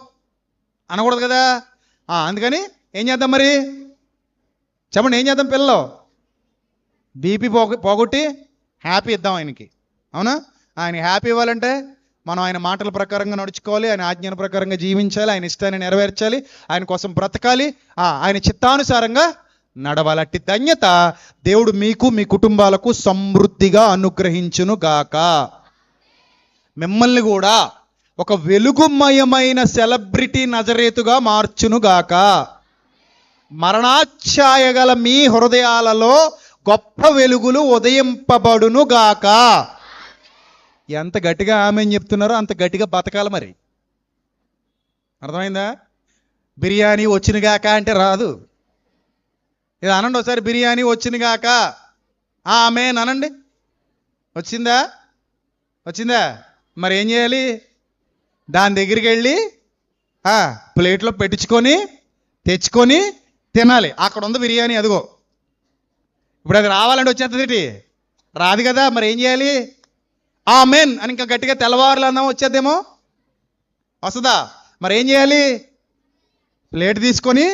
అనకూడదు కదా. అందుకని ఏం చేద్దాం మరి చెప్పండి, ఏం చేద్దాం పిల్లలు? బీపీ పోగొట్టి హ్యాపీ ఇద్దాం ఆయనకి. అవునా? ఆయన హ్యాపీ ఇవ్వాలంటే మనం ఆయన మాటల ప్రకారంగా నడుచుకోవాలి, ఆయన ఆజ్ఞల ప్రకారంగా జీవించాలి, ఆయన ఇష్టాన్ని నెరవేర్చాలి, ఆయన కోసం బ్రతకాలి, ఆయన చిత్తానుసారంగా నడవాలి. అట్టి ధన్యత దేవుడు మీకు మీ కుటుంబాలకు సమృద్ధిగా అనుగ్రహించును గాక. మిమ్మల్ని కూడా ఒక వెలుగుమయమైన సెలబ్రిటీ నజరేతుగా మార్చును గాక. మరణాఛాయ గల మీ హృదయాలలో గొప్ప వెలుగులు ఉదయింపబడును గాక. ఎంత గట్టిగా ఆమెను చెప్తున్నారో అంత గట్టిగా బతకాలి. మరి అర్థమైందా? బిర్యానీ వచ్చినగాక అంటే రాదు. ఇది అనండి ఒకసారి, బిర్యానీ వచ్చినగాక ఆమెన్ అనండి. వచ్చిందా? వచ్చిందా? మరి ఏం చేయాలి? దాని దగ్గరికి వెళ్ళి ప్లేట్లో పెట్టించుకొని తెచ్చుకొని తినాలి. అక్కడ ఉంది బిర్యానీ, అదిగో. ఇప్పుడు అది రావాలంటే వచ్చేస్తుంది, రాదు కదా. మరి ఏం చేయాలి? ఆమెన్ అని ఇంకా గట్టిగా తెల్లవారులు అందాం, వచ్చేద్దేమో. వస్తుందా? మరి ఏం చేయాలి? ప్లేట్ తీసుకొని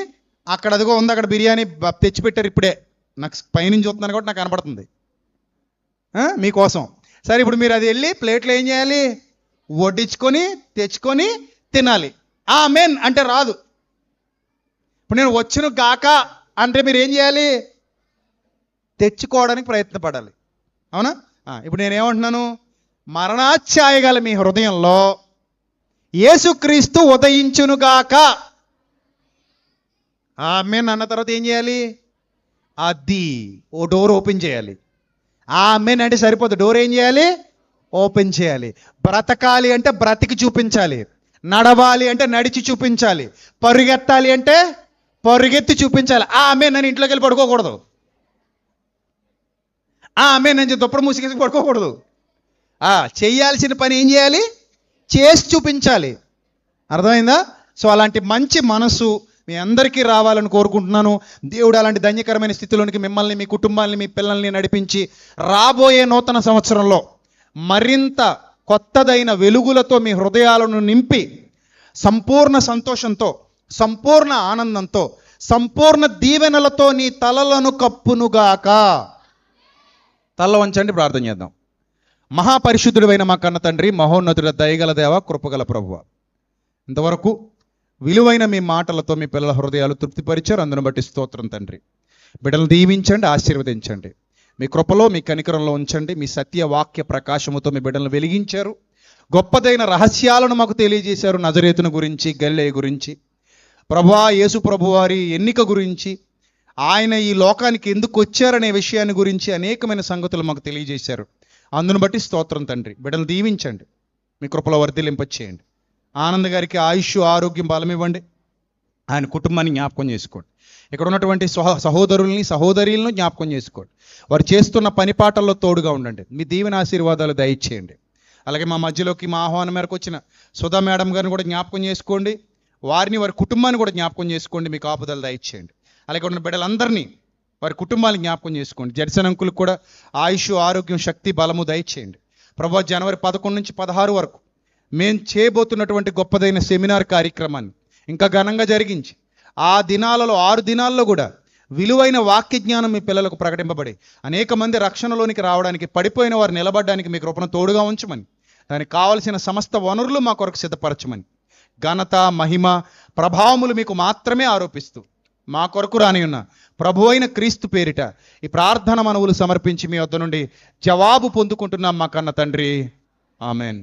అక్కడ అదిగో ఉంది, అక్కడ బిర్యానీ తెచ్చిపెట్టారు ఇప్పుడే, నాకు పైనుంచి చూస్తున్నాను కాబట్టి నాకు కనపడుతుంది మీకోసం. సరే, ఇప్పుడు మీరు అది వెళ్ళి ప్లేట్లో ఏం చేయాలి? వడ్డించుకొని తెచ్చుకొని తినాలి. ఆమెన్ అంటే రాదు. ఇప్పుడు నేను వచ్చును గాక అంటే మీరు ఏం చేయాలి? తెచ్చుకోవడానికి ప్రయత్నపడాలి. అవునా? ఇప్పుడు నేనేమంటున్నాను? మరణాఛాయ గల మీ హృదయంలో యేసుక్రీస్తు ఉదయించునుగాక. ఆమెన్ అన్న తర్వాత ఏం చేయాలి? అది ఓ డోర్ ఓపెన్ చేయాలి. ఆమెన్ అంటే సరిపోదు, డోర్ ఏం చేయాలి? ఓపెన్ చేయాలి. బ్రతకాలి అంటే బ్రతికి చూపించాలి, నడవాలి అంటే నడిచి చూపించాలి, పరుగెత్తాలి అంటే పరుగెత్తి చూపించాలి. ఆమెన్ అని ఇంట్లోకి వెళ్ళి పడుకోకూడదు. ఆమెన్ అని దుప్పటి మూసికేసి పడుకోకూడదు. చేయాల్సిన పని ఏం చేయాలి? చేసి చూపించాలి. అర్థమైందా? సో అలాంటి మంచి మనసు మీ అందరికీ రావాలని కోరుకుంటున్నాను. దేవుడు అలాంటి ధన్యకరమైన స్థితిలోనికి మిమ్మల్ని, మీ కుటుంబాన్ని, మీ పిల్లల్ని నడిపించి రాబోయే నూతన సంవత్సరంలో మరింత కొత్తదైన వెలుగులతో మీ హృదయాలను నింపి సంపూర్ణ సంతోషంతో, సంపూర్ణ ఆనందంతో, సంపూర్ణ దీవెనలతో నీ తలలను కప్పునుగాక. తల వంచండి, ప్రార్థన చేద్దాం. మహాపరిశుద్ధుడైన మా కన్న తండ్రి, మహోన్నతుడ, దయగల దేవ, కృపగల ప్రభువ, ఇంతవరకు విలువైన మీ మాటలతో మీ పిల్లల హృదయాలు తృప్తిపరిచారు. అందును బట్టి స్తోత్రం తండ్రి. బిడ్డలను దీవించండి, ఆశీర్వదించండి, మీ కృపలో మీ కనికరంలో ఉంచండి. మీ సత్యవాక్య ప్రకాశముతో మీ బిడ్డలను వెలిగించారు. గొప్పదైన రహస్యాలను మాకు తెలియజేశారు. నజరేతును గురించి, గలిలయ గురించి, ప్రభువా యేసు ప్రభువారి ఎన్నిక గురించి, ఆయన ఈ లోకానికి ఎందుకు వచ్చారనే విషయాన్ని గురించి అనేకమైన సంగతులు మాకు తెలియజేశారు. అందును బట్టి స్తోత్రం తండ్రి. బిడ్డలు దీవించండి, మీ కృపలో వర్ధిలింపచేయండి. ఆనంద్ గారికి ఆయుష్, ఆరోగ్యం, బలం ఇవ్వండి. ఆయన కుటుంబాన్ని జ్ఞాపకం చేసుకోండి. ఇక్కడ ఉన్నటువంటి సహోదరుల్ని, సహోదరులను జ్ఞాపకం చేసుకోండి. వారు చేస్తున్న పనిపాటల్లో తోడుగా ఉండండి. మీ దీవెన ఆశీర్వాదాలు దయచేయండి. అలాగే మా మధ్యలోకి మా ఆహ్వానం మేరకు వచ్చిన సుధా మేడం గారిని కూడా జ్ఞాపకం చేసుకోండి. వారిని, వారి కుటుంబాన్ని కూడా జ్ఞాపకం చేసుకోండి. మీ కాపుదలు దయచేయండి. అలాగే ఉన్న బిడ్డలందరినీ, వారి కుటుంబాలను జ్ఞాపకం చేసుకోండి. జడ్సన్ అంకులకు కూడా ఆయుష్, ఆరోగ్యం, శక్తి, బలము దయచేయండి. ప్రభు జనవరి 11 నుంచి 16 వరకు మేము చేయబోతున్నటువంటి గొప్పదైన సెమినార్ కార్యక్రమాన్ని ఇంకా ఘనంగా జరిగించి ఆ దినాలలో 6 దినాల్లో కూడా విలువైన వాక్య జ్ఞానం మీ పిల్లలకు ప్రకటింపబడి అనేక మంది రక్షణలోనికి రావడానికి, పడిపోయిన వారు నిలబడడానికి మీ కృపను తోడుగా ఉంచమని, దానికి కావలసిన సమస్త వనరులు మా కొరకు సిద్ధపరచమని, ఘనత, మహిమ, ప్రభావములు మీకు మాత్రమే ఆరోపిస్తూ మా కొరకు రానియున్న ప్రభు అయిన క్రీస్తు పేరిట ఈ ప్రార్థన మనవులు సమర్పించి మీ వద్ద నుండి జవాబు పొందుకుంటున్నాం మా కన్న తండ్రి. ఆమెన్.